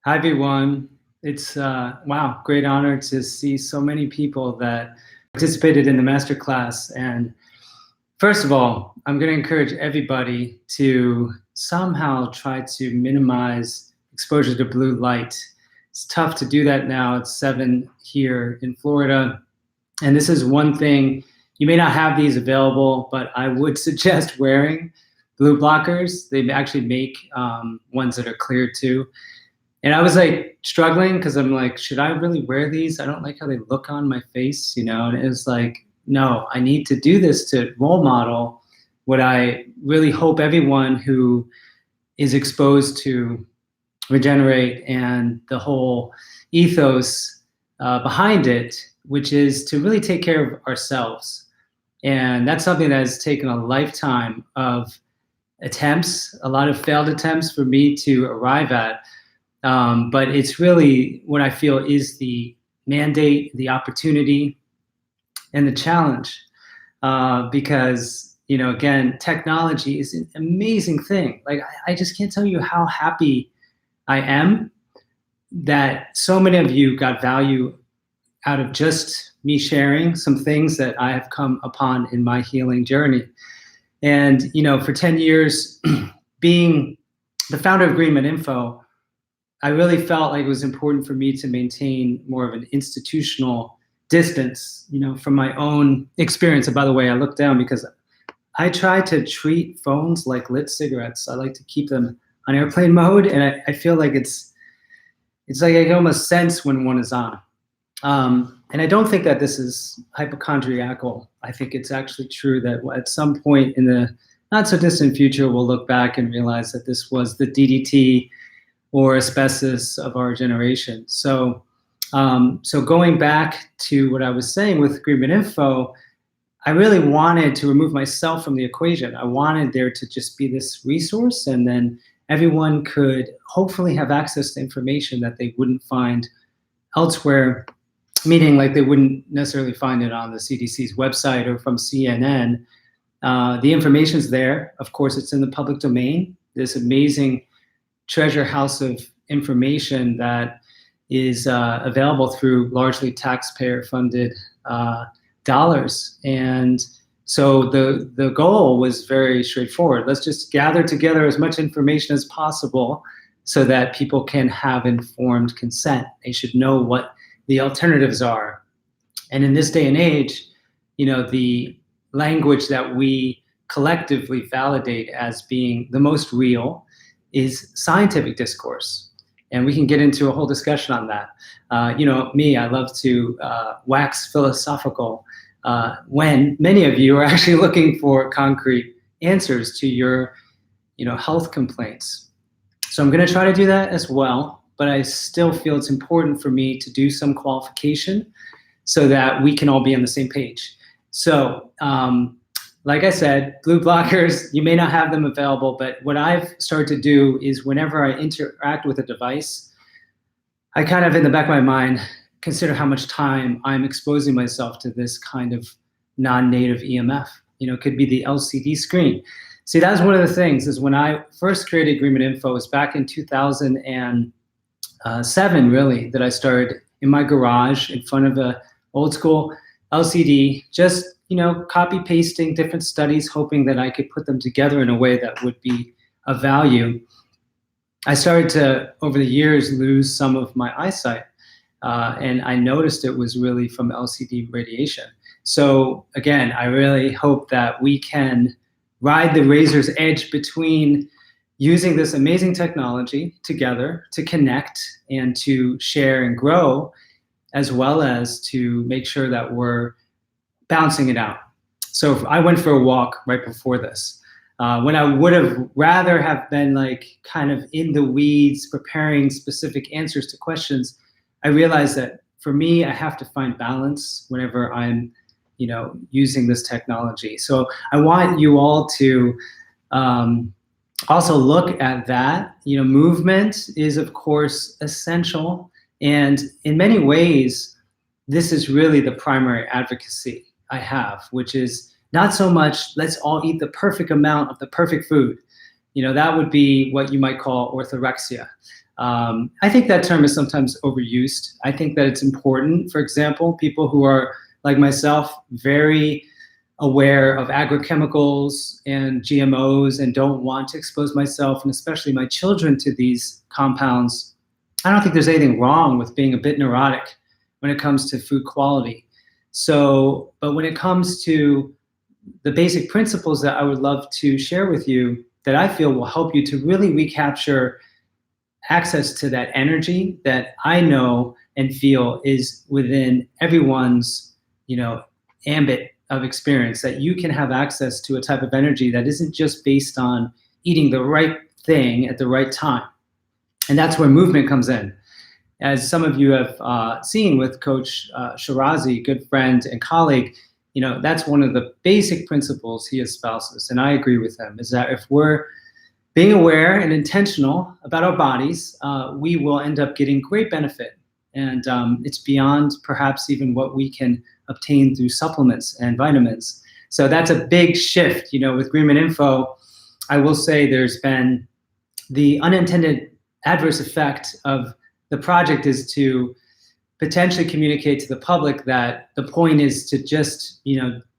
Hi, everyone. It's wow, great honor to see so many people. Great honor to see so many people that participated in the masterclass. And first of all, I'm going to encourage everybody to somehow try to minimize exposure to blue light. It's tough to do that now. It's 7 here in Florida. And this is one thing, you may not have these available, but I would suggest wearing blue blockers. They actually make ones that are clear too. And I was like struggling because I'm like, should I really wear these? I don't like how they look on my face, And it was like, no, I need to do this to role model what I really hope everyone who is exposed to regenerate and the whole ethos behind it, which is to really take care of ourselves. And that's something that has taken a lifetime of attempts, a lot of failed attempts for me to arrive at. But it's really what I feel is the mandate, the opportunity, and the challenge. Because, again, technology is an amazing thing. Like, I just can't tell you how happy I am that so many of you got value out of just me sharing some things that I have come upon in my healing journey. And, for 10 years, being the founder of GreenMedInfo, I really felt like it was important for me to maintain more of an institutional distance, from my own experience. And by the way, I look down because I try to treat phones like lit cigarettes. I like to keep them on airplane mode, and I feel like it's like I can almost sense when one is on. And I don't think that this is hypochondriacal. I think it's actually true that at some point in the not so distant future, we'll look back and realize that this was the DDT or asbestos of our generation. So going back to what I was saying with GreenMedInfo, I really wanted to remove myself from the equation. I wanted there to just be this resource, and then everyone could hopefully have access to information that they wouldn't find elsewhere, meaning like they wouldn't necessarily find it on the CDC's website or from CNN. The information's there. Of course, it's in the public domain. This amazing treasure house of information that is available through largely taxpayer-funded dollars. And so the goal was very straightforward. Let's just gather together as much information as possible so that people can have informed consent. They should know what the alternatives are. And in this day and age, the language that we collectively validate as being the most real is scientific discourse. And we can get into a whole discussion on that. Me, I love to wax philosophical when many of you are actually looking for concrete answers to your health complaints. So I'm going to try to do that as well. But I still feel it's important for me to do some qualification so that we can all be on the same page. So, like I said, blue blockers, you may not have them available, but what I've started to do is whenever I interact with a device, I kind of, in the back of my mind, consider how much time I'm exposing myself to this kind of non-native EMF. It could be the LCD screen. See, that's one of the things is when I first created GreenMedInfo, it was back in 2007 really, that I started in my garage in front of a old school LCD, just copy pasting different studies, hoping that I could put them together in a way that would be of value. I started to, over the years, lose some of my eyesight, and I noticed it was really from LCD radiation. So again, I really hope that we can ride the razor's edge between using this amazing technology together to connect and to share and grow, as well as to make sure that we're balancing it out. So I went for a walk right before this, when I would have rather have been like kind of in the weeds, preparing specific answers to questions. I realized that for me, I have to find balance whenever I'm, using this technology. So I want you all to also look at that. Movement is, of course, essential. And in many ways, this is really the primary advocacy I have, which is not so much let's all eat the perfect amount of the perfect food. That would be what you might call orthorexia. I think that term is sometimes overused. I think that it's important. For example, people who are like myself, very aware of agrochemicals and GMOs and don't want to expose myself and especially my children to these compounds. I don't think there's anything wrong with being a bit neurotic when it comes to food quality. So, but when it comes to the basic principles that I would love to share with you that I feel will help you to really recapture access to that energy that I know and feel is within everyone's, ambit of experience, that you can have access to a type of energy that isn't just based on eating the right thing at the right time. And that's where movement comes in. As some of you have seen with Coach Shirazi, good friend and colleague, that's one of the basic principles he espouses, and I agree with him, is that if we're being aware and intentional about our bodies, we will end up getting great benefit. And it's beyond perhaps even what we can obtain through supplements and vitamins. So that's a big shift. With GreenMedInfo, I will say there's been the unintended adverse effect of the project is to potentially communicate to the public that the point is to just,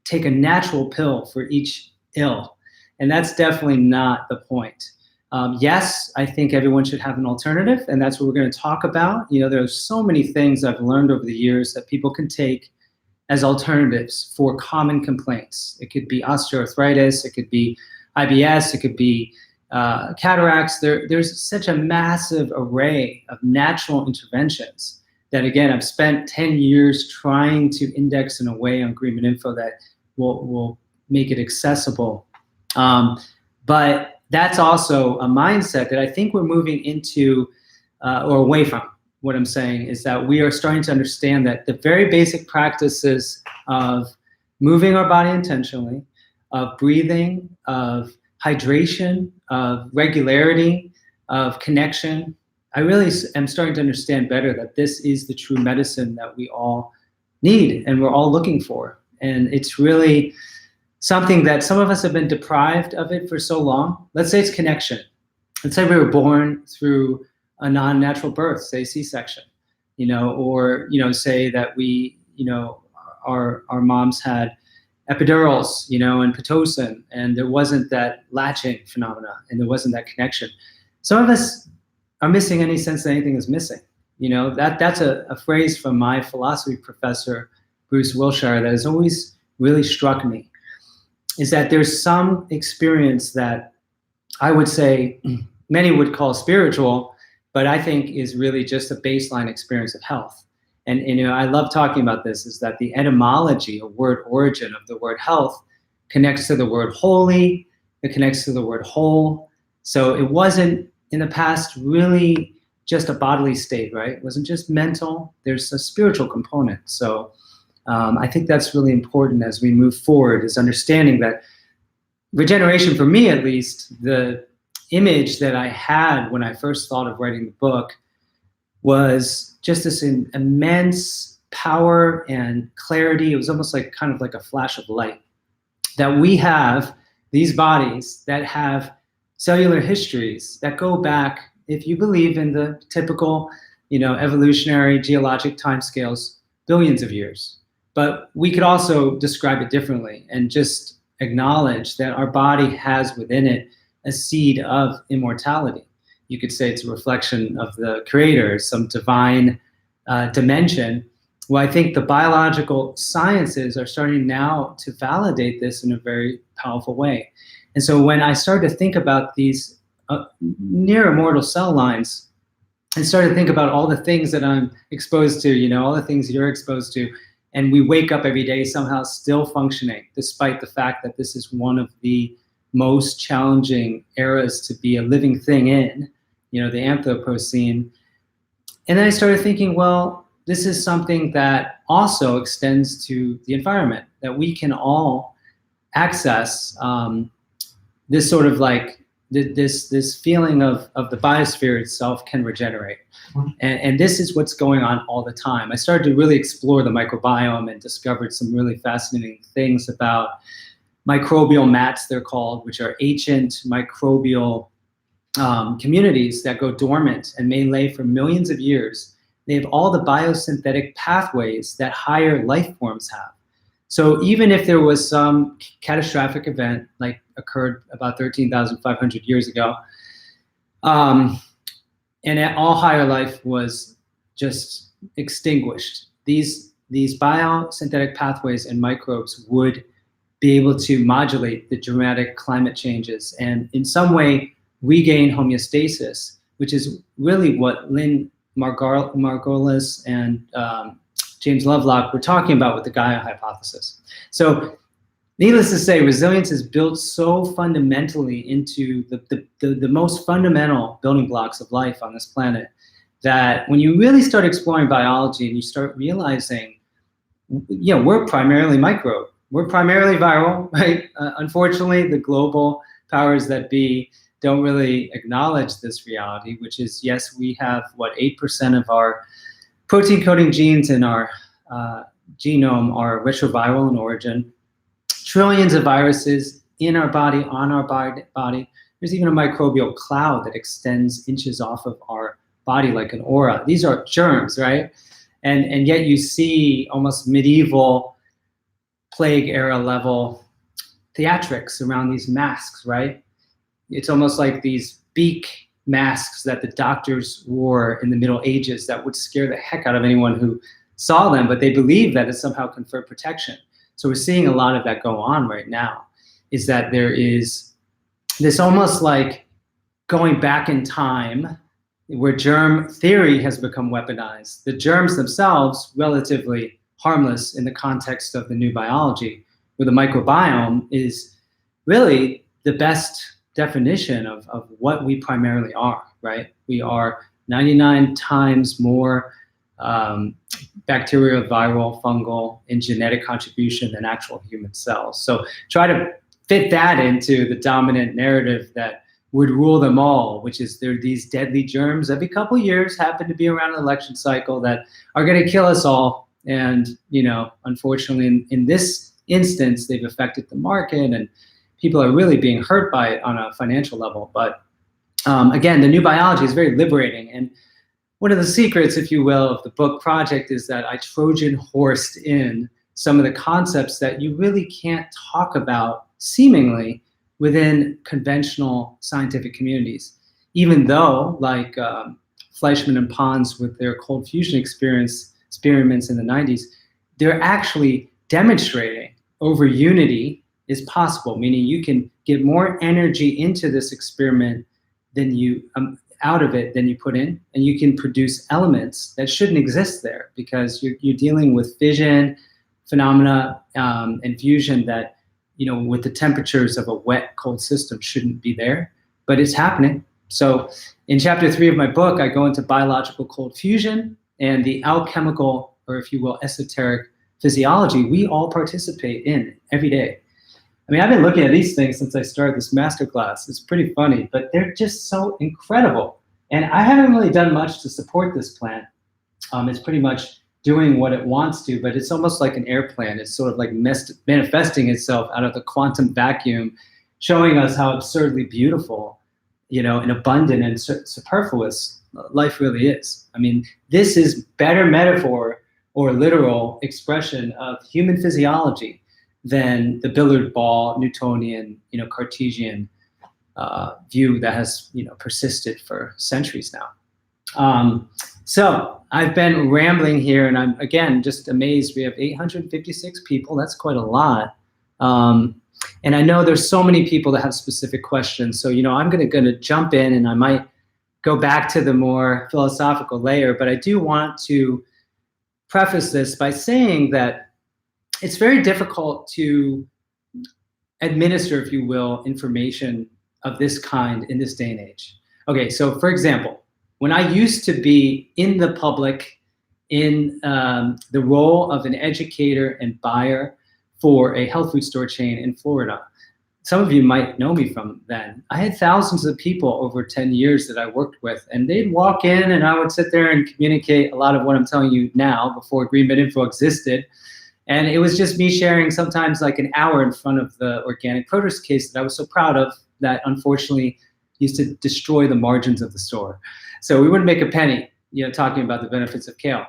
take a natural pill for each ill. And that's definitely not the point. Yes, I think everyone should have an alternative, and that's what we're going to talk about. There's so many things I've learned over the years that people can take as alternatives for common complaints. It could be osteoarthritis, it could be IBS, it could be cataracts. There's such a massive array of natural interventions that, again, I've spent 10 years trying to index in a way on GreenMedInfo that will make it accessible. But that's also a mindset that I think we're moving into or away from. What I'm saying is that we are starting to understand that the very basic practices of moving our body intentionally, of breathing, of hydration, of regularity, of connection, I really am starting to understand better that this is the true medicine that we all need and we're all looking for. And it's really something that some of us have been deprived of it for so long. Let's say it's connection. Let's say we were born through a non-natural birth, say C-section, or say that we, our moms had epidurals, and Pitocin, and there wasn't that latching phenomena, and there wasn't that connection. Some of us are missing any sense that anything is missing. That's a phrase from my philosophy professor, Bruce Wilshire, that has always really struck me, is that there's some experience that I would say many would call spiritual, but I think is really just a baseline experience of health. And I love talking about this, is that the etymology or word origin of the word health connects to the word holy, it connects to the word whole. So it wasn't in the past really just a bodily state, right? It wasn't just mental, there's a spiritual component. So I think that's really important as we move forward, is understanding that regeneration, for me at least, the image that I had when I first thought of writing the book was just this immense power and clarity. It was almost like kind of like a flash of light, that we have these bodies that have cellular histories that go back, if you believe in the typical, evolutionary geologic timescales, billions of years. But we could also describe it differently and just acknowledge that our body has within it a seed of immortality. You could say it's a reflection of the Creator, some divine dimension. Well, I think the biological sciences are starting now to validate this in a very powerful way. And so when I started to think about these near immortal cell lines, and started to think about all the things that I'm exposed to, all the things you're exposed to, and we wake up every day somehow still functioning, despite the fact that this is one of the most challenging eras to be a living thing in, the Anthropocene. And then I started thinking, well, this is something that also extends to the environment, that we can all access this sort of like this feeling of the biosphere itself can regenerate. And this is what's going on all the time. I started to really explore the microbiome and discovered some really fascinating things about microbial mats, they're called, which are ancient microbial communities that go dormant and may lay for millions of years. They have all the biosynthetic pathways that higher life forms have. So even if there was some catastrophic event like occurred about 13,500 years ago, and all higher life was just extinguished, these biosynthetic pathways and microbes would be able to modulate the dramatic climate changes and in some way regain homeostasis, which is really what Lynn Margulis and James Lovelock were talking about with the Gaia hypothesis. So needless to say, resilience is built so fundamentally into the most fundamental building blocks of life on this planet that when you really start exploring biology and you start realizing, we're primarily microbe, we're primarily viral, right? Unfortunately, the global powers that be don't really acknowledge this reality, which is, yes, we have, 8% of our protein coding genes in our genome are retroviral in origin. Trillions of viruses in our body, on our body. There's even a microbial cloud that extends inches off of our body like an aura. These are germs, right? And yet you see almost medieval plague era level theatrics around these masks, right? It's almost like these beak masks that the doctors wore in the Middle Ages that would scare the heck out of anyone who saw them, but they believed that it somehow conferred protection. So we're seeing a lot of that go on right now, is that there is this almost like going back in time where germ theory has become weaponized. The germs themselves, relatively harmless in the context of the new biology, where the microbiome is really the best definition of what we primarily are, right? We are 99 times more bacterial, viral, fungal in genetic contribution than actual human cells. So try to fit that into the dominant narrative that would rule them all, which is there are these deadly germs every couple of years happen to be around an election cycle that are going to kill us all. And, unfortunately, in this instance, they've affected the market and people are really being hurt by it on a financial level. But again, the new biology is very liberating. And one of the secrets, if you will, of the book project is that I Trojan horsed in some of the concepts that you really can't talk about seemingly within conventional scientific communities, even though like Fleischmann and Pons with their cold fusion experiments in the 90s, they're actually demonstrating over unity is possible, meaning you can get more energy into this experiment than you out of it than you put in, and you can produce elements that shouldn't exist there because you're dealing with fission phenomena and fusion that with the temperatures of a wet cold system shouldn't be there, but it's happening. So in chapter 3 of my book, I go into biological cold fusion and the alchemical, or if you will, esoteric physiology we all participate in every day. I mean, I've been looking at these things since I started this masterclass. It's pretty funny, but they're just so incredible. And I haven't really done much to support this plant. It's pretty much doing what it wants to, but it's almost like an airplane. It's sort of like manifesting itself out of the quantum vacuum, showing us how absurdly beautiful, and abundant and superfluous life really is. I mean, this is better metaphor or literal expression of human physiology than the billiard ball Newtonian, Cartesian view that has, persisted for centuries now. So I've been rambling here, and I'm again just amazed. We have 856 people. That's quite a lot. And I know there's so many people that have specific questions. So I'm going to jump in, and I might go back to the more philosophical layer. But I do want to preface this by saying that it's very difficult to administer, if you will, information of this kind in this day and age. Okay, so for example, when I used to be in the public in the role of an educator and buyer for a health food store chain in Florida, some of you might know me from then. I had thousands of people over 10 years that I worked with, and they'd walk in and I would sit there and communicate a lot of what I'm telling you now before GreenMedInfo existed. And it was just me sharing sometimes like an hour in front of the organic produce case that I was so proud of that unfortunately, used to destroy the margins of the store. So we wouldn't make a penny, talking about the benefits of kale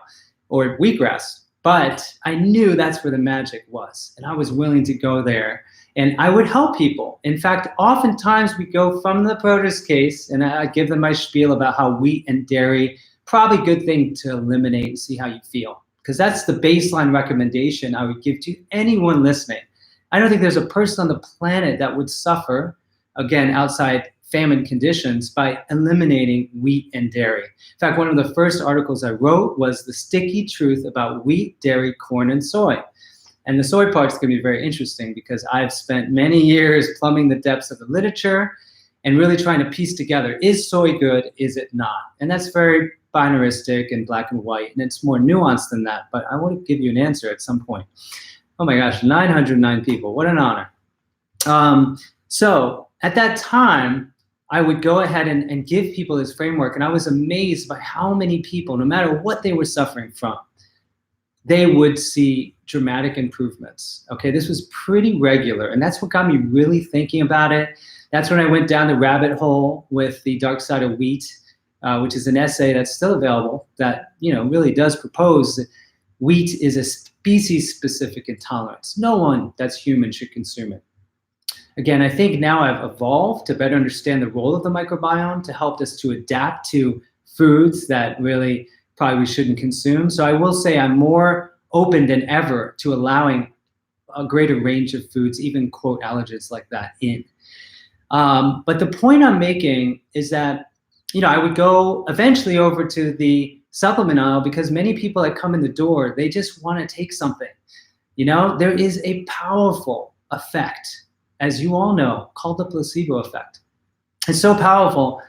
or wheatgrass. But I knew that's where the magic was, and I was willing to go there, and I would help people. In fact, oftentimes we go from the produce case, and I give them my spiel about how wheat and dairy, probably a good thing to eliminate and see how you feel, because that's the baseline recommendation I would give to anyone listening. I don't think there's a person on the planet that would suffer, again, outside famine conditions, by eliminating wheat and dairy. In fact, one of the first articles I wrote was the sticky truth about wheat, dairy, corn, and soy. And the soy part's gonna be very interesting because I've spent many years plumbing the depths of the literature and really trying to piece together, is soy good, is it not? And that's very binaristic and black and white, and it's more nuanced than that, but I want to give you an answer at some point. Oh my gosh, 909 people, what an honor. So at that time, I would go ahead and give people this framework, and I was amazed by how many people, no matter what they were suffering from, they would see dramatic improvements. Okay, this was pretty regular, and that's what got me really thinking about it. That's when I went down the rabbit hole with The Dark Side of Wheat, which is an essay that's still available that really does propose that wheat is a species-specific intolerance. No one that's human should consume it. Again, I think now I've evolved to better understand the role of the microbiome to help us to adapt to foods that really probably we shouldn't consume. So I will say I'm more open than ever to allowing a greater range of foods, even quote allergens like that in. But the point I'm making is that, I would go eventually over to the supplement aisle because many people that come in the door, they just want to take something. There is a powerful effect, as you all know, called the placebo effect. It's so powerful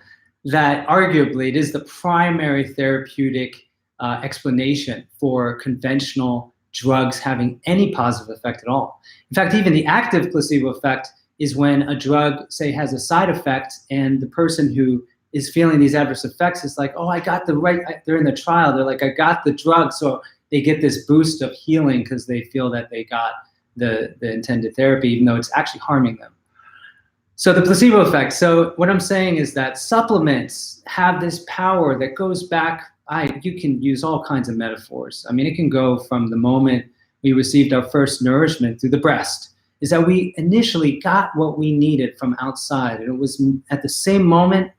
that arguably it is the primary therapeutic explanation for conventional drugs having any positive effect at all. In fact, even the active placebo effect is when a drug, say, has a side effect and the person who is feeling these adverse effects is like, oh, I got the right, they're in the trial, they're like, I got the drug, so they get this boost of healing because they feel that they got the intended therapy, even though it's actually harming them. So the placebo effect. So what I'm saying is that supplements have this power that goes back, you can use all kinds of metaphors. I mean, it can go from the moment we received our first nourishment through the breast, is that we initially got what we needed from outside. And it was at the same moment,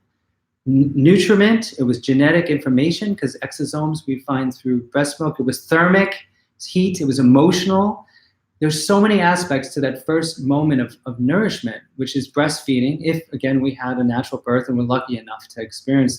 nutriment, it was genetic information, because exosomes we find through breast milk. It was thermic, it was heat, it was emotional. There's so many aspects to that first moment of nourishment, which is breastfeeding. If, again, we had a natural birth and we're lucky enough to experience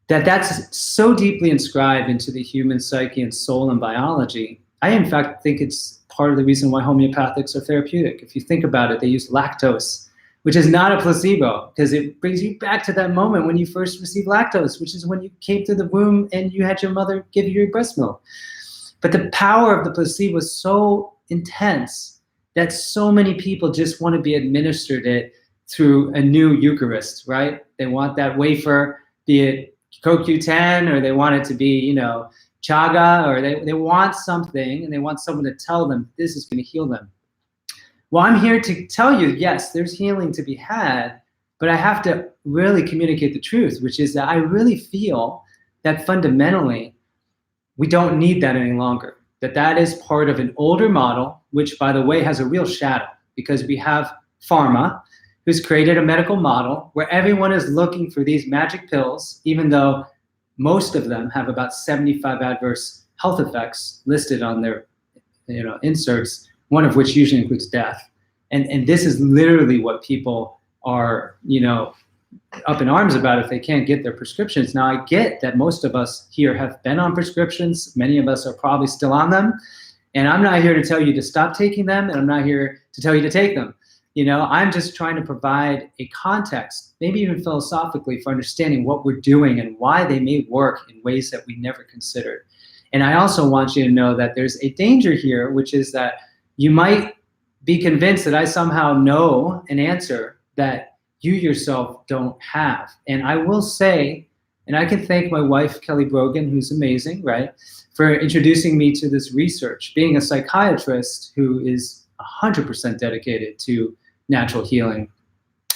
that's so deeply inscribed into the human psyche and soul and biology. I, in fact, think it's part of the reason why homeopathics are therapeutic. If you think about it, they use lactose, which is not a placebo, because it brings you back to that moment when you first received lactose, which is when you came through the womb and you had your mother give you your breast milk. But the power of the placebo is so intense that so many people just want to be administered it through a new Eucharist, right? They want that wafer, be it CoQ10, or they want it to be, chaga, or they want something and they want someone to tell them this is going to heal them. Well, I'm here to tell you, yes, there's healing to be had, but I have to really communicate the truth, which is that I really feel that fundamentally we don't need that any longer. That is part of an older model, which, by the way, has a real shadow, because we have pharma, who's created a medical model where everyone is looking for these magic pills, even though most of them have about 75 adverse health effects listed on their inserts, one of which usually includes death. And this is literally what people are up in arms about if they can't get their prescriptions. Now, I get that most of us here have been on prescriptions. Many of us are probably still on them. And I'm not here to tell you to stop taking them, and I'm not here to tell you to take them. I'm just trying to provide a context, maybe even philosophically, for understanding what we're doing and why they may work in ways that we never considered. And I also want you to know that there's a danger here, which is that you might be convinced that I somehow know an answer that you yourself don't have. And I will say, and I can thank my wife, Kelly Brogan, who's amazing, right, for introducing me to this research, being a psychiatrist who is 100% dedicated to natural healing.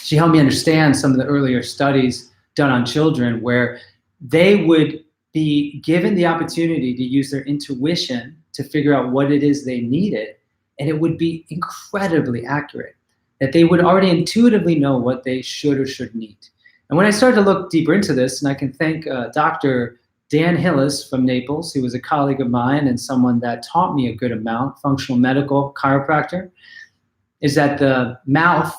she helped me understand some of the earlier studies done on children where they would be given the opportunity to use their intuition to figure out what it is they needed, and it would be incredibly accurate, that they would already intuitively know what they should or shouldn't eat. And when I started to look deeper into this, and I can thank Dr. Dan Hillis from Naples, who was a colleague of mine and someone that taught me a good amount, functional medical chiropractor, is that the mouth,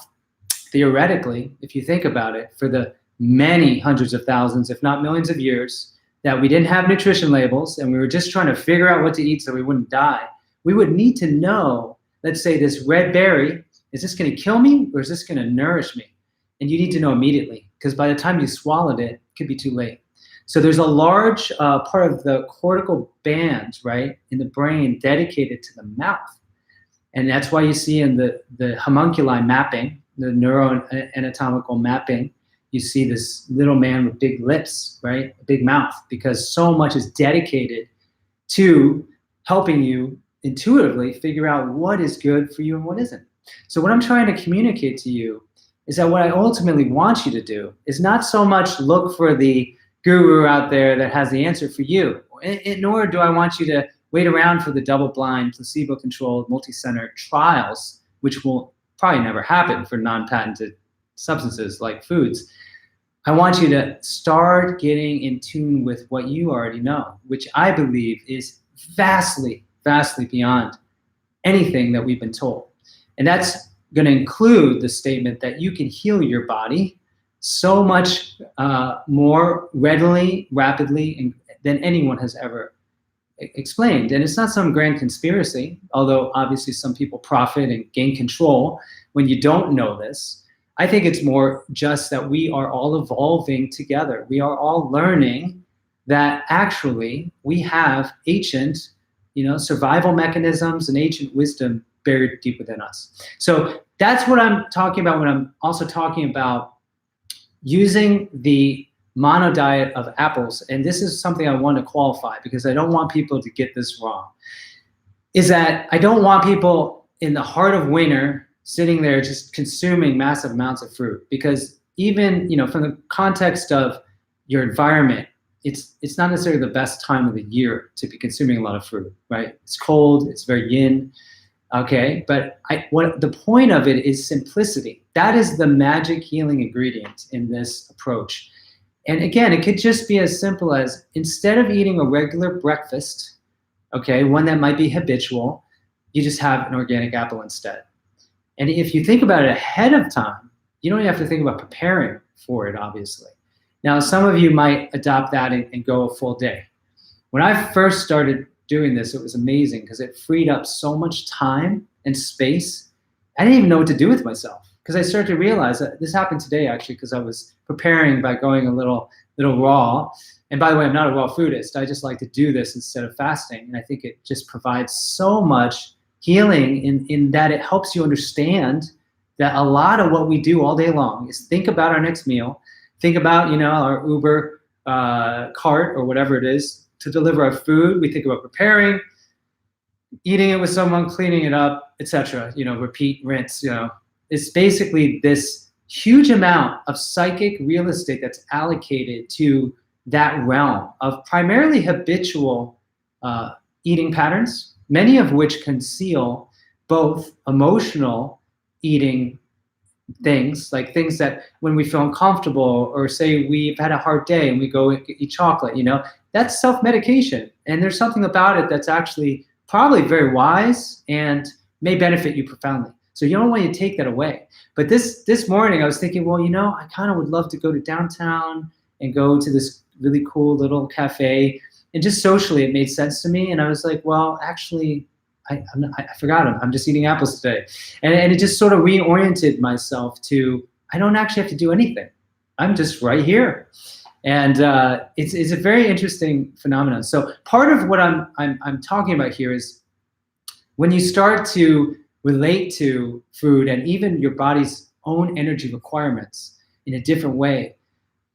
theoretically, if you think about it, for the many hundreds of thousands, if not millions of years, that we didn't have nutrition labels and we were just trying to figure out what to eat so we wouldn't die, we would need to know, let's say this red berry, is this gonna kill me or is this gonna nourish me? And you need to know immediately, because by the time you swallowed it, it could be too late. So there's a large part of the cortical band, right, in the brain dedicated to the mouth. And that's why you see in the homunculi mapping, the neuroanatomical mapping, you see this little man with big lips, right, a big mouth, because so much is dedicated to helping you intuitively figure out what is good for you and what isn't. So what I'm trying to communicate to you is that what I ultimately want you to do is not so much look for the guru out there that has the answer for you, nor do I want you to wait around for the double-blind, placebo-controlled, multi-center trials, which will probably never happen for non-patented substances like foods. I want you to start getting in tune with what you already know, which I believe is vastly, vastly beyond anything that we've been told. And that's going to include the statement that you can heal your body so much more readily, rapidly, than anyone has ever explained. And it's not some grand conspiracy, although obviously some people profit and gain control when you don't know this. I think it's more just that we are all evolving together. We are all learning that actually we have ancient, survival mechanisms and ancient wisdom buried deep within us. So that's what I'm talking about when I'm also talking about using the mono diet of apples. And this is something I want to qualify because I don't want people to get this wrong, is that I don't want people in the heart of winter sitting there just consuming massive amounts of fruit, because even, from the context of your environment, it's not necessarily the best time of the year to be consuming a lot of fruit, right? It's cold, it's very yin, okay? But what the point of it is simplicity. That is the magic healing ingredient in this approach. And again, it could just be as simple as, instead of eating a regular breakfast, okay, one that might be habitual, you just have an organic apple instead. And if you think about it ahead of time, you don't even have to think about preparing for it, obviously. Now, some of you might adopt that and go a full day. When I first started doing this, it was amazing because it freed up so much time and space. I didn't even know what to do with myself, because I started to realize that this happened today, actually, because I was preparing by going a little raw. And by the way, I'm not a raw foodist. I just like to do this instead of fasting. And I think it just provides so much healing in that it helps you understand that a lot of what we do all day long is think about our next meal, think about, our Uber cart or whatever it is to deliver our food. We think about preparing, eating it with someone, cleaning it up, etc. Repeat, rinse. It's basically this huge amount of psychic real estate that's allocated to that realm of primarily habitual eating patterns, many of which conceal both emotional eating things, like things that when we feel uncomfortable, or say we've had a hard day and we go eat chocolate, that's self-medication. And there's something about it that's actually probably very wise and may benefit you profoundly. So you don't want to take that away. But this morning I was thinking, well, I kind of would love to go to downtown and go to this really cool little cafe, and just socially it made sense to me. And I was like, well, actually, I forgot them. I'm just eating apples today. And it just sort of reoriented myself to, I don't actually have to do anything. I'm just right here. And it's a very interesting phenomenon. So part of what I'm talking about here is when you start to relate to food and even your body's own energy requirements in a different way,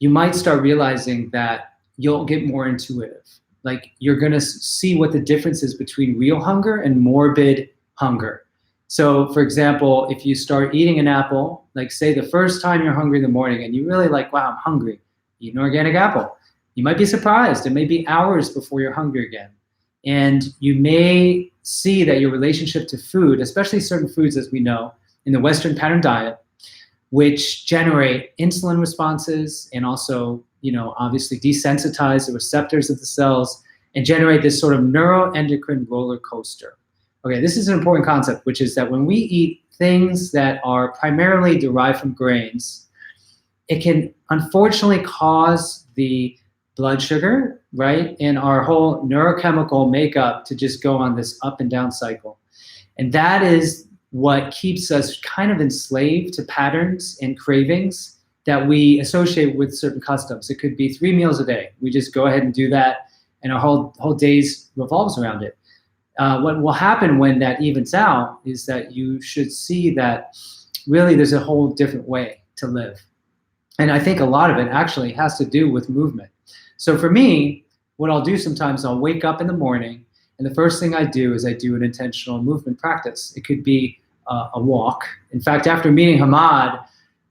you might start realizing that you'll get more intuitive. Like, you're gonna see what the difference is between real hunger and morbid hunger. So for example, if you start eating an apple, like say the first time you're hungry in the morning and you really like, wow, I'm hungry, eat an organic apple. You might be surprised. It may be hours before you're hungry again. And you may see that your relationship to food, especially certain foods, as we know, in the Western pattern diet, which generate insulin responses and also, obviously desensitize the receptors of the cells and generate this sort of neuroendocrine roller coaster. Okay, this is an important concept, which is that when we eat things that are primarily derived from grains, it can unfortunately cause the blood sugar, right, and our whole neurochemical makeup to just go on this up and down cycle. And that is what keeps us kind of enslaved to patterns and cravings that we associate with certain customs. It could be 3 meals a day. We just go ahead and do that, and our whole days revolves around it. What will happen when that evens out is that you should see that really there's a whole different way to live. And I think a lot of it actually has to do with movement. So for me, what I'll do sometimes, I'll wake up in the morning, and the first thing I do is I do an intentional movement practice. It could be a walk. In fact, after meeting Hamad,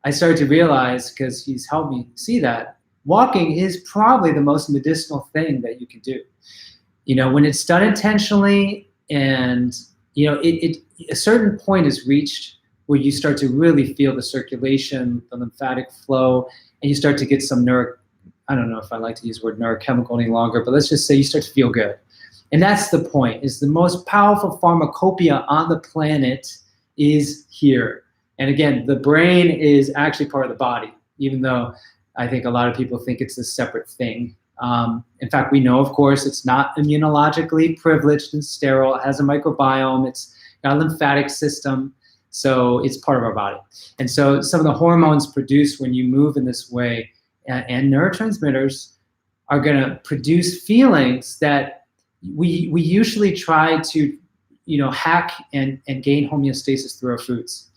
I started to realize, because he's helped me see that, walking is probably the most medicinal thing that you can do. When it's done intentionally, and a certain point is reached where you start to really feel the circulation, the lymphatic flow, and you start to get some I don't know if I like to use the word neurochemical any longer, but let's just say you start to feel good. And that's the point, is the most powerful pharmacopoeia on the planet is here. And again, the brain is actually part of the body, even though I think a lot of people think it's a separate thing. In fact, we know, of course, it's not immunologically privileged and sterile. It has a microbiome. It's got a lymphatic system. So it's part of our body. And so some of the hormones produced when you move in this way and neurotransmitters are going to produce feelings that we usually try to hack and gain homeostasis through our foods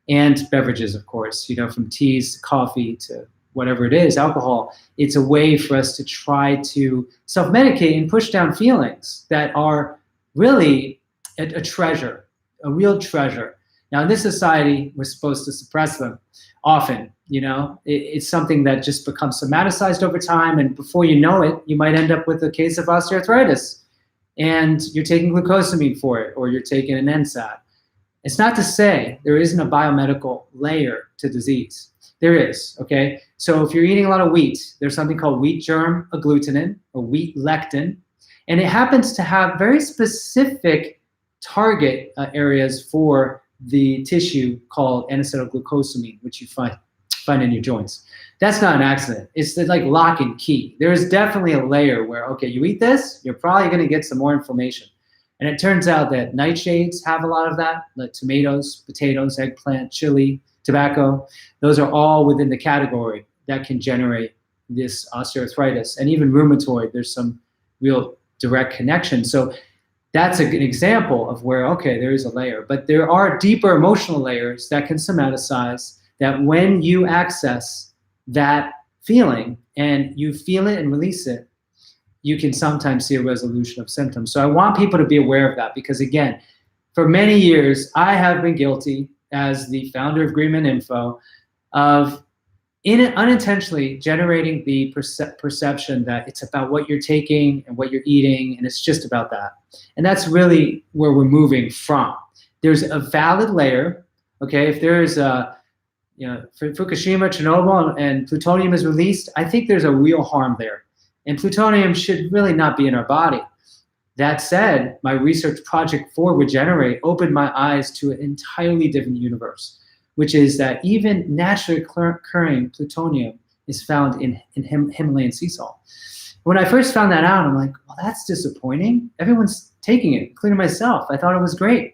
and beverages, of course, from teas to coffee to whatever it is, alcohol. It's a way for us to try to self-medicate and push down feelings that are really a treasure, a real treasure. Now, in this society, we're supposed to suppress them often. It's something that just becomes somaticized over time, and before you know it, you might end up with a case of osteoarthritis, and you're taking glucosamine for it, or you're taking an NSAID. It's not to say there isn't a biomedical layer to disease. There is, okay? So if you're eating a lot of wheat, there's something called wheat germ agglutinin, or wheat lectin, and it happens to have very specific target areas for the tissue called N-acetylglucosamine, which you find in your joints. That's not an accident. It's like lock and key. There is definitely a layer where, okay, you eat this, you're probably going to get some more inflammation. And it turns out that nightshades have a lot of that, like tomatoes, potatoes, eggplant, chili, tobacco. Those are all within the category that can generate this osteoarthritis. And even rheumatoid, there's some real direct connection. So that's an example of where, okay, there is a layer. But there are deeper emotional layers that can somaticize, that when you access that feeling and you feel it and release it, you can sometimes see a resolution of symptoms. So I want people to be aware of that, because again, for many years, I have been guilty, as the founder of GreenMedInfo, of unintentionally generating the perception that it's about what you're taking and what you're eating, and it's just about that. And that's really where we're moving from. There's a valid layer, okay? If there's for Fukushima, Chernobyl, and plutonium is released, I think there's a real harm there. And plutonium should really not be in our body. That said, my research project for Regenerate opened my eyes to an entirely different universe, which is that even naturally occurring plutonium is found in Himalayan sea salt. When I first found that out, I'm like, well, that's disappointing. Everyone's taking it, including myself. I thought it was great.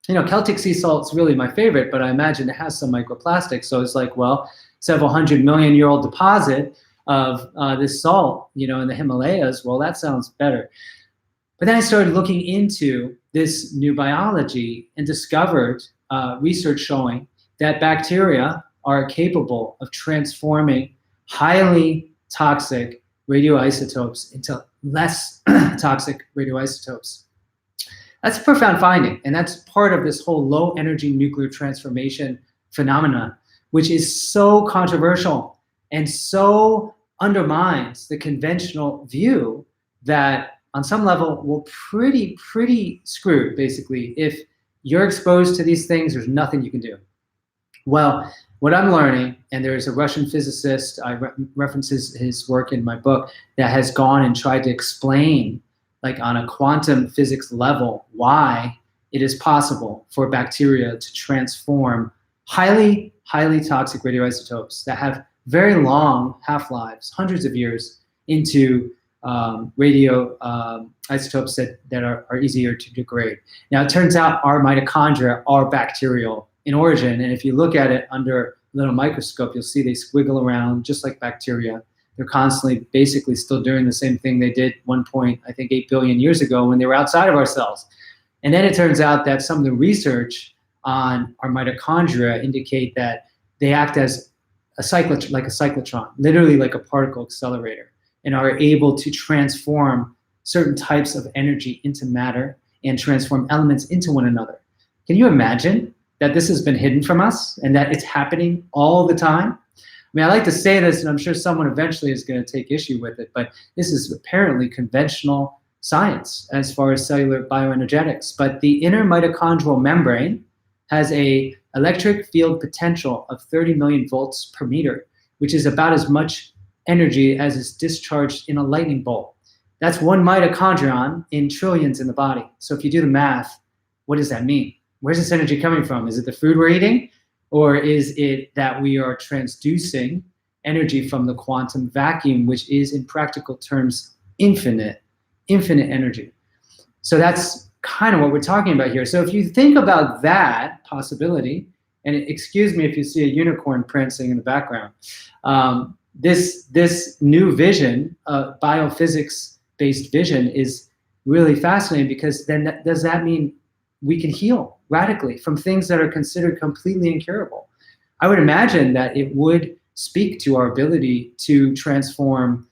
Celtic sea salt is really my favorite, but I imagine it has some microplastics. So it's like, well, several 100-million-year-old deposit of this salt, in the Himalayas. Well, that sounds better. But then I started looking into this new biology and discovered research showing that bacteria are capable of transforming highly toxic radioisotopes into less toxic radioisotopes. That's a profound finding, and that's part of this whole low energy nuclear transformation phenomena, which is so controversial and so undermines the conventional view that on some level we're pretty screwed, basically. If you're exposed to these things, there's nothing you can do. Well, what I'm learning, and there's a Russian physicist, I reference his work in my book, that has gone and tried to explain, like on a quantum physics level, why it is possible for bacteria to transform highly toxic radioisotopes that have very long half-lives, hundreds of years, into radio isotopes that are easier to degrade. Now, it turns out our mitochondria are bacterial in origin, and if you look at it under a little microscope, you'll see they squiggle around just like bacteria. They're constantly basically still doing the same thing they did 8 billion years ago when they were outside of our cells. And then it turns out that some of the research on our mitochondria indicate that they act as a cyclotron, literally like a particle accelerator, and are able to transform certain types of energy into matter and transform elements into one another. Can you imagine that this has been hidden from us and that it's happening all the time? I mean, I like to say this, and I'm sure someone eventually is going to take issue with it, but this is apparently conventional science as far as cellular bioenergetics. But the inner mitochondrial membrane has a electric field potential of 30 million volts per meter, which is about as much energy as is discharged in a lightning bolt. That's one mitochondrion in trillions in the body. So if you do the math, what does that mean? Where's this energy coming from? Is it the food we're eating? Or is it that we are transducing energy from the quantum vacuum, which is in practical terms infinite energy? So that's kind of what we're talking about here. So if you think about that possibility, and excuse me if you see a unicorn prancing in the background, this new vision, biophysics-based vision, is really fascinating, because then does that mean we can heal radically from things that are considered completely incurable? I would imagine that it would speak to our ability to transform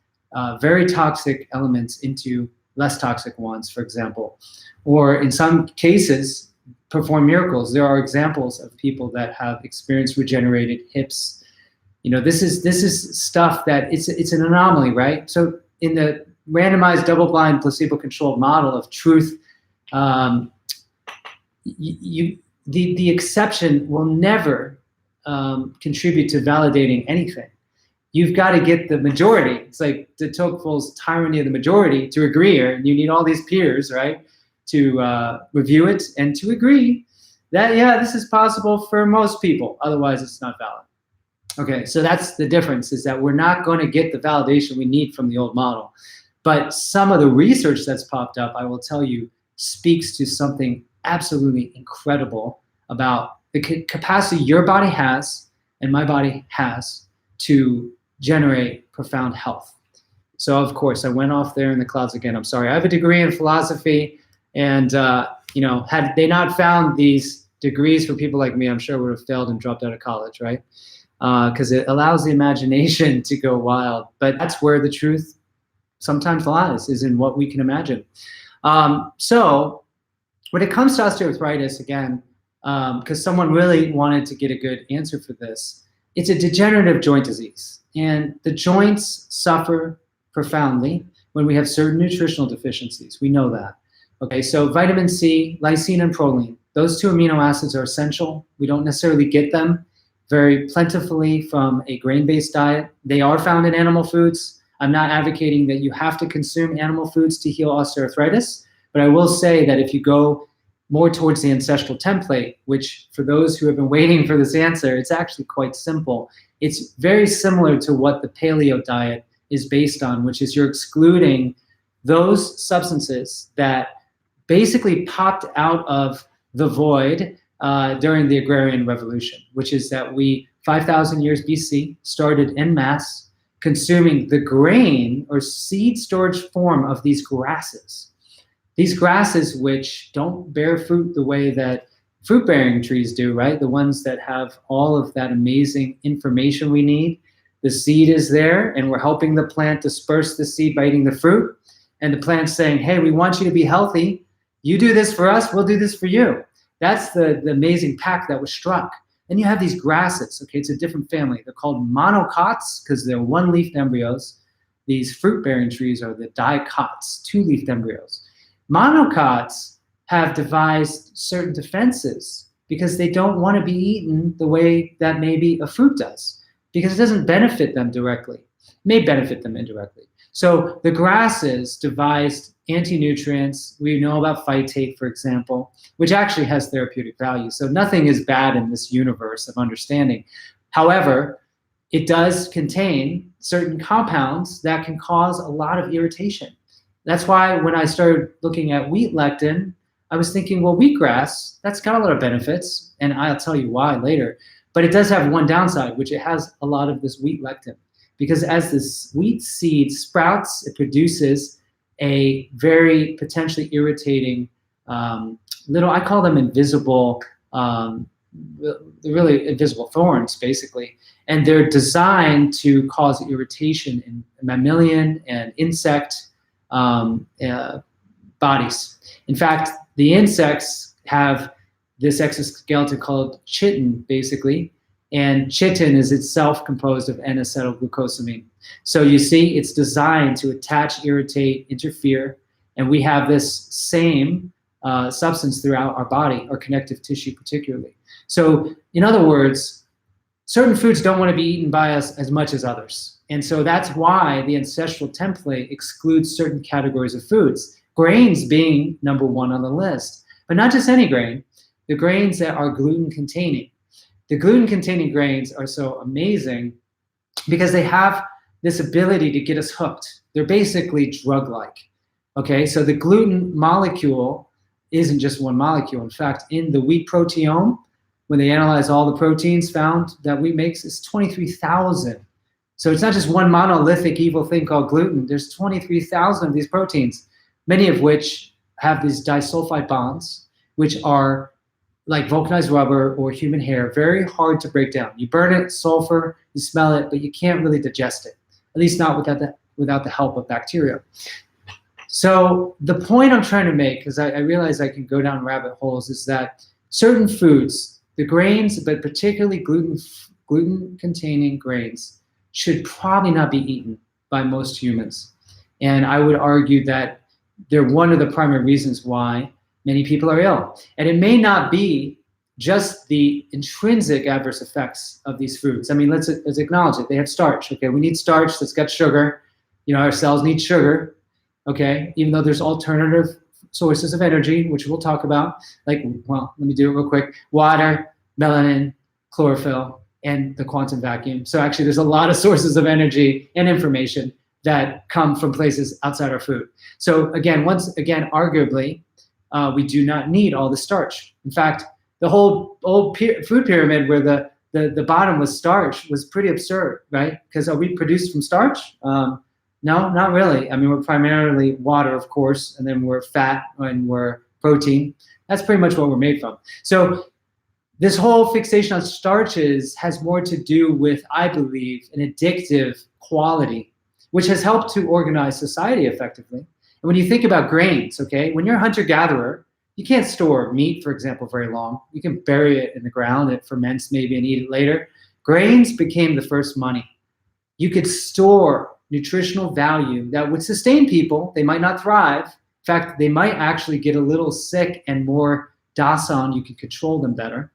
very toxic elements into less toxic ones, for example, or in some cases perform miracles. There are examples of people that have experienced regenerated hips. You know, this is stuff that it's an anomaly, right? So in the randomized double-blind placebo-controlled model of truth, the exception will never contribute to validating anything. You've got to get the majority. It's like de Tocqueville's tyranny of the majority to agree, and you need all these peers, right, to review it and to agree that, yeah, this is possible for most people. Otherwise, it's not valid. Okay, so that's the difference, is that we're not going to get the validation we need from the old model. But some of the research that's popped up, I will tell you, speaks to something absolutely incredible about the capacity your body has and my body has to generate profound health. So of course, I went off there in the clouds again. I'm sorry. I have a degree in philosophy, and had they not found these degrees for people like me, I'm sure I would have failed and dropped out of college, right? Because it allows the imagination to go wild. But that's where the truth sometimes lies, is in what we can imagine. So when it comes to osteoarthritis, again, because someone really wanted to get a good answer for this, it's a degenerative joint disease. And the joints suffer profoundly when we have certain nutritional deficiencies. We know that. Okay, so vitamin C, lysine, and proline, those two amino acids are essential. We don't necessarily get them very plentifully from a grain-based diet. They are found in animal foods. I'm not advocating that you have to consume animal foods to heal osteoarthritis, but I will say that if you go more towards the ancestral template, which for those who have been waiting for this answer, it's actually quite simple. It's very similar to what the paleo diet is based on, which is you're excluding those substances that basically popped out of the void during the agrarian revolution, which is that we, 5,000 years BC, started en masse consuming the grain or seed storage form of these grasses. These grasses, which don't bear fruit the way that fruit-bearing trees do, right? The ones that have all of that amazing information we need. The seed is there, and we're helping the plant disperse the seed by eating the fruit. And the plant's saying, hey, we want you to be healthy. You do this for us, we'll do this for you. That's the amazing pact that was struck. Then you have these grasses, okay, it's a different family. They're called monocots because they're one-leafed embryos. These fruit-bearing trees are the dicots, two-leafed embryos. Monocots have devised certain defenses because they don't want to be eaten the way that maybe a fruit does, because it doesn't benefit them directly. It may benefit them indirectly. So the grasses devised anti-nutrients. We know about phytate, for example, which actually has therapeutic value. So nothing is bad in this universe of understanding. However, it does contain certain compounds that can cause a lot of irritation. That's why when I started looking at wheat lectin, I was thinking, well, wheatgrass, that's got a lot of benefits, and I'll tell you why later. But it does have one downside, which it has a lot of this wheat lectin. Because as this wheat seed sprouts, it produces a very potentially irritating little, I call them invisible, really invisible thorns, basically. And they're designed to cause irritation in mammalian and insect bodies. In fact, the insects have this exoskeleton called chitin, basically, and chitin is itself composed of N-acetylglucosamine. So you see, it's designed to attach, irritate, interfere, and we have this same substance throughout our body, our connective tissue particularly. So in other words, certain foods don't want to be eaten by us as much as others. And so that's why the ancestral template excludes certain categories of foods, grains being number one on the list. But not just any grain, the grains that are gluten-containing. The gluten-containing grains are so amazing because they have this ability to get us hooked. They're basically drug-like, okay? So the gluten molecule isn't just one molecule. In fact, in the wheat proteome, when they analyze all the proteins found that wheat makes, it's 23,000. So it's not just one monolithic evil thing called gluten. There's 23,000 of these proteins, many of which have these disulfide bonds, which are like vulcanized rubber or human hair, very hard to break down. You burn it, sulfur, you smell it, but you can't really digest it, at least not without the help of bacteria. So the point I'm trying to make, because I realize I can go down rabbit holes, is that certain foods, the grains, but particularly gluten-containing grains, should probably not be eaten by most humans. And I would argue that they're one of the primary reasons why many people are ill. And it may not be just the intrinsic adverse effects of these foods. I mean, let's acknowledge it. They have starch, okay? We need starch that's got sugar. You know, our cells need sugar, okay? Even though there's alternative sources of energy, which we'll talk about, like, well, let me do it real quick. Water, melanin, chlorophyll, and the quantum vacuum. So actually there's a lot of sources of energy and information that come from places outside our food. So again, arguably, we do not need all the starch. In fact, the whole old food pyramid where the bottom was starch was pretty absurd, right? Because are we produced from starch? No, not really. I mean, we're primarily water, of course, and then we're fat and we're protein. That's pretty much what we're made from. So this whole fixation on starches has more to do with, I believe, an addictive quality, which has helped to organize society effectively. And when you think about grains, okay, when you're a hunter-gatherer, you can't store meat, for example, very long. You can bury it in the ground, it ferments maybe and eat it later. Grains became the first money. You could store nutritional value that would sustain people. They might not thrive. In fact, they might actually get a little sick and more docile, and you could control them better.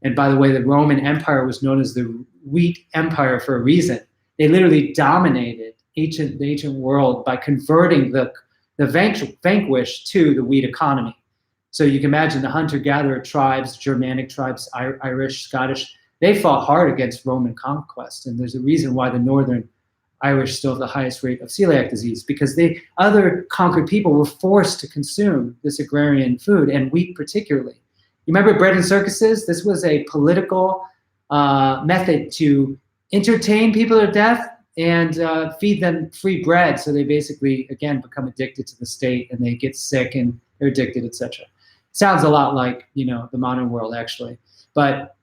And by the way, the Roman Empire was known as the wheat empire for a reason. They literally dominated the ancient world by converting the vanquished to the wheat economy. So you can imagine the hunter-gatherer tribes, Germanic tribes, Irish, Scottish, they fought hard against Roman conquest. And there's a reason why the Northern Irish still have the highest rate of celiac disease, because the other conquered people were forced to consume this agrarian food, and wheat particularly. You remember bread and circuses? This was a political method to entertain people to death and feed them free bread. So they basically, again, become addicted to the state, and they get sick and they're addicted, etc. Sounds a lot like, you know, the modern world, actually. But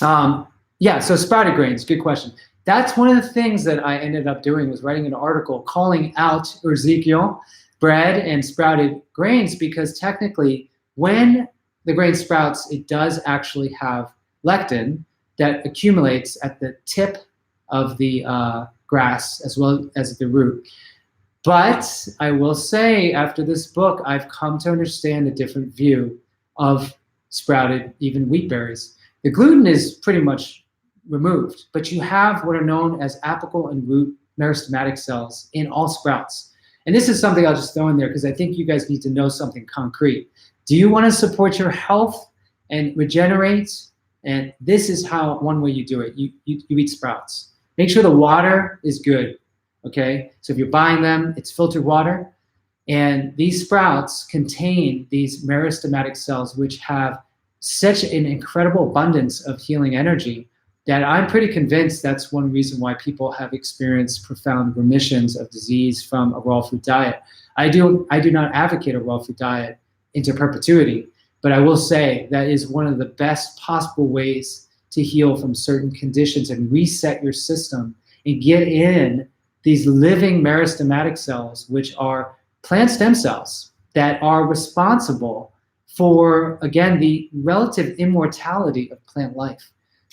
yeah, so sprouted grains, good question. That's one of the things that I ended up doing, was writing an article calling out Ezekiel bread and sprouted grains, because technically when the grain sprouts, it does actually have lectin that accumulates at the tip of the grass as well as the root. But I will say, after this book, I've come to understand a different view of sprouted, even wheat berries. The gluten is pretty much removed, but you have what are known as apical and root meristematic cells in all sprouts. And this is something I'll just throw in there because I think you guys need to know something concrete. Do you want to support your health and regenerate? And this is how one way you do it. You eat sprouts. Make sure the water is good. Okay, so if you're buying them, it's filtered water. And these sprouts contain these meristematic cells, which have such an incredible abundance of healing energy that I'm pretty convinced that's one reason why people have experienced profound remissions of disease from a raw food diet. I do not advocate a raw food diet into perpetuity, but I will say that is one of the best possible ways to heal from certain conditions and reset your system and get in these living meristematic cells, which are plant stem cells that are responsible for, again, the relative immortality of plant life.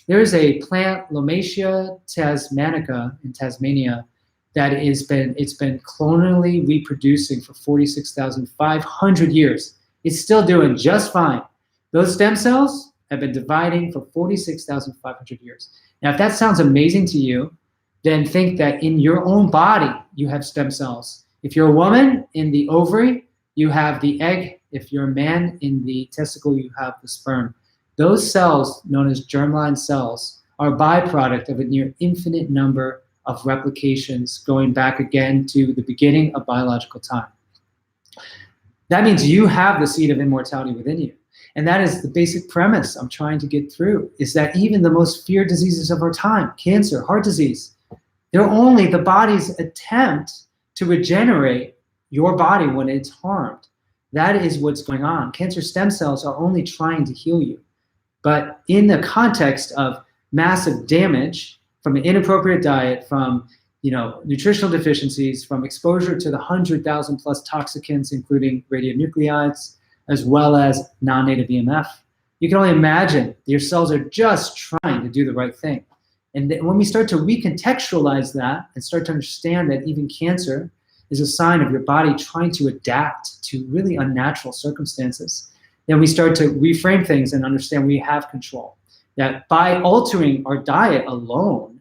There is a plant, Lomatia tasmanica in Tasmania, that it's been clonally reproducing for 46,500 years. It's still doing just fine. Those stem cells have been dividing for 46,500 years. Now, if that sounds amazing to you, then think that in your own body, you have stem cells. If you're a woman, in the ovary, you have the egg. If you're a man, in the testicle, you have the sperm. Those cells, known as germline cells, are a byproduct of a near infinite number of replications going back again to the beginning of biological time. That means you have the seed of immortality within you. And that is the basic premise I'm trying to get through, is that even the most feared diseases of our time, cancer, heart disease, they're only the body's attempt to regenerate your body when it's harmed. That is what's going on. Cancer stem cells are only trying to heal you. But in the context of massive damage from an inappropriate diet, from nutritional deficiencies, from exposure to the 100,000 plus toxicants, including radionuclides, as well as non-native EMF, you can only imagine your cells are just trying to do the right thing. And when we start to recontextualize that and start to understand that even cancer is a sign of your body trying to adapt to really unnatural circumstances, then we start to reframe things and understand we have control. That by altering our diet alone,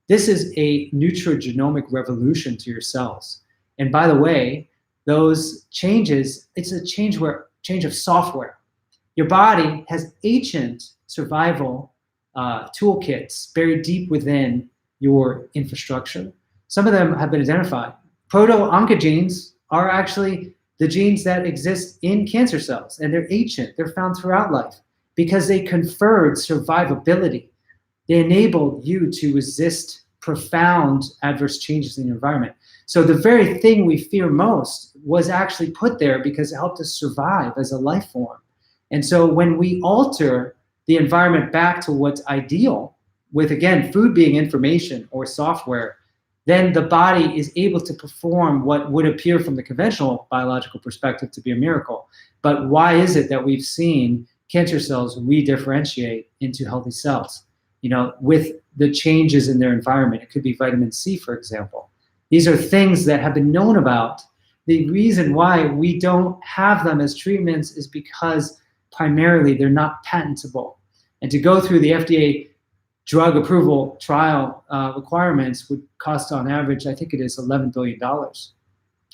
this is a nutrigenomic revolution to your cells. And by the way, those changes, it's a change of software. Your body has ancient survival toolkits buried deep within your infrastructure. Some of them have been identified. Proto-oncogenes are actually the genes that exist in cancer cells, and they're ancient. They're found throughout life because they conferred survivability. They enabled you to resist profound adverse changes in your environment. So the very thing we fear most was actually put there because it helped us survive as a life form. And so when we alter the environment back to what's ideal, with, again, food being information or software, then the body is able to perform what would appear from the conventional biological perspective to be a miracle. But why is it that we've seen cancer cells redifferentiate into healthy cells? With the changes in their environment. It could be vitamin C, for example. These are things that have been known about. The reason why we don't have them as treatments is because primarily they're not patentable. And to go through the FDA drug approval trial requirements would cost on average, I think it is $11 billion.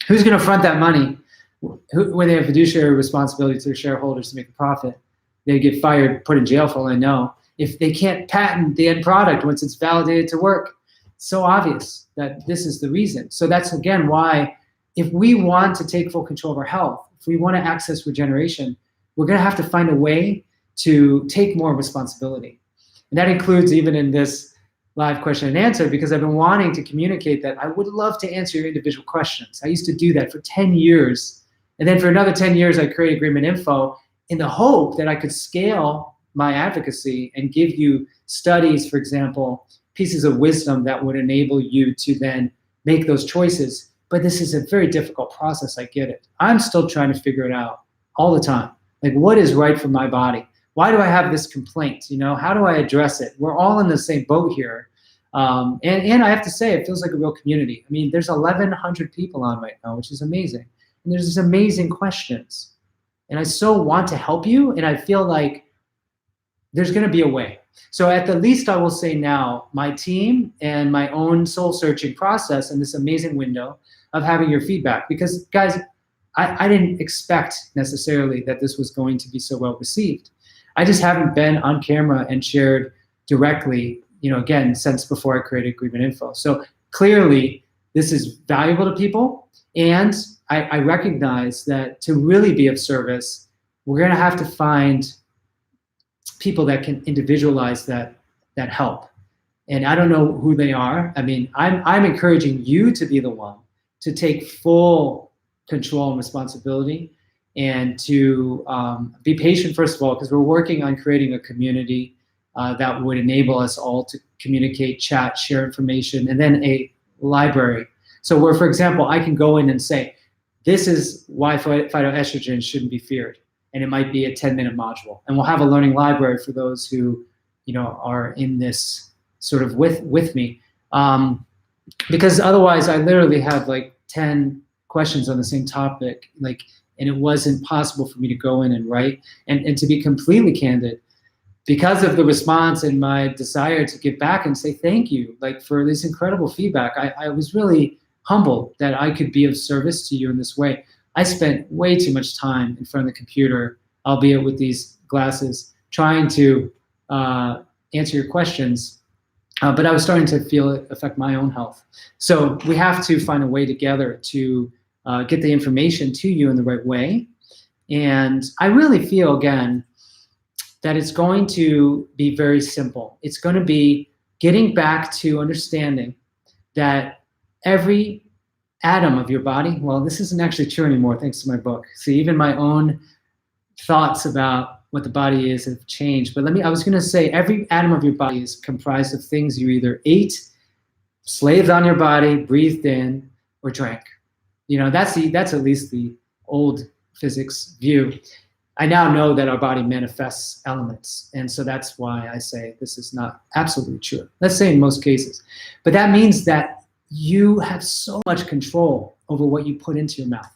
Who's going to front that money when they have fiduciary responsibility to their shareholders to make a profit? They get fired, put in jail for all I know. If they can't patent the end product once it's validated to work, it's so obvious that this is the reason. So that's, again, why if we want to take full control of our health, if we want to access regeneration, we're going to have to find a way to take more responsibility. And that includes even in this live question and answer, because I've been wanting to communicate that I would love to answer your individual questions. I used to do that for 10 years. And then for another 10 years, I created GreenMedInfo in the hope that I could scale my advocacy and give you studies, for example, pieces of wisdom that would enable you to then make those choices. but this is a very difficult process. I get it. I'm still trying to figure it out all the time. Like, what is right for my body? Why do I have this complaint? You know, how do I address it? We're all in the same boat here. And I have to say, it feels like a real community. I mean, there's 1,100 people on right now, which is amazing. And there's these amazing questions. And I so want to help you. And I feel like there's going to be a way. So at the least, I will say now, my team and my own soul searching process and this amazing window of having your feedback. Because guys, I didn't expect necessarily that this was going to be so well received. I just haven't been on camera and shared directly, you know, again, since before I created GreenMedInfo. So clearly, this is valuable to people. And I recognize that to really be of service, we're going to have to find people that can individualize that help. And I don't know who they are. I mean, I'm encouraging you to be the one to take full control and responsibility, and to be patient, first of all, because we're working on creating a community that would enable us all to communicate, chat, share information, and then a library. So where, for example, I can go in and say, this is why phytoestrogens shouldn't be feared. And it might be a 10-minute module. And we'll have a learning library for those who, you know, are in this sort of with me. Because otherwise I literally have like 10 questions on the same topic, like, and it wasn't possible for me to go in and write. And to be completely candid, because of the response and my desire to give back and say thank you, like, for this incredible feedback, I was really humbled that I could be of service to you in this way. I spent way too much time in front of the computer, albeit with these glasses, trying to answer your questions, but I was starting to feel it affect my own health. So we have to find a way together to get the information to you in the right way. And I really feel, again, that it's going to be very simple. It's going to be getting back to understanding that every atom of your body, well, this isn't actually true anymore thanks to my book. See, even my own thoughts about what the body is have changed. But I was going to say every atom of your body is comprised of things you either ate, slaved on your body, breathed in, or drank. You know, that's at least the old physics view. I now know that our body manifests elements. And so that's why I say this is not absolutely true. Let's say in most cases. But that means that you have so much control over what you put into your mouth.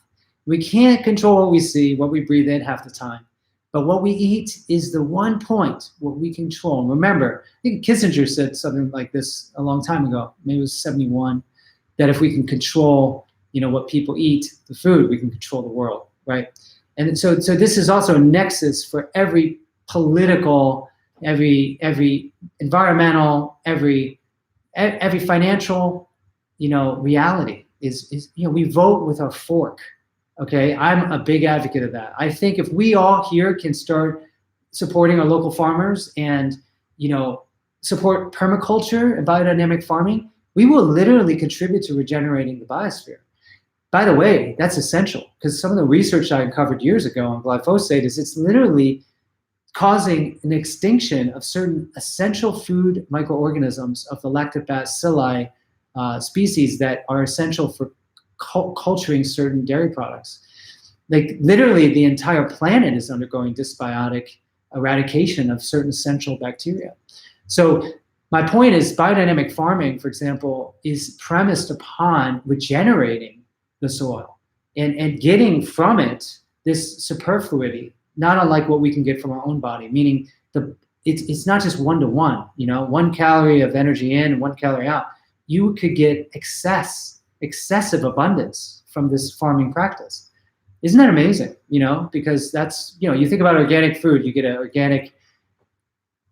We can't control what we see, what we breathe in half the time. But what we eat is the one point what we control. And remember, I think Kissinger said something like this a long time ago, maybe it was 71, that if we can control, you know, what people eat, the food, we can control the world, right? And so this is also a nexus for every political, every environmental, every financial, you know, reality is, you know, we vote with our fork. Okay, I'm a big advocate of that. I think if we all here can start supporting our local farmers and, you know, support permaculture and biodynamic farming, we will literally contribute to regenerating the biosphere. By the way, that's essential, because some of the research I uncovered years ago on glyphosate is it's literally causing an extinction of certain essential food microorganisms of the lactobacilli species that are essential for culturing certain dairy products. Like, literally the entire planet is undergoing dysbiotic eradication of certain essential bacteria. So my point is, biodynamic farming, for example, is premised upon regenerating the soil and getting from it this superfluity, not unlike what we can get from our own body, meaning it's not just one-to-one, you know, 1 calorie of energy in and 1 calorie out. You could get excessive abundance from this farming practice. Isn't that amazing? You know, because that's, you know, you think about organic food, you get an organic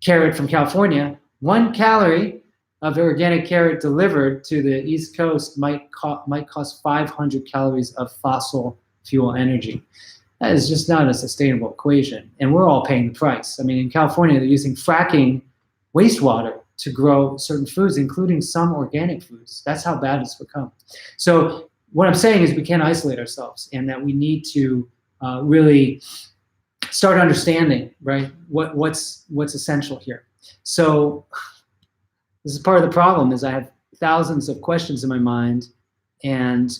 carrot from California, 1 calorie of organic carrot delivered to the East Coast might cost 500 calories of fossil fuel energy. That is just not a sustainable equation. And we're all paying the price. I mean, in California, they're using fracking wastewater to grow certain foods, including some organic foods. That's how bad it's become. So what I'm saying is we can't isolate ourselves, and that we need to really start understanding, right, what's essential here. So this is part of the problem, is I have thousands of questions in my mind, and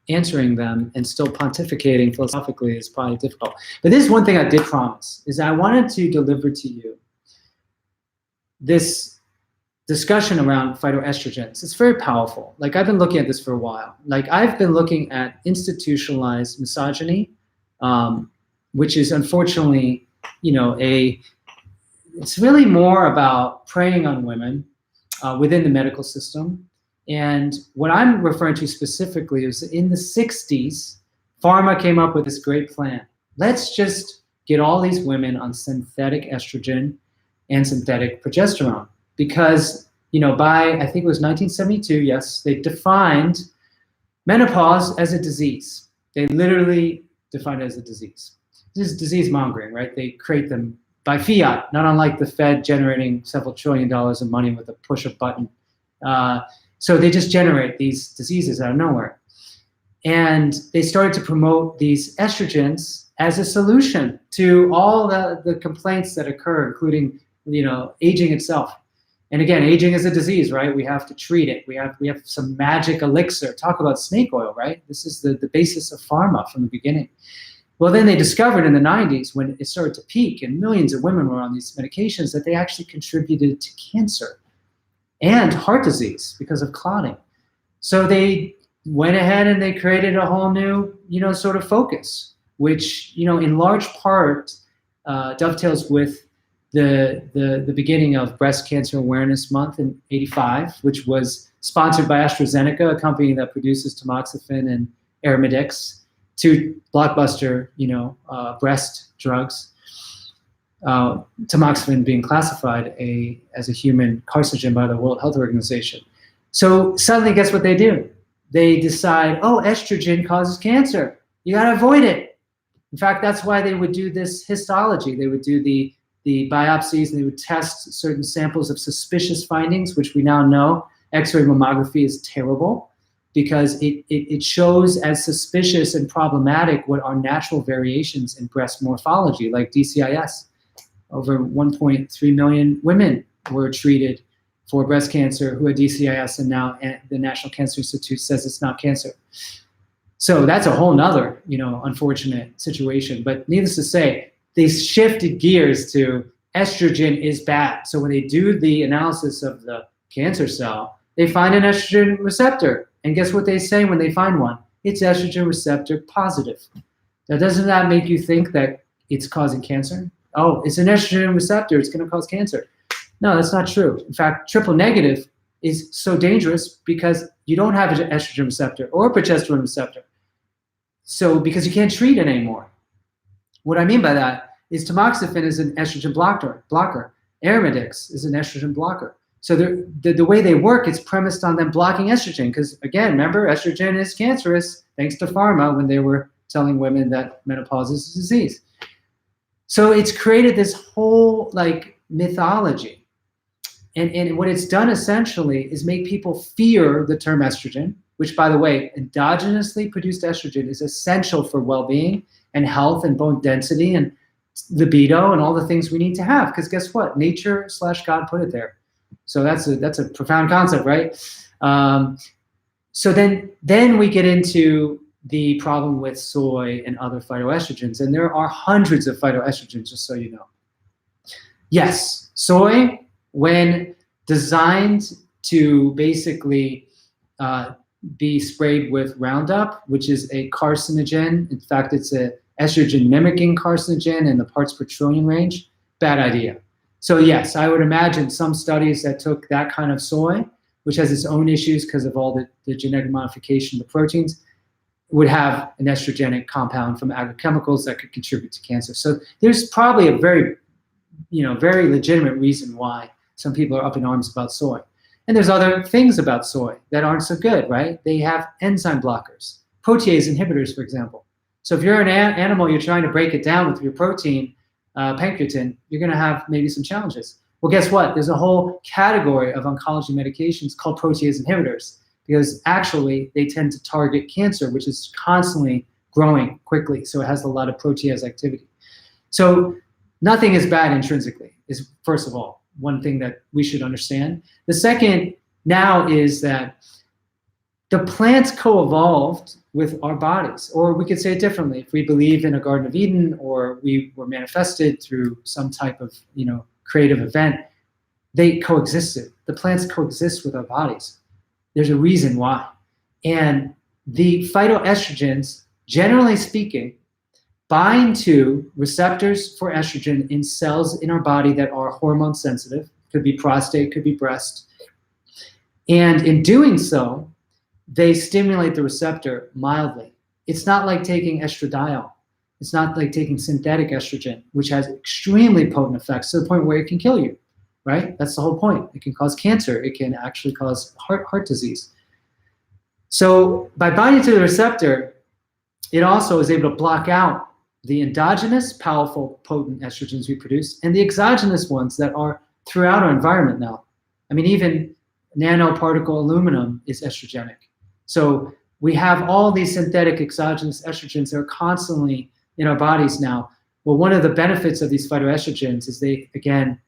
answering them and still pontificating philosophically is probably difficult. But this is one thing I did promise, is I wanted to deliver to you this discussion around phytoestrogens. It's very powerful. Like, I've been looking at this for a while. Like, I've been looking at institutionalized misogyny, which is unfortunately, it's really more about preying on women within the medical system. And what I'm referring to specifically is in the 60s, pharma came up with this great plan. Let's just get all these women on synthetic estrogen and synthetic progesterone. Because, by, I think it was 1972, yes, they defined menopause as a disease. They literally defined it as a disease. This is disease mongering, right? They create them by fiat, not unlike the Fed generating several $1 trillion of money with a push of button. So they just generate these diseases out of nowhere. And they started to promote these estrogens as a solution to all the complaints that occur, including, aging itself. And again, aging is a disease, right? We have to treat it. We have some magic elixir. Talk about snake oil, right? This is the basis of pharma from the beginning. Well, then they discovered in the 90s, when it started to peak and millions of women were on these medications, that they actually contributed to cancer and heart disease because of clotting. So they went ahead and they created a whole new, sort of focus, which, in large part dovetails with the beginning of Breast Cancer Awareness Month in '85, which was sponsored by AstraZeneca, a company that produces tamoxifen and Arimidex, two blockbuster, breast drugs. Tamoxifen being classified as a human carcinogen by the World Health Organization. So suddenly, guess what they do? They decide, estrogen causes cancer. You got to avoid it. In fact, that's why they would do this histology. They would do the biopsies, and they would test certain samples of suspicious findings, which we now know X-ray mammography is terrible because it shows as suspicious and problematic what are natural variations in breast morphology, like DCIS. Over 1.3 million women were treated for breast cancer who had DCIS, and now the National Cancer Institute says it's not cancer. So that's a whole nother, unfortunate situation. But needless to say, they shifted gears to estrogen is bad. So when they do the analysis of the cancer cell, they find an estrogen receptor. And guess what they say when they find one? It's estrogen receptor positive. Now, doesn't that make you think that it's causing cancer? Oh, it's an estrogen receptor, it's going to cause cancer. No, that's not true. In fact, triple negative is so dangerous because you don't have an estrogen receptor or a progesterone receptor. So because you can't treat it anymore. What I mean by that is tamoxifen is an estrogen blocker. Arimidex is an estrogen blocker. So the way they work, it's premised on them blocking estrogen because, again, remember, estrogen is cancerous thanks to pharma when they were telling women that menopause is a disease. So it's created this whole mythology. And what it's done essentially is make people fear the term estrogen, which, by the way, endogenously produced estrogen is essential for well-being and health and bone density and libido and all the things we need to have. Because guess what? Nature/God put it there. So that's a profound concept, right? So then we get into the problem with soy and other phytoestrogens. And there are hundreds of phytoestrogens, just so you know. Yes, soy, when designed to basically be sprayed with Roundup, which is a carcinogen. In fact, it's a estrogen mimicking carcinogen in the parts per trillion range. Bad idea. So yes, I would imagine some studies that took that kind of soy, which has its own issues because of all the genetic modification of the proteins, would have an estrogenic compound from agrochemicals that could contribute to cancer. So there's probably a very legitimate reason why some people are up in arms about soy. And there's other things about soy that aren't so good, right? They have enzyme blockers, protease inhibitors, for example. So if you're an animal, you're trying to break it down with your protein, pancreatin, you're going to have maybe some challenges. Well, guess what? There's a whole category of oncology medications called protease inhibitors because actually they tend to target cancer, which is constantly growing quickly. So it has a lot of protease activity. So nothing is bad intrinsically, is first of all, one thing that we should understand. The second now is that The plants co-evolved with our bodies, or we could say it differently. If we believe in a Garden of Eden, or we were manifested through some type of, creative event, they coexisted. The plants coexist with our bodies. There's a reason why. And the phytoestrogens, generally speaking, bind to receptors for estrogen in cells in our body that are hormone sensitive. Could be prostate, could be breast. And in doing so, they stimulate the receptor mildly. It's not like taking estradiol. It's not like taking synthetic estrogen, which has extremely potent effects to the point where it can kill you, right? That's the whole point. It can cause cancer. It can actually cause heart disease. So by binding to the receptor, it also is able to block out the endogenous, powerful, potent estrogens we produce, and the exogenous ones that are throughout our environment now. I mean, even nanoparticle aluminum is estrogenic. So we have all these synthetic exogenous estrogens that are constantly in our bodies now. Well, one of the benefits of these phytoestrogens is they, again,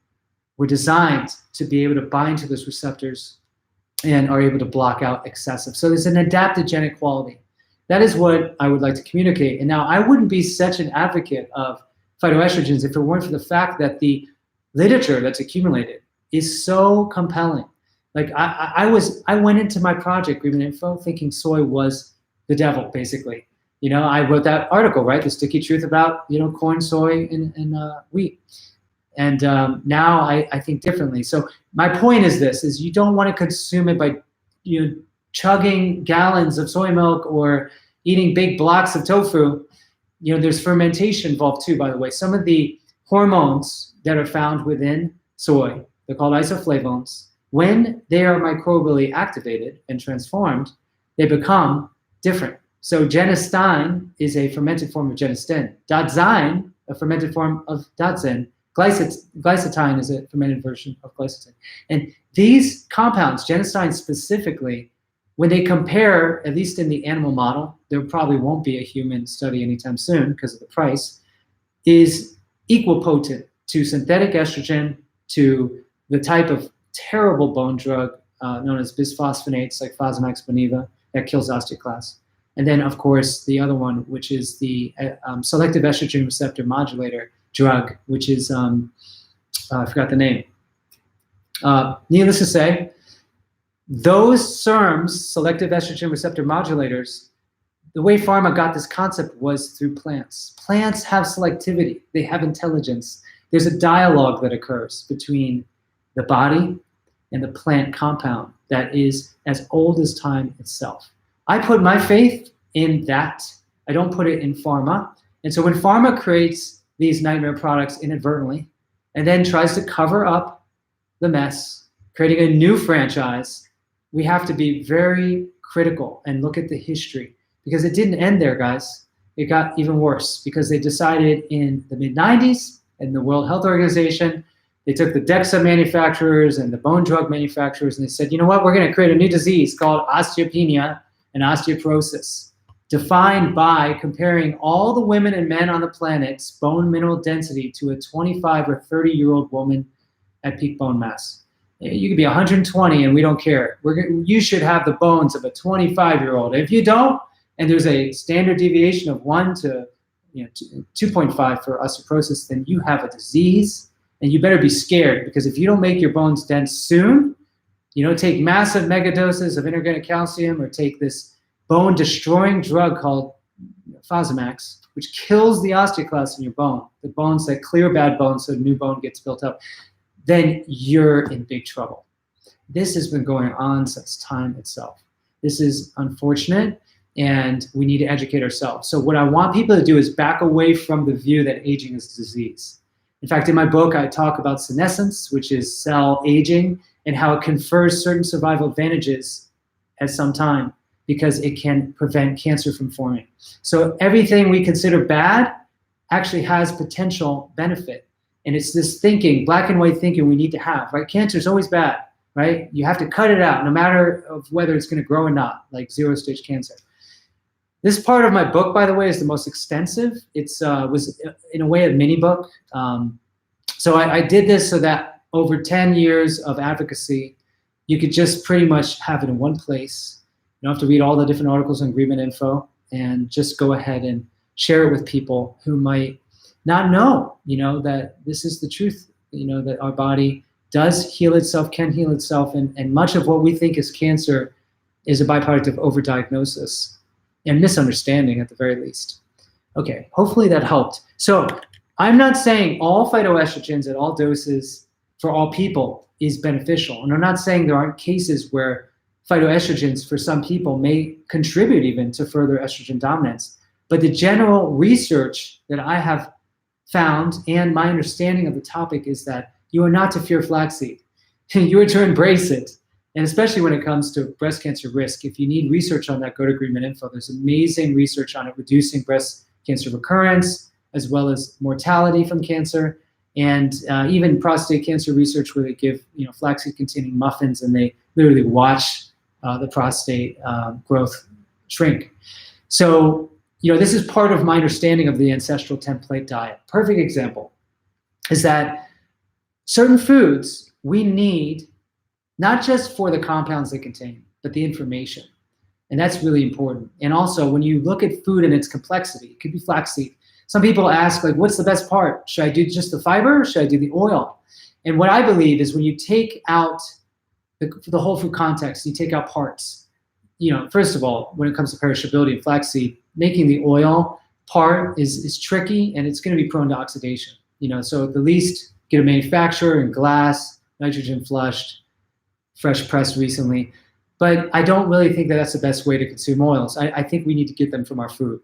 were designed to be able to bind to those receptors and are able to block out excessive. So there's an adaptogenic quality. That is what I would like to communicate. And now I wouldn't be such an advocate of phytoestrogens if it weren't for the fact that the literature that's accumulated is so compelling. Like I went into my project, GreenMedInfo, thinking soy was the devil, basically. I wrote that article, right? The sticky truth about, corn, soy, and wheat. And now I think differently. So my point is this, is you don't want to consume it by, chugging gallons of soy milk or eating big blocks of tofu. There's fermentation involved too, by the way. Some of the hormones that are found within soy, they're called isoflavones. When they are microbially activated and transformed, they become different. So genistein is a fermented form of genistein. Datzine, a fermented form of datzin. Glycetine is a fermented version of glycetine. And these compounds, genistein specifically, when they compare, at least in the animal model, there probably won't be a human study anytime soon because of the price, is equal potent to synthetic estrogen, to the type of terrible bone drug known as bisphosphonates, like Fosamax boniva, that kills osteoclasts. And then, of course, the other one, which is the selective estrogen receptor modulator drug, which is, I forgot the name. Needless to say, those SERMs, selective estrogen receptor modulators, the way pharma got this concept was through plants. Plants have selectivity. They have intelligence. There's a dialogue that occurs between the body and the plant compound that is as old as time itself. I put my faith in that. I don't put it in pharma. And so when pharma creates these nightmare products inadvertently and then tries to cover up the mess, creating a new franchise, we have to be very critical and look at the history, because it didn't end there, guys. It got even worse because they decided in the mid-90s, in the World Health Organization, they took the DEXA manufacturers and the bone drug manufacturers and they said, you know what, we're going to create a new disease called osteopenia and osteoporosis, defined by comparing all the women and men on the planet's bone mineral density to a 25 or 30-year-old woman at peak bone mass. You could be 120 and we don't care. You should have the bones of a 25-year-old. If you don't, and there's a standard deviation of 1 to 2.5 for osteoporosis, then you have a disease and you better be scared, because if you don't make your bones dense soon, take massive megadoses of inorganic calcium or take this bone-destroying drug called Fosamax, which kills the osteoclasts in your bone, the bones that clear bad bones so new bone gets built up, then you're in big trouble. This has been going on since time itself. This is unfortunate, and we need to educate ourselves. So what I want people to do is back away from the view that aging is disease. In fact, in my book, I talk about senescence, which is cell aging, and how it confers certain survival advantages at some time because it can prevent cancer from forming. So everything we consider bad actually has potential benefit. And it's this thinking, black and white thinking we need to have, right? Cancer is always bad, right? You have to cut it out no matter of whether it's going to grow or not, like zero-stage cancer. This part of my book, by the way, is the most extensive. It's was in a way a mini book. So I did this so that over 10 years of advocacy, you could just pretty much have it in one place. don't have to read all the different articles on Greenmed Info, and just go ahead and share it with people who might not know, that this is the truth, that our body does heal itself, can heal itself, and much of what we think is cancer is a byproduct of overdiagnosis and misunderstanding at the very least. Okay, hopefully that helped. So I'm not saying all phytoestrogens at all doses for all people is beneficial. And I'm not saying there aren't cases where phytoestrogens for some people may contribute even to further estrogen dominance. But the general research that I have found and my understanding of the topic is that you are not to fear flaxseed. You are to embrace it. And especially when it comes to breast cancer risk, if you need research on that, go to GreenMed Info. There's amazing research on it, reducing breast cancer recurrence, as well as mortality from cancer, and even prostate cancer research where they give flaxseed-containing muffins and they literally watch the prostate growth shrink. So this is part of my understanding of the ancestral template diet. Perfect example is that certain foods we need not just for the compounds they contain, but the information. And that's really important. And also, when you look at food and its complexity, it could be flaxseed. Some people ask, what's the best part? Should I do just the fiber or should I do the oil? And what I believe is when you take out the whole food context, you take out parts. First of all, when it comes to perishability of flaxseed, making the oil part is tricky, and it's going to be prone to oxidation. So at the least, get a manufacturer in glass, nitrogen flushed, fresh pressed recently. But I don't really think that that's the best way to consume oils. I think we need to get them from our food.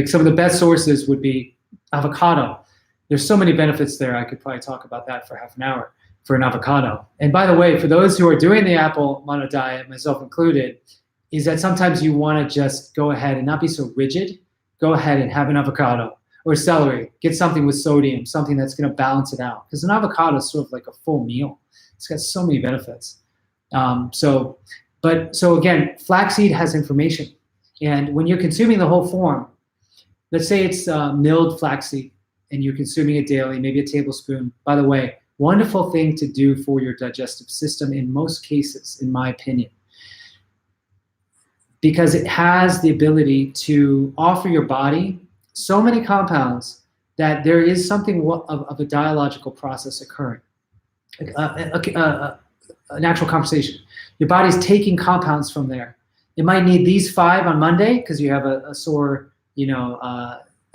Some of the best sources would be avocado. There's so many benefits there. I could probably talk about that for half an hour for an avocado. And by the way, for those who are doing the apple mono diet, myself included, is that sometimes you want to just go ahead and not be so rigid. Go ahead and have an avocado or celery. Get something with sodium, something that's going to balance it out. Because an avocado is sort of like a full meal. It's got so many benefits. So again, flaxseed has information. And when you're consuming the whole form, let's say it's milled flaxseed and you're consuming it daily, maybe a tablespoon. By the way, wonderful thing to do for your digestive system in most cases, in my opinion, because it has the ability to offer your body so many compounds that there is something of a dialogical process occurring, a natural conversation. Your body's taking compounds from there. It might need these 5 on Monday because you have a sore,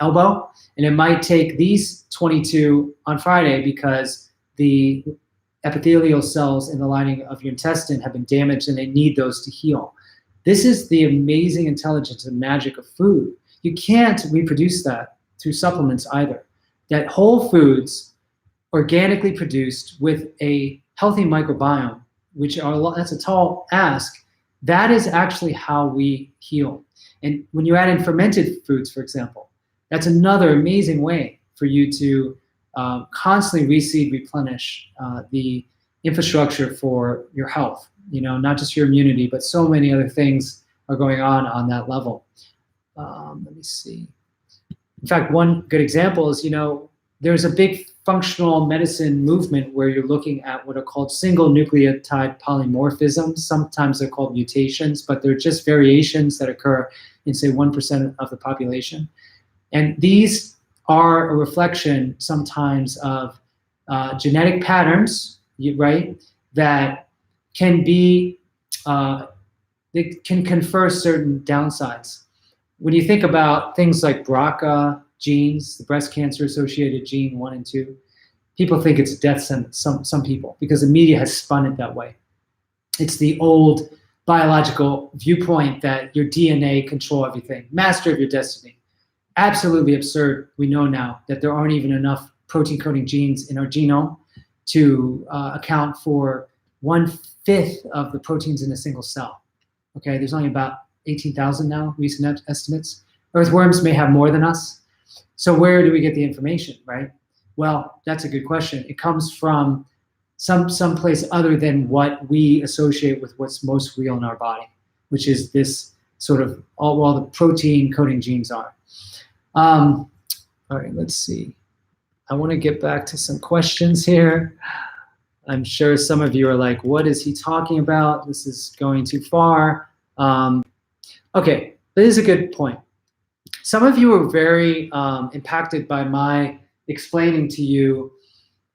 elbow, and it might take these 22 on Friday because the epithelial cells in the lining of your intestine have been damaged and they need those to heal. This is the amazing intelligence and magic of food. You can't reproduce that through supplements either. That whole foods, organically produced with a healthy microbiome, that's a tall ask, that is actually how we heal. And when you add in fermented foods, for example, that's another amazing way for you to constantly reseed, replenish the infrastructure for your health. Not just your immunity, but so many other things are going on that level. Let me see. In fact, one good example is, there's a big functional medicine movement where you're looking at what are called single nucleotide polymorphisms. Sometimes they're called mutations, but they're just variations that occur in, say, 1% of the population. And these are a reflection sometimes of genetic patterns, right, that can be, they can confer certain downsides. When you think about things like BRCA genes, the breast cancer associated gene 1 and 2, people think it's a death sentence, some people, because the media has spun it that way. It's the old biological viewpoint that your DNA control everything, master of your destiny. Absolutely absurd. We know now that there aren't even enough protein coding genes in our genome to account for 1/5 of the proteins in a single cell. Okay, there's only about 18,000 now, recent estimates. Earthworms may have more than us. So where do we get the information, right? Well, that's a good question. It comes from some place other than what we associate with what's most real in our body, which is this sort of all the protein coding genes are. All right, let's see. I want to get back to some questions here. I'm sure some of you are like, what is he talking about? This is going too far. Okay, this is a good point. Some of you were very impacted by my explaining to you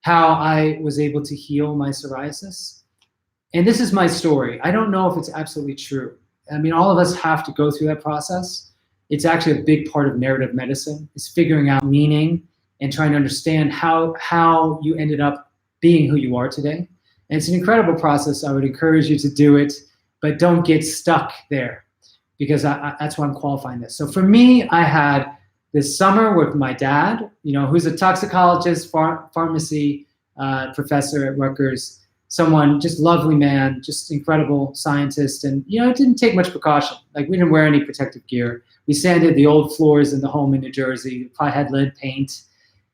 how I was able to heal my psoriasis. And this is my story. I don't know if it's absolutely true. I mean, all of us have to go through that process. It's actually a big part of narrative medicine. It's figuring out meaning and trying to understand how you ended up being who you are today. And it's an incredible process. I would encourage you to do it, but don't get stuck there, because that's why I'm qualifying this. So for me, I had this summer with my dad, who's a toxicologist, pharmacy professor at Rutgers, someone, just lovely man, just incredible scientist. And, it didn't take much precaution. Like, we didn't wear any protective gear. We sanded the old floors in the home in New Jersey. We probably had lead paint.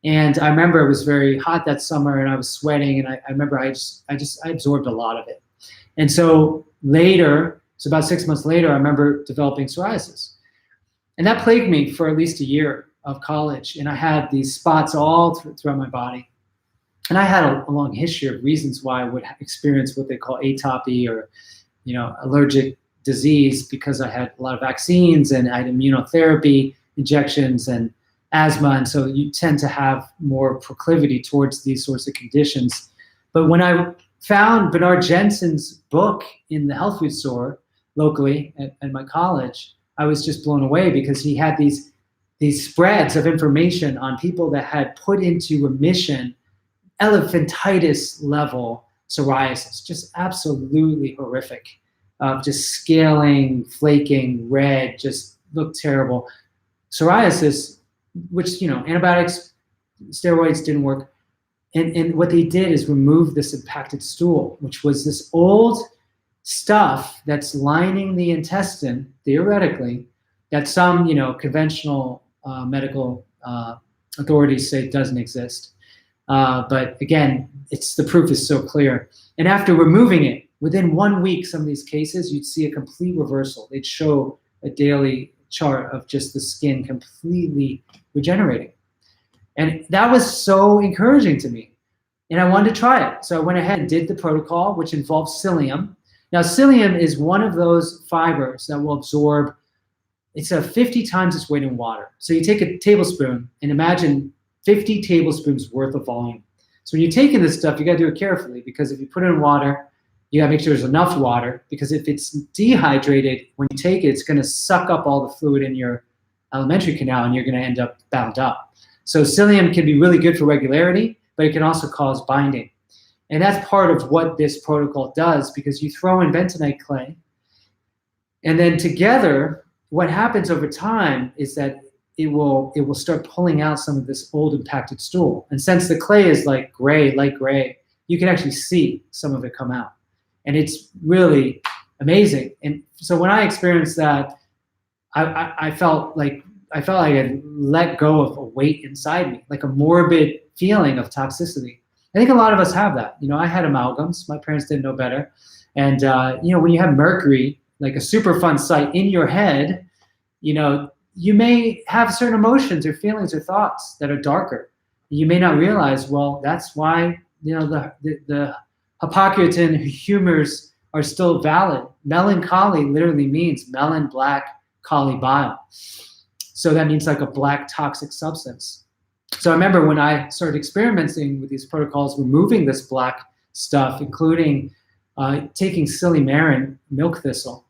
And I remember it was very hot that summer and I was sweating. And I remember I absorbed a lot of it. And so later, so about 6 months later, I remember developing psoriasis. And that plagued me for at least a year of college. And I had these spots all throughout my body. And I had a long history of reasons why I would experience what they call atopy, or, allergic disease, because I had a lot of vaccines and I had immunotherapy injections and asthma. And so you tend to have more proclivity towards these sorts of conditions. But when I found Bernard Jensen's book in the health food store locally at my college, I was just blown away, because he had these spreads of information on people that had put into remission elephantitis level psoriasis, just absolutely horrific, just scaling, flaking, red, just looked terrible. Psoriasis, which, antibiotics, steroids didn't work. And what they did is remove this impacted stool, which was this old stuff that's lining the intestine, theoretically, that some, conventional medical authorities say doesn't exist. But again, the proof is so clear. And after removing it, within 1 week, some of these cases, you'd see a complete reversal. They'd show a daily chart of just the skin completely regenerating. And that was so encouraging to me. And I wanted to try it. So I went ahead and did the protocol, which involves psyllium. Now, psyllium is one of those fibers that will absorb, it's 50 times its weight in water. So you take a tablespoon and imagine 50 tablespoons worth of volume. So when you're taking this stuff, you got to do it carefully, because if you put it in water, you got to make sure there's enough water, because if it's dehydrated, when you take it, it's going to suck up all the fluid in your alimentary canal and you're going to end up bound up. So psyllium can be really good for regularity, but it can also cause binding. And that's part of what this protocol does, because you throw in bentonite clay, and then together, what happens over time is that it will start pulling out some of this old impacted stool. And since the clay is like gray, light gray, you can actually see some of it come out. And it's really amazing. And so when I experienced that, I felt like I had let go of a weight inside me, like a morbid feeling of toxicity. I think a lot of us have that. I had amalgams. My parents didn't know better. And, when you have mercury, like a Superfund site in your head, you may have certain emotions or feelings or thoughts that are darker. You may not realize, well, that's why, the Hippocratean humors are still valid. Melancholy literally means melon, black, kali, bile. So that means like a black toxic substance. So I remember when I started experimenting with these protocols, removing this black stuff, including taking silymarin, milk thistle.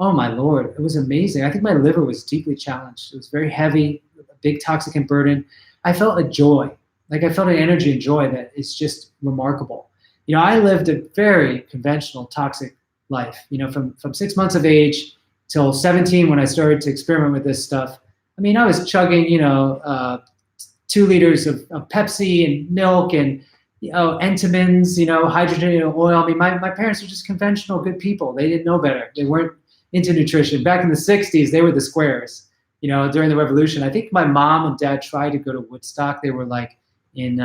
Oh my Lord, it was amazing. I think my liver was deeply challenged. It was very heavy, a big toxicant burden. I felt a joy, like I felt an energy and joy that is just remarkable. I lived a very conventional toxic life, from 6 months of age till 17 when I started to experiment with this stuff. I mean, I was chugging, 2 liters of Pepsi and milk and, Entenmann's, hydrogen oil. I mean, my parents were just conventional good people. They didn't know better. They weren't into nutrition. Back in the 60s, they were the squares, during the revolution. I think my mom and dad tried to go to Woodstock. They were like in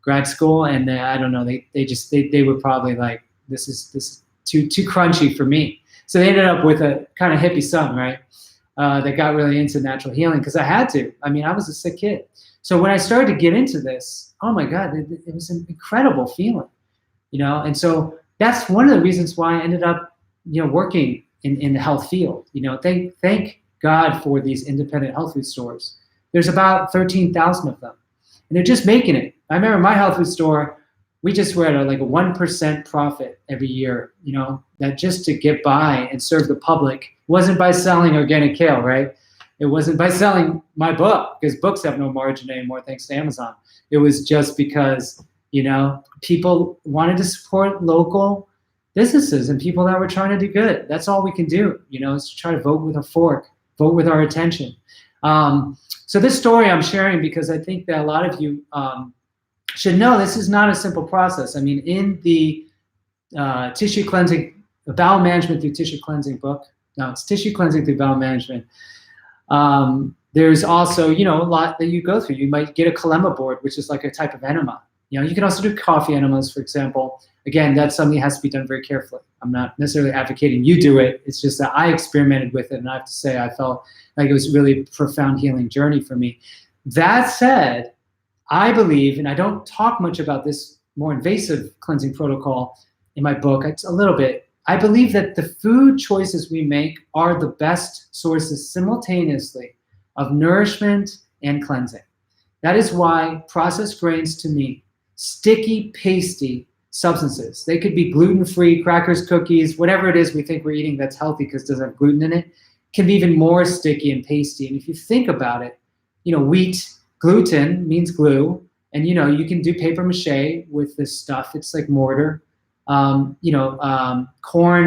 grad school, and I don't know, they were probably like, this is too crunchy for me. So they ended up with a kind of hippie son, right? That got really into natural healing, because I had to. I mean, I was a sick kid. So when I started to get into this, oh my God, it was an incredible feeling, And so that's one of the reasons why I ended up, working in the health field. Thank God for these independent health food stores. There's about 13,000 of them, and they're just making it. I remember my health food store, we just were at a 1% profit every year, that just to get by and serve the public. It wasn't by selling organic kale, right? It wasn't by selling my book, because books have no margin anymore thanks to Amazon. It was just because, people wanted to support local businesses and people that were trying to do good. That's all we can do, is to try to vote with a fork, vote with our attention. So this story I'm sharing because I think that a lot of you should know this is not a simple process. I mean, in the tissue cleansing, bowel management through tissue cleansing book, no, it's tissue cleansing through bowel management. There's also, a lot that you go through. You might get a Kalema board, which is like a type of enema. You can also do coffee enemas, for example. Again, that's something that has to be done very carefully. I'm not necessarily advocating you do it. It's just that I experimented with it, and I have to say I felt like it was really a profound healing journey for me. That said, I believe, and I don't talk much about this more invasive cleansing protocol in my book, it's a little bit. I believe that the food choices we make are the best sources simultaneously of nourishment and cleansing. That is why processed grains, to me, sticky, pasty substances, they could be gluten-free, crackers, cookies, whatever it is we think we're eating that's healthy because it doesn't have gluten in it, can be even more sticky and pasty. And if you think about it, wheat, gluten means glue, and you can do paper mache with this stuff. It's like mortar. Corn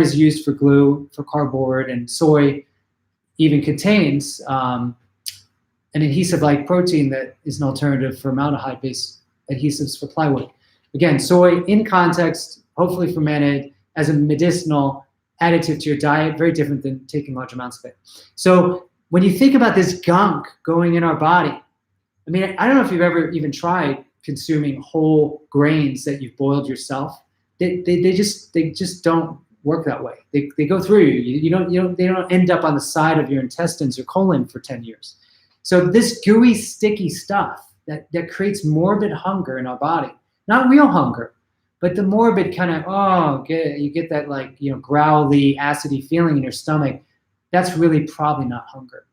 is used for glue, for cardboard, and soy even contains an adhesive-like protein that is an alternative formaldehyde-based adhesives for plywood. Again, soy in context, hopefully fermented as a medicinal additive to your diet, very different than taking large amounts of it. So when you think about this gunk going in our body, I mean, I don't know if you've ever even tried consuming whole grains that you've boiled yourself. They just don't work that way. They go through you. They don't end up on the side of your intestines or colon for 10 years. So this gooey, sticky stuff that creates morbid hunger in our body, not real hunger, but the morbid kind of, you get that growly, acidy feeling in your stomach. That's really probably not hunger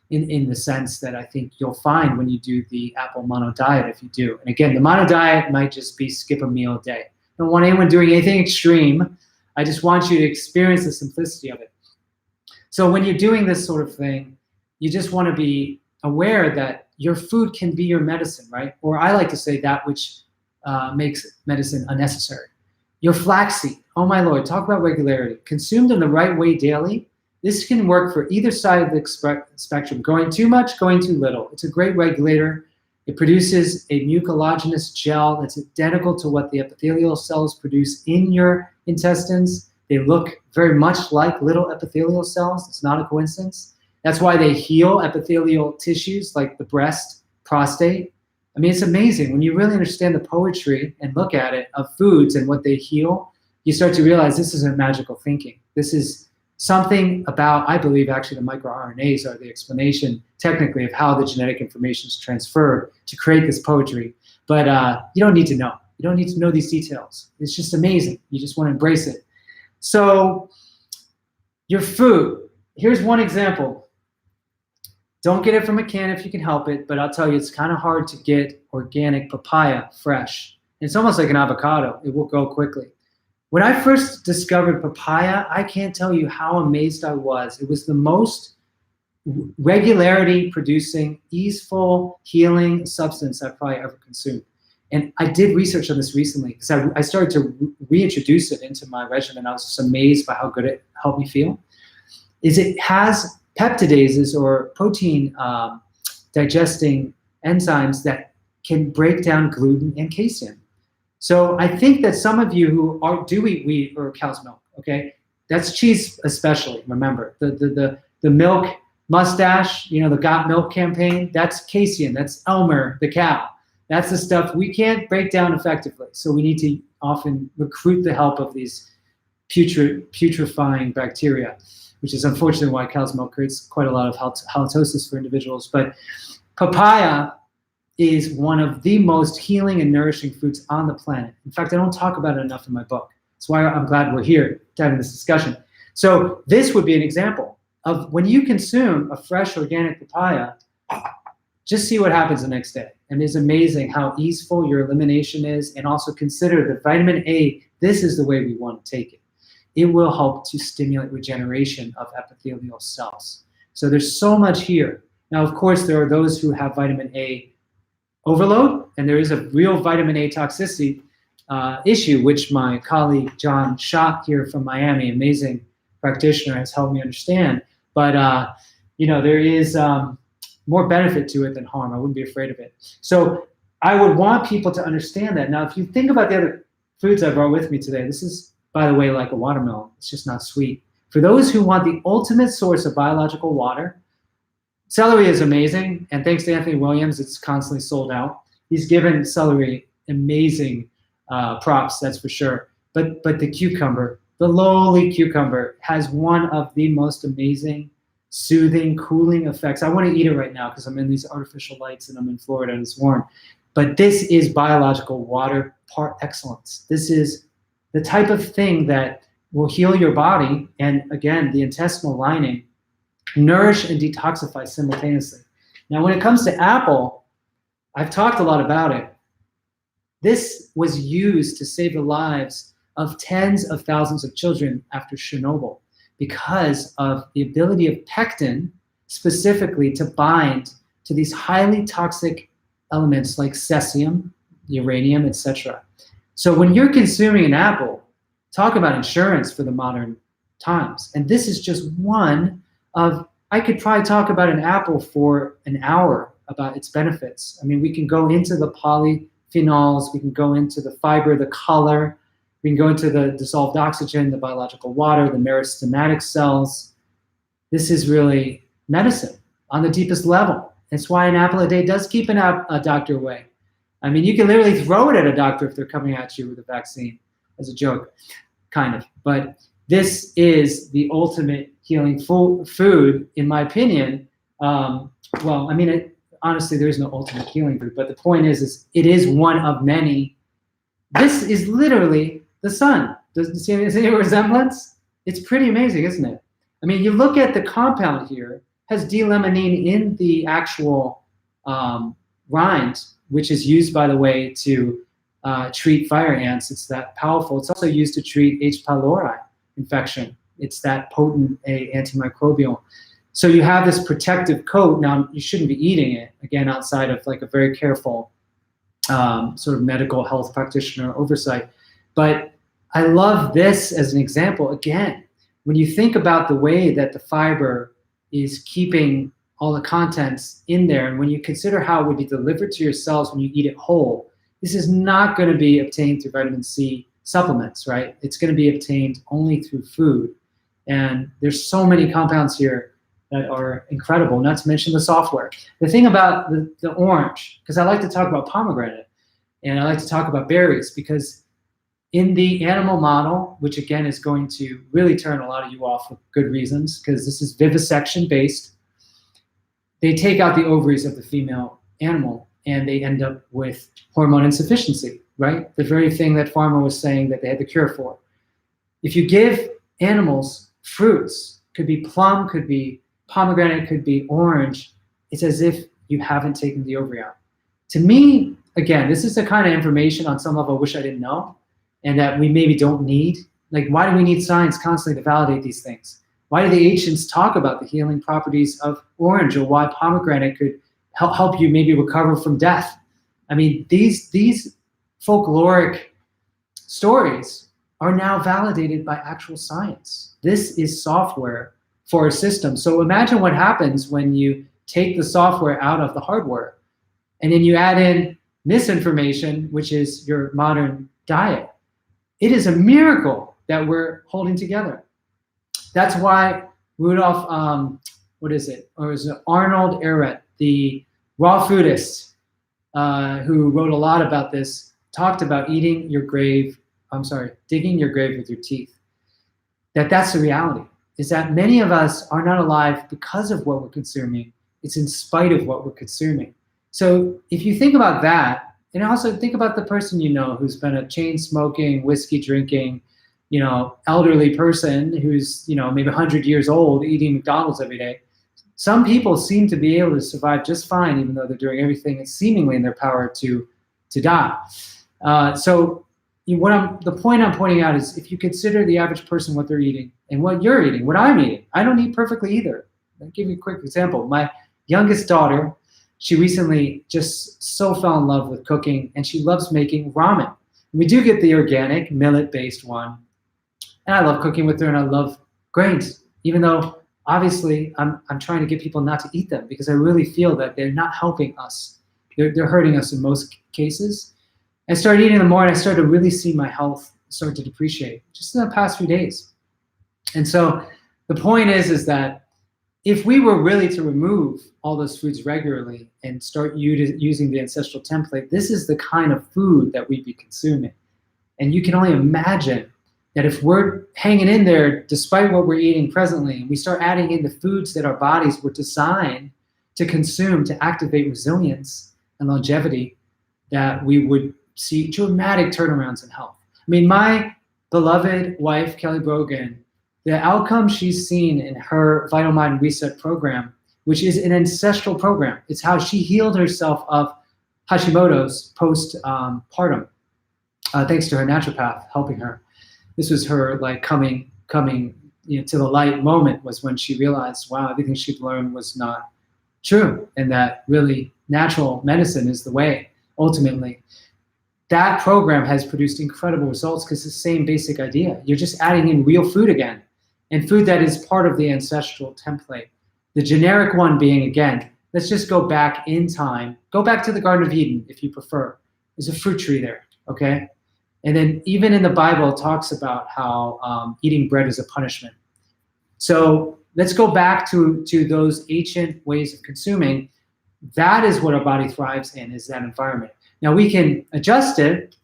in the sense that I think you'll find when you do the apple mono diet, if you do. And again, the mono diet might just be skip a meal a day. I don't want anyone doing anything extreme. I just want you to experience the simplicity of it. So when you're doing this sort of thing, you just want to be aware that your food can be your medicine, right? Or I like to say that which makes medicine unnecessary. Your flaxseed, oh my Lord, talk about regularity. Consumed in the right way daily, this can work for either side of the spectrum, going too much, going too little. It's a great regulator. It produces a mucilaginous gel that's identical to what the epithelial cells produce in your intestines. They look very much like little epithelial cells. It's not a coincidence. That's why they heal epithelial tissues like the breast, prostate. I mean, it's amazing. When you really understand the poetry and look at it of foods and what they heal, you start to realize this isn't magical thinking. This is something about, I believe, actually the microRNAs are the explanation technically of how the genetic information is transferred to create this poetry. But you don't need to know. You don't need to know these details. It's just amazing. You just want to embrace it. So your food, here's one example. Don't get it from a can if you can help it, but I'll tell you, it's kind of hard to get organic papaya fresh. It's almost like an avocado. It will go quickly. When I first discovered papaya, I can't tell you how amazed I was. It was the most regularity producing, easeful, healing substance I've probably ever consumed. And I did research on this recently because I started to reintroduce it into my regimen. I was just amazed by how good it helped me feel. It has peptidases or protein digesting enzymes that can break down gluten and casein. So I think that some of you who do eat wheat or cow's milk, okay, that's cheese especially. Remember the milk mustache, the Got Milk campaign. That's casein. That's Elmer the cow. That's the stuff we can't break down effectively. So we need to often recruit the help of these putrefying bacteria, which is unfortunately why cow's milk creates quite a lot of halitosis for individuals. But papaya is one of the most healing and nourishing foods on the planet. In fact, I don't talk about it enough in my book. That's why I'm glad we're here having this discussion. So this would be an example of when you consume a fresh organic papaya, just see what happens the next day. And it's amazing how easeful your elimination is. And also consider that vitamin A, this is the way we want to take it. It will help to stimulate regeneration of epithelial cells. So there's so much here. Now, of course, there are those who have vitamin A overload, and there is a real vitamin A toxicity issue, which my colleague John Schott here from Miami, amazing practitioner, has helped me understand. But there is more benefit to it than harm. I wouldn't be afraid of it. So I would want people to understand that. Now, if you think about the other foods I brought with me today, this is, by the way, like a watermelon. It's just not sweet. For those who want the ultimate source of biological water, celery is amazing, and thanks to Anthony Williams, it's constantly sold out. He's given celery amazing props, that's for sure. But the cucumber, the lowly cucumber, has one of the most amazing, soothing, cooling effects. I want to eat it right now because I'm in these artificial lights and I'm in Florida and it's warm. But this is biological water par excellence. This is the type of thing that will heal your body, and again, the intestinal lining, nourish and detoxify simultaneously. Now, when it comes to apple, I've talked a lot about it. This was used to save the lives of tens of thousands of children after Chernobyl because of the ability of pectin specifically to bind to these highly toxic elements like cesium, uranium, etc. So when you're consuming an apple, talk about insurance for the modern times. And this is just one of, I could probably talk about an apple for an hour about its benefits. I mean, we can go into the polyphenols, we can go into the fiber, the color, we can go into the dissolved oxygen, the biological water, the meristematic cells. This is really medicine on the deepest level. That's why an apple a day does keep a doctor away. I mean, you can literally throw it at a doctor if they're coming at you with a vaccine, as a joke, kind of. But this is the ultimate healing food, in my opinion. Well, I mean, honestly, there is no ultimate healing food, but the point is it is one of many. This is literally the sun. Does it see any resemblance? It's pretty amazing, isn't it? I mean, you look at the compound here, has D-limonene in the actual rind, which is used, by the way, to treat fire ants. It's that powerful. It's also used to treat H. pylori infection. It's that potent antimicrobial. So you have this protective coat. Now, you shouldn't be eating it, again, outside of like a very careful sort of medical health practitioner oversight. But I love this as an example. Again, when you think about the way that the fiber is keeping all the contents in there, and when you consider how it would be delivered to your cells when you eat it whole, this is not going to be obtained through vitamin C supplements, right? It's going to be obtained only through food. And there's so many compounds here that are incredible, not to mention the software. The thing about the orange, because I like to talk about pomegranate, and I like to talk about berries, because in the animal model, which again is going to really turn a lot of you off for good reasons, because this is vivisection based, they take out the ovaries of the female animal and they end up with hormone insufficiency, right? The very thing that Farmer was saying that they had the cure for. If you give animals fruits, could be plum, could be pomegranate, could be orange, it's as if you haven't taken the ovary out. To me, again, this is the kind of information on some level I wish I didn't know, and that we maybe don't need. Like, why do we need science constantly to validate these things? Why do the ancients talk about the healing properties of orange, or why pomegranate could help you maybe recover from death? I mean, these folkloric stories are now validated by actual science. This is software for a system. So imagine what happens when you take the software out of the hardware and then you add in misinformation, which is your modern diet. It is a miracle that we're holding together. That's why Rudolf, Or is it Arnold Ehret, the raw foodist, who wrote a lot about this, talked about digging your grave with your teeth. That's the reality, is that many of us are not alive because of what we're consuming. It's in spite of what we're consuming. So if you think about that, and also think about the person you know who's been a chain smoking, whiskey drinking, elderly person who's, maybe 100 years old eating McDonald's every day. Some people seem to be able to survive just fine, even though they're doing everything that's seemingly in their power to die. So the point I'm pointing out is, if you consider the average person, what they're eating and what you're eating, what I'm eating, I don't eat perfectly either. I'll give you a quick example. My youngest daughter, she recently just so fell in love with cooking, and she loves making ramen. We do get the organic millet-based one, and I love cooking with her, and I love grains, even though obviously I'm trying to get people not to eat them, because I really feel that they're not helping us. They're hurting us in most cases. I started eating them more, and I started to really see my health start to depreciate just in the past few days. And so the point is that if we were really to remove all those foods regularly and start using the ancestral template, this is the kind of food that we'd be consuming. And you can only imagine that if we're hanging in there despite what we're eating presently, and we start adding in the foods that our bodies were designed to consume to activate resilience and longevity, that we would see dramatic turnarounds in health. I mean, my beloved wife, Kelly Brogan, the outcome she's seen in her Vital Mind Reset program, which is an ancestral program. It's how she healed herself of Hashimoto's postpartum, thanks to her naturopath helping her. This was her coming to the light moment, was when she realized, wow, everything she'd learned was not true, and that really natural medicine is the way, ultimately. That program has produced incredible results because it's the same basic idea. You're just adding in real food again, and food that is part of the ancestral template. The generic one being, again, let's just go back in time. Go back to the Garden of Eden, if you prefer. There's a fruit tree there, okay? And then even in the Bible, it talks about how eating bread is a punishment. So let's go back to those ancient ways of consuming. That is what our body thrives in, is that environment. Now we can adjust it,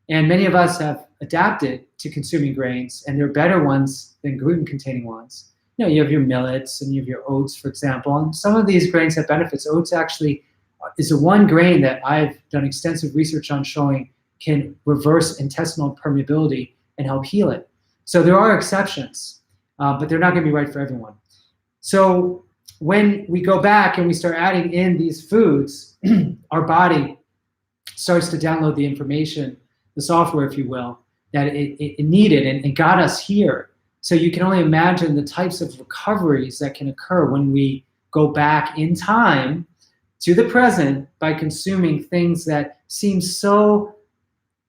and many of us have adapted to consuming grains, and there are better ones than gluten-containing ones. You have your millets and you have your oats, for example, and some of these grains have benefits. Oats actually is the one grain that I've done extensive research on showing can reverse intestinal permeability and help heal it. So there are exceptions, but they're not going to be right for everyone. So when we go back and we start adding in these foods, our body starts to download the information, the software, if you will, that it needed and got us here. So you can only imagine the types of recoveries that can occur when we go back in time to the present by consuming things that seem so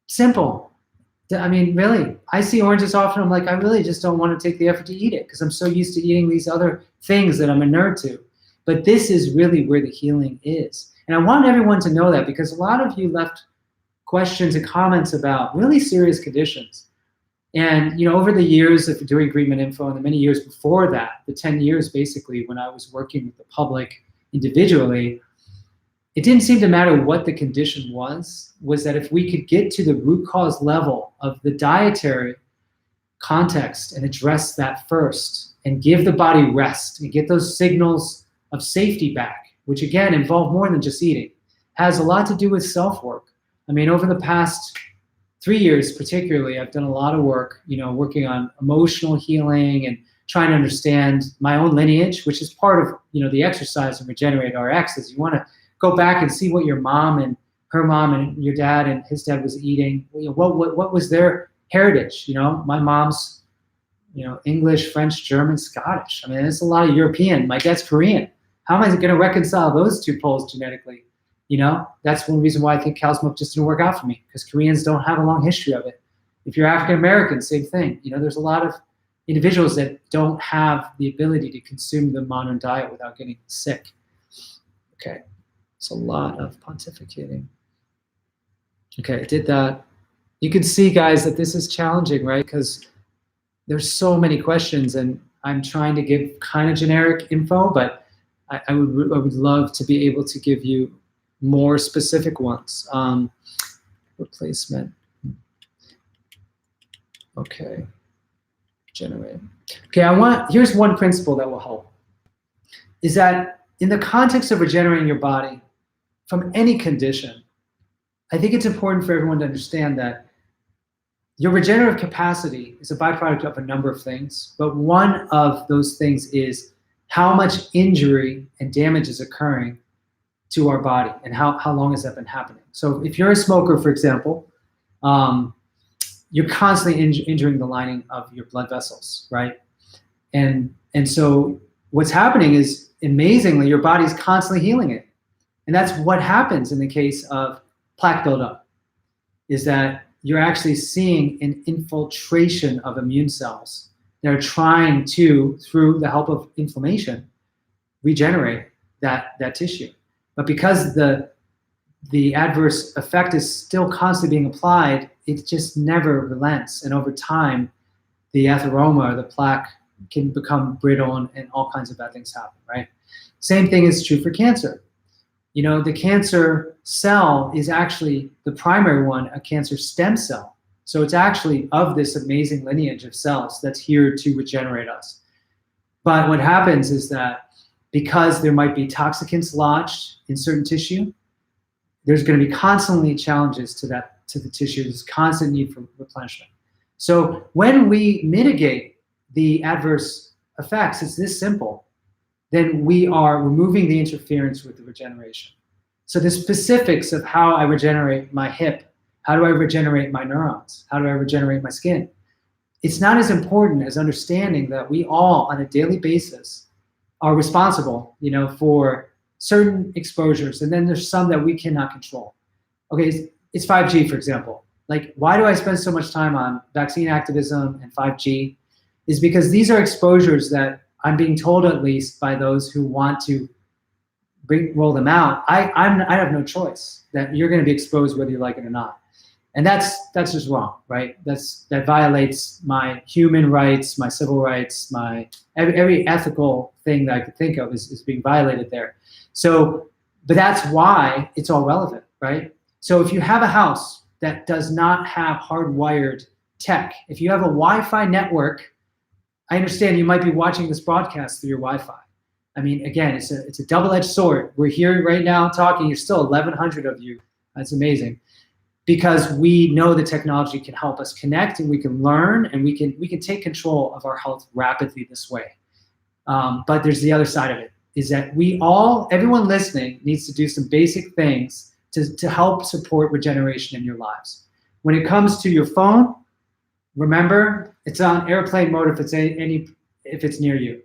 simple. I mean, really, I see oranges often. I'm like, I really just don't want to take the effort to eat it because I'm so used to eating these other things that I'm inured to. But this is really where the healing is. And I want everyone to know that, because a lot of you left questions and comments about really serious conditions. And over the years of doing GreenMedInfo, and the many years before that, the 10 years basically when I was working with the public individually, it didn't seem to matter what the condition was that if we could get to the root cause level of the dietary context and address that first and give the body rest and get those signals of safety back, which again involve more than just eating, has a lot to do with self-work. I mean, over the past 3 years particularly, I've done a lot of work, working on emotional healing and trying to understand my own lineage, which is part of, the exercise in Regenerate RX, is you want to go back and see what your mom and her mom and your dad and his dad was eating. What was their heritage? My mom's, English, French, German, Scottish. I mean, it's a lot of European. My dad's Korean. How am I going to reconcile those two poles genetically? That's one reason why I think cow's milk just didn't work out for me, because Koreans don't have a long history of it. If you're African American, same thing. There's a lot of individuals that don't have the ability to consume the modern diet without getting sick. Okay, it's a lot of pontificating. Okay, I did that. You can see, guys, that this is challenging, right? Because there's so many questions, and I'm trying to give kind of generic info, but I would love to be able to give you more specific ones. Replacement. Okay. Generate. Okay, here's one principle that will help. Is that in the context of regenerating your body from any condition, I think it's important for everyone to understand that your regenerative capacity is a byproduct of a number of things, but one of those things is how much injury and damage is occurring to our body, and how long has that been happening. So if you're a smoker, for example, you're constantly injuring the lining of your blood vessels, right? And so what's happening is, amazingly, your body's constantly healing it. And that's what happens in the case of plaque buildup, is that you're actually seeing an infiltration of immune cells that are trying to, through the help of inflammation, regenerate that tissue. But because the adverse effect is still constantly being applied, it just never relents. And over time, the atheroma, or the plaque, can become brittle, and all kinds of bad things happen, right? Same thing is true for cancer. You know, the cancer cell is actually, the primary one, a cancer stem cell. So it's actually of this amazing lineage of cells that's here to regenerate us. But what happens is that because there might be toxicants lodged in certain tissue, there's going to be constantly challenges to the tissue. There's constant need for replenishment. So when we mitigate the adverse effects, it's this simple. Then we are removing the interference with the regeneration. So the specifics of how I regenerate my hip, how do I regenerate my neurons, how do I regenerate my skin, it's not as important as understanding that we all, on a daily basis, are responsible, you know, for certain exposures, and then there's some that we cannot control. Okay, it's 5G, for example. Like, why do I spend so much time on vaccine activism and 5G? Is because these are exposures that I'm being told, at least by those who want to roll them out, I have no choice, that you're going to be exposed whether you like it or not. And that's just wrong, right? That violates my human rights, my civil rights, my every ethical thing that I could think of is being violated there. So, but that's why it's all relevant, right? So if you have a house that does not have hardwired tech, if you have a Wi-Fi network, I understand you might be watching this broadcast through your Wi-Fi. I mean, again, it's a double-edged sword. We're here right now talking. There's still 1,100 of you. That's amazing, because we know the technology can help us connect, and we can learn, and we can take control of our health rapidly this way. But there's the other side of it, is that everyone listening needs to do some basic things to help support regeneration in your lives. When it comes to your phone, remember, it's on airplane mode if it's near you.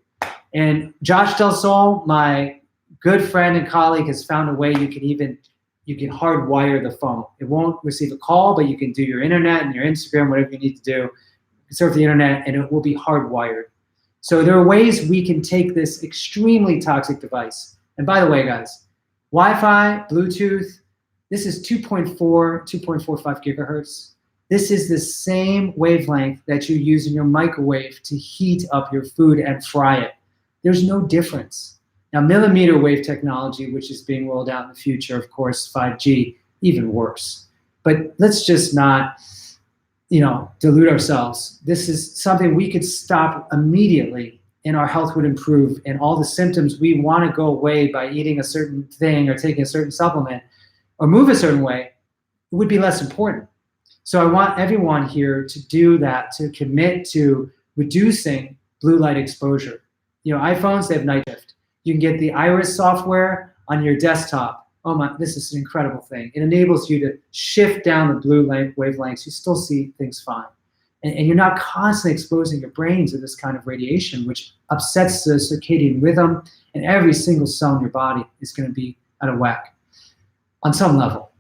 And Josh Del Sol, my good friend and colleague, has found a way you can hardwire the phone. It won't receive a call, but you can do your internet and your Instagram, whatever you need to do, surf the internet, and it will be hardwired. So there are ways we can take this extremely toxic device. And by the way, guys, Wi-Fi, Bluetooth, this is 2.45 gigahertz. This is the same wavelength that you use in your microwave to heat up your food and fry it. There's no difference. Now, millimeter wave technology, which is being rolled out in the future, of course, 5G, even worse. But let's just not, delude ourselves. This is something we could stop immediately, and our health would improve, and all the symptoms we want to go away by eating a certain thing or taking a certain supplement or move a certain way would be less important. So I want everyone here to do that, to commit to reducing blue light exposure. iPhones, they have night shift. You can get the Iris software on your desktop. Oh my, this is an incredible thing. It enables you to shift down the blue light wavelengths. You still see things fine. And you're not constantly exposing your brain to this kind of radiation, which upsets the circadian rhythm, and every single cell in your body is going to be out of whack on some level.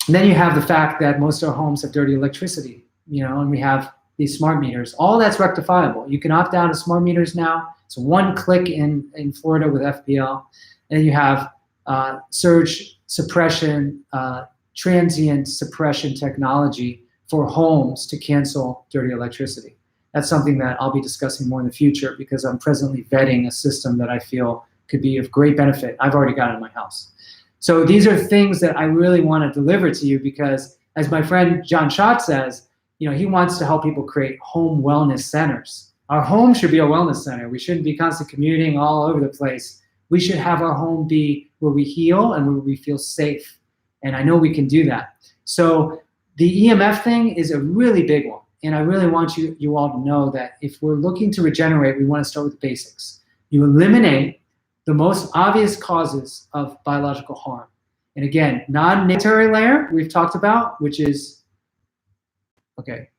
And then you have the fact that most of our homes have dirty electricity, and we have these smart meters. All that's rectifiable. You can opt out of smart meters now. It's one click in Florida with FPL. And you have surge suppression, transient suppression technology for homes to cancel dirty electricity. That's something that I'll be discussing more in the future, because I'm presently vetting a system that I feel could be of great benefit. I've already got it in my house. So these are things that I really want to deliver to you, because as my friend John Schott says, he wants to help people create home wellness centers. Our home should be a wellness center. We shouldn't be constantly commuting all over the place. We should have our home be where we heal and where we feel safe. And I know we can do that. So the EMF thing is a really big one. And I really want you all to know that if we're looking to regenerate, we want to start with the basics. You eliminate the most obvious causes of biological harm. And again, non-dietary layer we've talked about, which is, okay,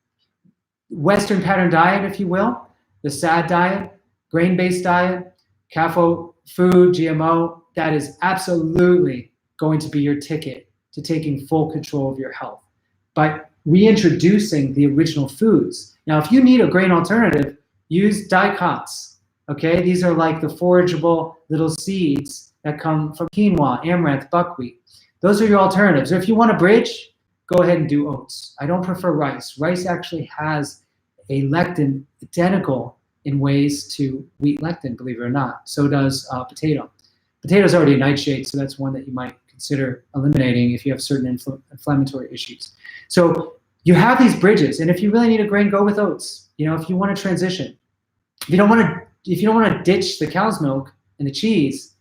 Western pattern diet, if you will, the SAD diet, grain-based diet, CAFO food, GMO, that is absolutely going to be your ticket to taking full control of your health. But reintroducing the original foods. Now, if you need a grain alternative, use dicots, okay? These are like the forageable little seeds that come from quinoa, amaranth, buckwheat. Those are your alternatives. Or if you want a bridge, go ahead and do oats. I don't prefer rice. Rice actually has a lectin identical in ways to wheat lectin, believe it or not. So does potato. Potato is already a nightshade, so that's one that you might consider eliminating if you have certain inflammatory issues. So you have these bridges, and if you really need a grain, go with oats. You know, if you want to transition, if you don't want to ditch the cow's milk and the cheese,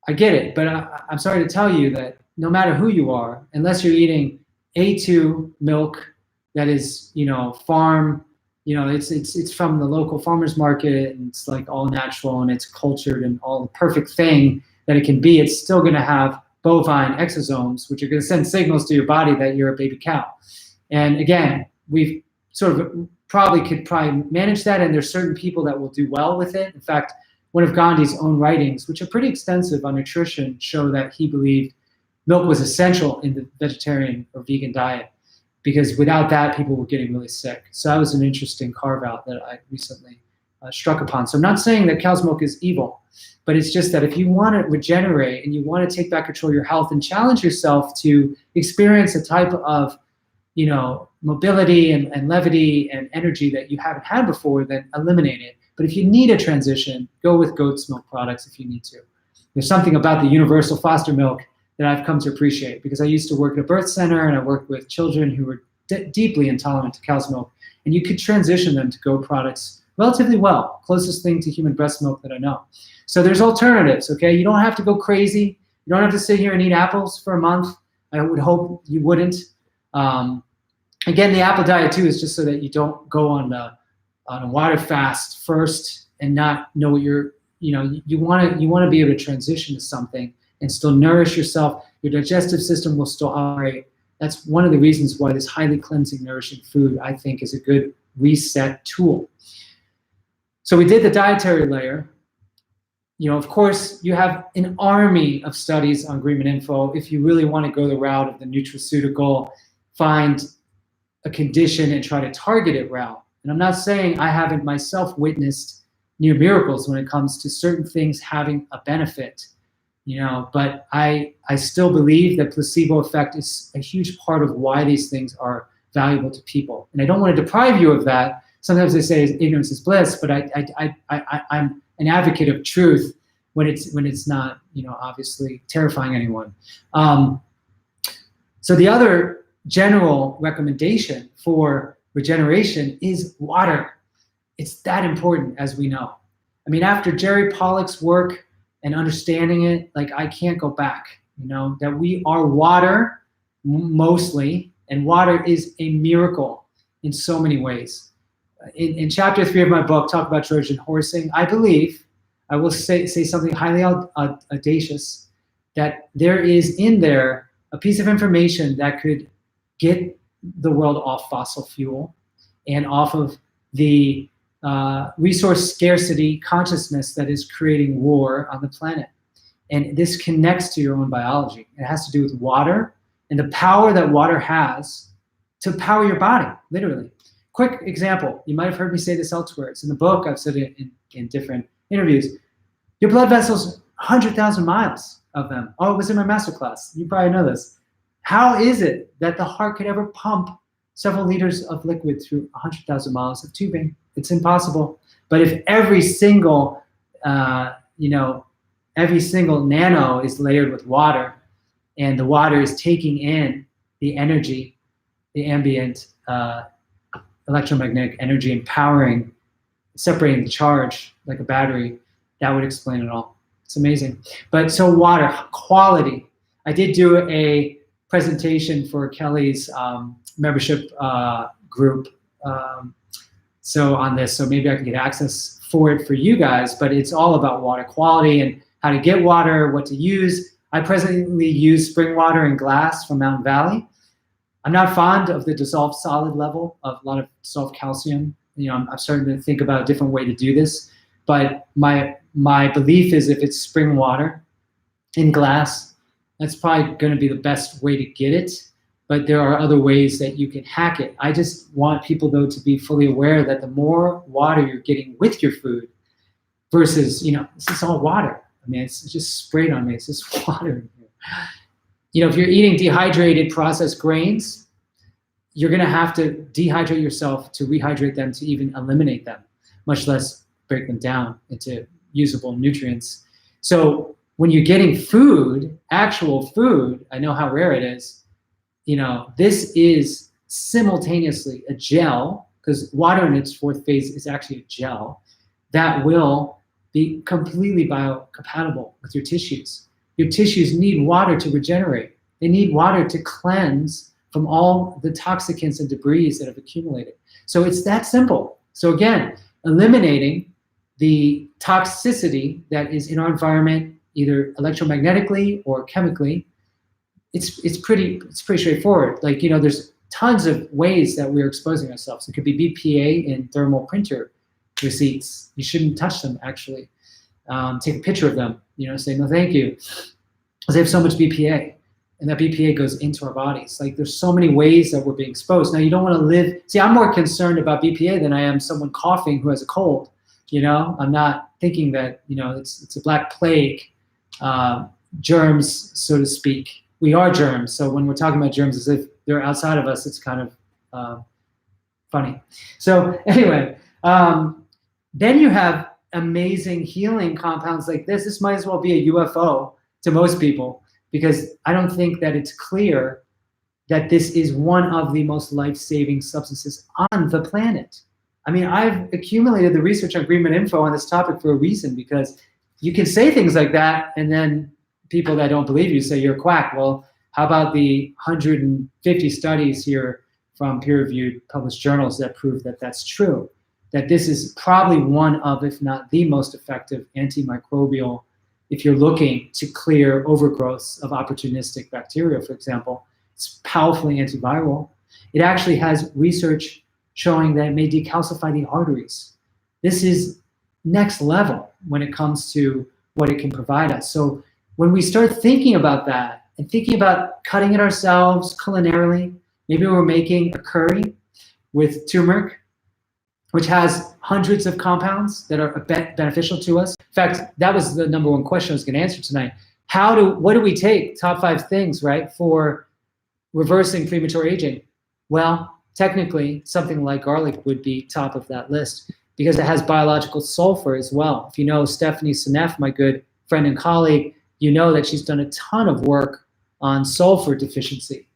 I get it, but I'm sorry to tell you that no matter who you are, unless you're eating A2 milk that is, you know, farm, you know, it's from the local farmer's market, and it's like all natural and it's cultured and all the perfect thing that it can be, it's still going to have bovine exosomes, which are going to send signals to your body that you're a baby cow. And again, we've sort of could manage that, and there's certain people that will do well with it. In fact, one of Gandhi's own writings, which are pretty extensive on nutrition, show that he believed milk was essential in the vegetarian or vegan diet, because without that, people were getting really sick. So that was an interesting carve-out that I recently struck upon. So I'm not saying that cow's milk is evil, but it's just that if you want to regenerate and you want to take back control of your health and challenge yourself to experience a type of, you know, mobility and levity and energy that you haven't had before, then eliminate it. But if you need a transition, go with goat's milk products if you need to. There's something about the universal foster milk that I've come to appreciate, because I used to work at a birth center and I worked with children who were deeply intolerant to cow's milk, and you could transition them to goat products relatively well, closest thing to human breast milk that I know. So there's alternatives, okay? You don't have to go crazy. You don't have to sit here and eat apples for a month. I would hope you wouldn't. Again, the apple diet too is just so that you don't go on a water fast first and not know what you're, you know, you want to be able to transition to something and still nourish yourself. Your digestive system will still operate. That's one of the reasons why this highly cleansing, nourishing food, I think, is a good reset tool. So we did the dietary layer. You know, of course, you have an army of studies on GreenMedInfo. If you really want to go the route of the nutraceutical, find a condition and try to target it route. And I'm not saying I haven't myself witnessed near miracles when it comes to certain things having a benefit, you know, but I still believe that placebo effect is a huge part of why these things are valuable to people. And I don't want to deprive you of that. Sometimes they say ignorance is bliss, but I'm an advocate of truth when it's not, you know, obviously terrifying anyone. So the other general recommendation for regeneration is water. It's that important, as we know. I mean, after Jerry Pollack's work and understanding it, like, I can't go back, you know, that we are water mostly, and water is a miracle in so many ways. In chapter 3 of my book, talk about Trojan horsing, I believe, I will say something highly audacious, that there is in there a piece of information that could get the world off fossil fuel and off of the resource scarcity consciousness that is creating war on the planet. And this connects to your own biology. It has to do with water and the power that water has to power your body, literally. Quick example, you might have heard me say this elsewhere. It's in the book, I've said it in different interviews. Your blood vessels, 100,000 miles of them. Oh, it was in my masterclass. You probably know this. How is it that the heart could ever pump several liters of liquid through 100,000 miles of tubing? It's impossible. But if every single, every single nano is layered with water, and the water is taking in the energy, the ambient electromagnetic energy, and powering, separating the charge like a battery, that would explain it all. It's amazing. But so water quality. I did do a presentation for Kelly's membership group. So on this, so maybe I can get access for it for you guys, but it's all about water quality and how to get water, what to use. I presently use spring water in glass from Mountain Valley. I'm not fond of the dissolved solid level of a lot of dissolved calcium. You know, I'm starting to think about a different way to do this, but my belief is if it's spring water in glass, that's probably going to be the best way to get it. But there are other ways that you can hack it. I just want people, though, to be fully aware that the more water you're getting with your food versus, you know, this is all water. I mean, it's just sprayed on me. It's just water in here. You know, if you're eating dehydrated processed grains, you're going to have to dehydrate yourself to rehydrate them to even eliminate them, much less break them down into usable nutrients. So when you're getting food, actual food, I know how rare it is. You know, this is simultaneously a gel, because water in its fourth phase is actually a gel that will be completely biocompatible with your tissues. Your tissues need water to regenerate. They need water to cleanse from all the toxicants and debris that have accumulated. So it's that simple. So again, eliminating the toxicity that is in our environment, either electromagnetically or chemically, it's pretty straightforward. Like, you know, there's tons of ways that we're exposing ourselves. It could be BPA in thermal printer receipts. You shouldn't touch them, actually. Take a picture of them, you know, say no thank you, because they have so much BPA, and that BPA goes into our bodies. Like, there's so many ways that we're being exposed. Now, you don't want to live, see, I'm more concerned about BPA than I am someone coughing who has a cold. You know, I'm not thinking that, you know, it's a black plague, germs, so to speak. We are germs, so when we're talking about germs as if they're outside of us, it's kind of funny. So anyway, then you have amazing healing compounds like this. This might as well be a UFO to most people, because I don't think that it's clear that this is one of the most life-saving substances on the planet. I mean, I've accumulated the research on GreenMedInfo on this topic for a reason, because you can say things like that, and then people that don't believe you say you're a quack. Well, how about the 150 studies here from peer-reviewed published journals that prove that that's true? That this is probably one of, if not the most effective antimicrobial, if you're looking to clear overgrowths of opportunistic bacteria, for example. It's powerfully antiviral. It actually has research showing that it may decalcify the arteries. This is next level when it comes to what it can provide us. So when we start thinking about that and thinking about cutting it ourselves culinarily, maybe we're making a curry with turmeric, which has hundreds of compounds that are beneficial to us. In fact, that was the number one question I was going to answer tonight. What do we take? Top 5 things, right, for reversing premature aging? Well, technically, something like garlic would be top of that list, because it has biological sulfur as well. If you know Stephanie Seneff, my good friend and colleague, you know that she's done a ton of work on sulfur deficiency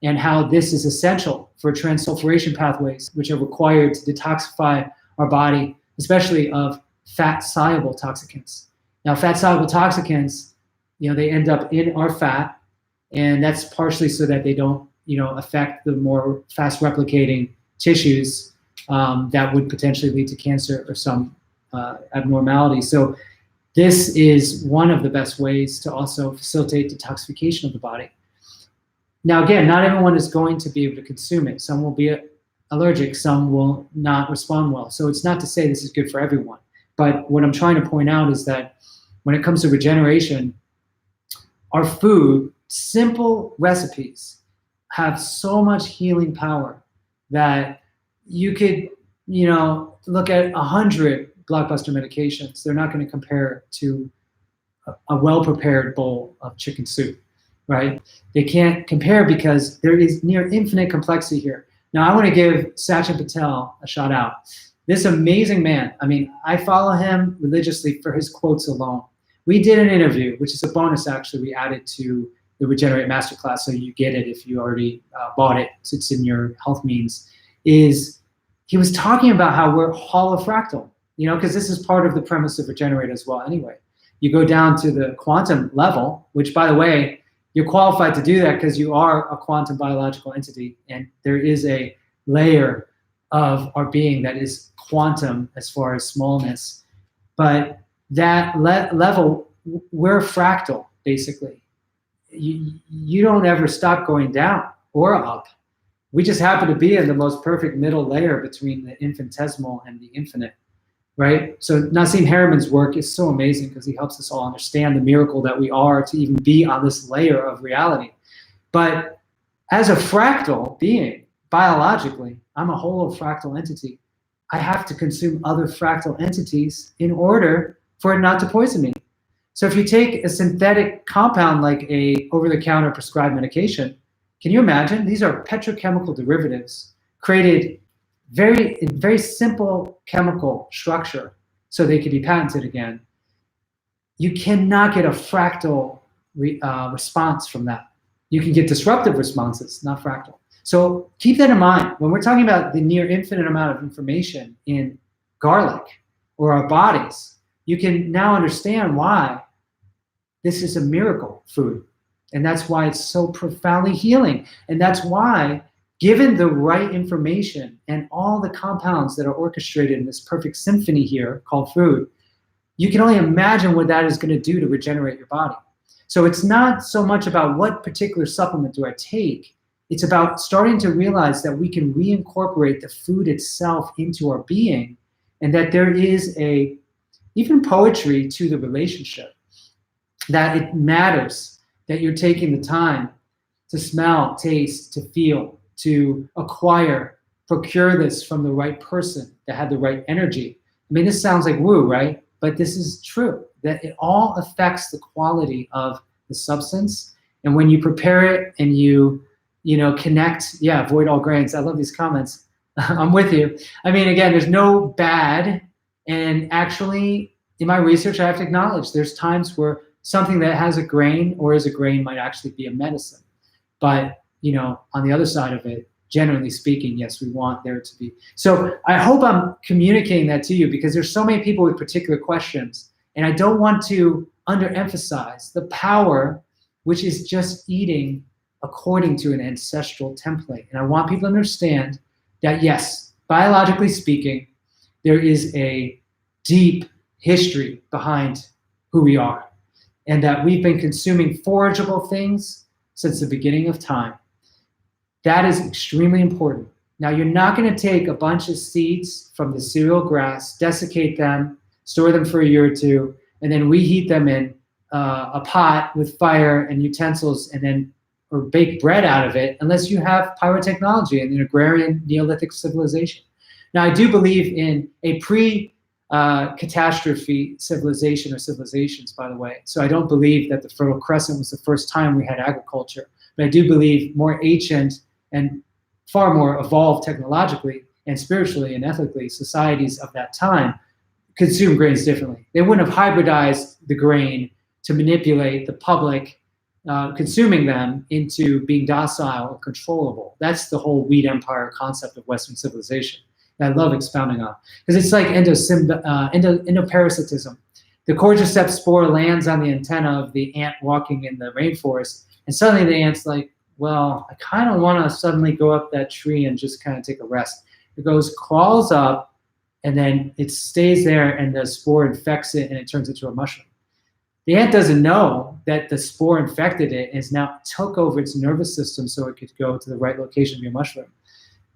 and how this is essential for transsulfuration pathways, which are required to detoxify our body, especially of fat-soluble toxicants. Now, fat-soluble toxicants, you know, they end up in our fat, and that's partially so that they don't, you know, affect the more fast-replicating tissues that would potentially lead to cancer or some abnormality. So this is one of the best ways to also facilitate detoxification of the body. Now, again, not everyone is going to be able to consume it. Some will be allergic, some will not respond well. So it's not to say this is good for everyone. But what I'm trying to point out is that when it comes to regeneration, our food, simple recipes, have so much healing power that you could, you know, look at 100 blockbuster medications. They're not going to compare to a well-prepared bowl of chicken soup, right? They can't compare because there is near infinite complexity here. Now, I want to give Sachin Patel a shout out. This amazing man, I mean, I follow him religiously for his quotes alone. We did an interview, which is a bonus actually, we added to the Regenerate Masterclass, so you get it if you already bought it, so it's in your health means, is he was talking about how we're holofractal, you know, because this is part of the premise of Regenerate as well anyway. You go down to the quantum level, which, by the way, You're qualified to do that because you are a quantum biological entity, and there is a layer of our being that is quantum as far as smallness. But that level, we're fractal, basically. You don't ever stop going down or up. We just happen to be in the most perfect middle layer between the infinitesimal and the infinite, right? So Nassim Harriman's work is so amazing because he helps us all understand the miracle that we are to even be on this layer of reality. But as a fractal being, biologically, I'm a whole fractal entity. I have to consume other fractal entities in order for it not to poison me. So if you take a synthetic compound like a over-the-counter prescribed medication, can you imagine? These are petrochemical derivatives created in very simple chemical structure so they could be patented again. You cannot get a fractal response from that. You can get disruptive responses, not fractal. So keep that in mind. When we're talking about the near infinite amount of information in garlic or our bodies, you can now understand why this is a miracle food. And that's why it's so profoundly healing. And that's why, given the right information and all the compounds that are orchestrated in this perfect symphony here called food, you can only imagine what that is going to do to regenerate your body. So it's not so much about what particular supplement do I take. It's about starting to realize that we can reincorporate the food itself into our being, and that there is even poetry to the relationship, that it matters that you're taking the time to smell, taste, to feel, to acquire, procure this from the right person that had the right energy. I mean, this sounds like woo, right? But this is true, that it all affects the quality of the substance. And when you prepare it and you connect, avoid all grains. I love these comments. I'm with you. I mean, again, there's no bad. And actually, in my research, I have to acknowledge there's times where something that has a grain or is a grain might actually be a medicine. But, on the other side of it, generally speaking, yes, we want there to be. So I hope I'm communicating that to you, because there's so many people with particular questions. And I don't want to underemphasize the power, which is just eating according to an ancestral template. And I want people to understand that, yes, biologically speaking, there is a deep history behind who we are, and that we've been consuming forageable things since the beginning of time. That is extremely important. Now, you're not going to take a bunch of seeds from the cereal grass, desiccate them, store them for a year or two, and then reheat them in a pot with fire and utensils, or bake bread out of it, unless you have pyrotechnology and an agrarian Neolithic civilization. Now, I do believe in a pre-catastrophe civilization, or civilizations, by the way. So I don't believe that the Fertile Crescent was the first time we had agriculture. But I do believe more ancient and far more evolved technologically and spiritually and ethically societies of that time consume grains differently. They wouldn't have hybridized the grain to manipulate the public consuming them into being docile or controllable. That's the whole wheat empire concept of Western civilization that I love expounding on, because it's like endoparasitism. The cordyceps spore lands on the antenna of the ant walking in the rainforest, and suddenly the ant's like, well, I kind of want to suddenly go up that tree and just kind of take a rest. It goes, crawls up, and then it stays there, and the spore infects it, and it turns into a mushroom. The ant doesn't know that the spore infected it and has now took over its nervous system so it could go to the right location to be a mushroom.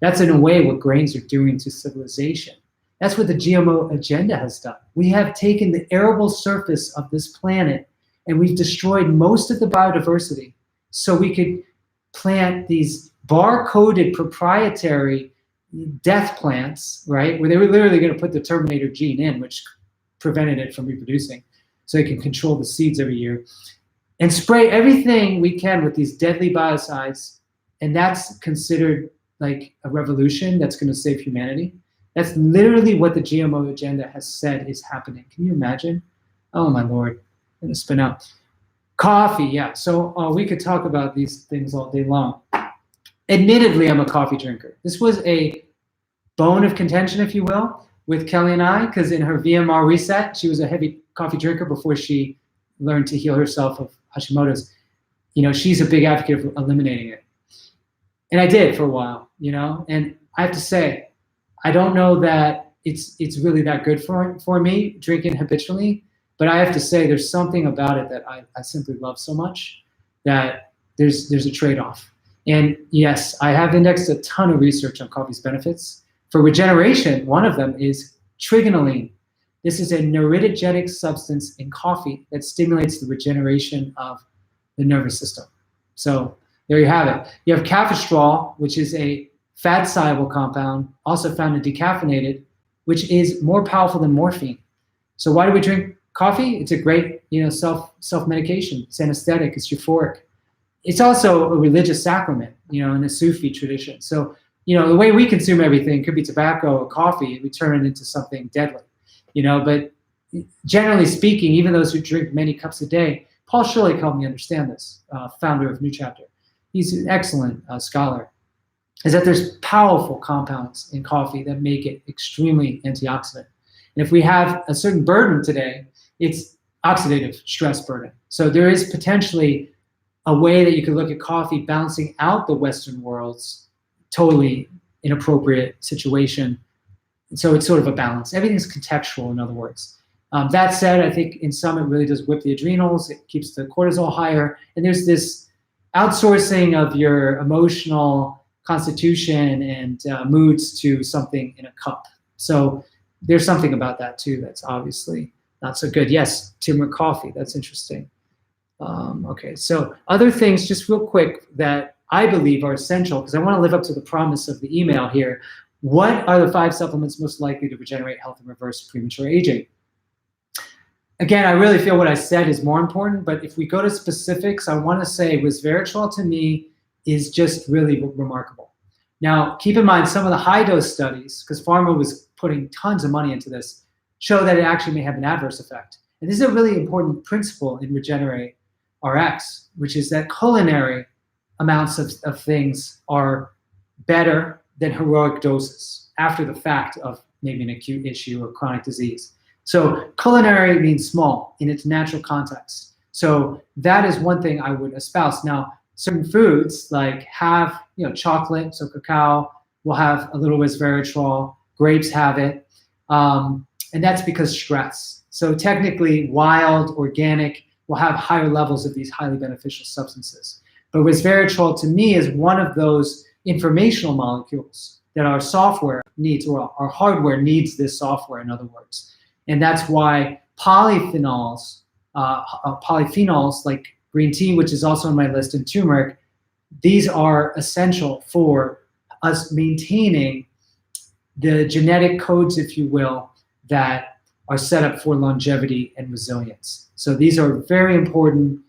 That's in a way what grains are doing to civilization. That's what the GMO agenda has done. We have taken the arable surface of this planet and we've destroyed most of the biodiversity so we could plant these bar-coded proprietary death plants, right? Where they were literally going to put the Terminator gene in, which prevented it from reproducing, so they can control the seeds every year, and spray everything we can with these deadly biocides. And that's considered like a revolution that's going to save humanity. That's literally what the GMO agenda has said is happening. Can you imagine? Oh my Lord, I'm gonna spin out. Coffee, yeah. So we could talk about these things all day long. Admittedly, I'm a coffee drinker. This was a bone of contention, if you will, with Kelly and I, because in her VMR reset, she was a heavy coffee drinker before she learned to heal herself of Hashimoto's. she's a big advocate of eliminating it. And I did for a while, and I have to say, I don't know that it's really that good for me drinking habitually, but I have to say there's something about it that I simply love so much that there's a trade-off. And yes, I have indexed a ton of research on coffee's benefits. For regeneration, one of them is trigonelline. This is a neurodigenic substance in coffee that stimulates the regeneration of the nervous system. So there you have it. You have caffestrol, which is a fat-soluble compound, also found in decaffeinated, which is more powerful than morphine. So why do we drink coffee? It's a great, self-medication. It's anesthetic. It's euphoric. It's also a religious sacrament, in the Sufi tradition. So, the way we consume everything could be tobacco or coffee. We turn it into something deadly, But generally speaking, even those who drink many cups a day, Paul Schillig helped me understand this, founder of New Chapter. He's an excellent scholar. Is that there's powerful compounds in coffee that make it extremely antioxidant. And if we have a certain burden today, it's oxidative stress burden. So there is potentially a way that you could look at coffee balancing out the Western world's totally inappropriate situation. So it's sort of a balance. Everything's contextual, in other words. That said, I think in some it really does whip the adrenals. It keeps the cortisol higher. And there's this outsourcing of your emotional constitution and moods to something in a cup. So there's something about that too that's obviously not so good. Yes, turmeric coffee, that's interesting. Okay, so other things just real quick that I believe are essential, because I want to live up to the promise of the email here. What are the 5 supplements most likely to regenerate health and reverse premature aging? Again, I really feel what I said is more important, but if we go to specifics, I want to say resveratrol to me is just really remarkable. Now, keep in mind some of the high dose studies, because pharma was putting tons of money into this, show that it actually may have an adverse effect. And this is a really important principle in Regenerate RX, which is that culinary amounts of things are better than heroic doses after the fact of maybe an acute issue or chronic disease. So culinary means small in its natural context. So that is one thing I would espouse. Now, certain foods like have, chocolate, so cacao will have a little resveratrol, grapes have it, and that's because stress. So technically, wild, organic will have higher levels of these highly beneficial substances. But resveratrol to me is one of those informational molecules that our software needs, or our hardware needs this software, in other words. And that's why polyphenols like green tea, which is also on my list, and turmeric, these are essential for us maintaining the genetic codes, if you will, that are set up for longevity and resilience. So these are very important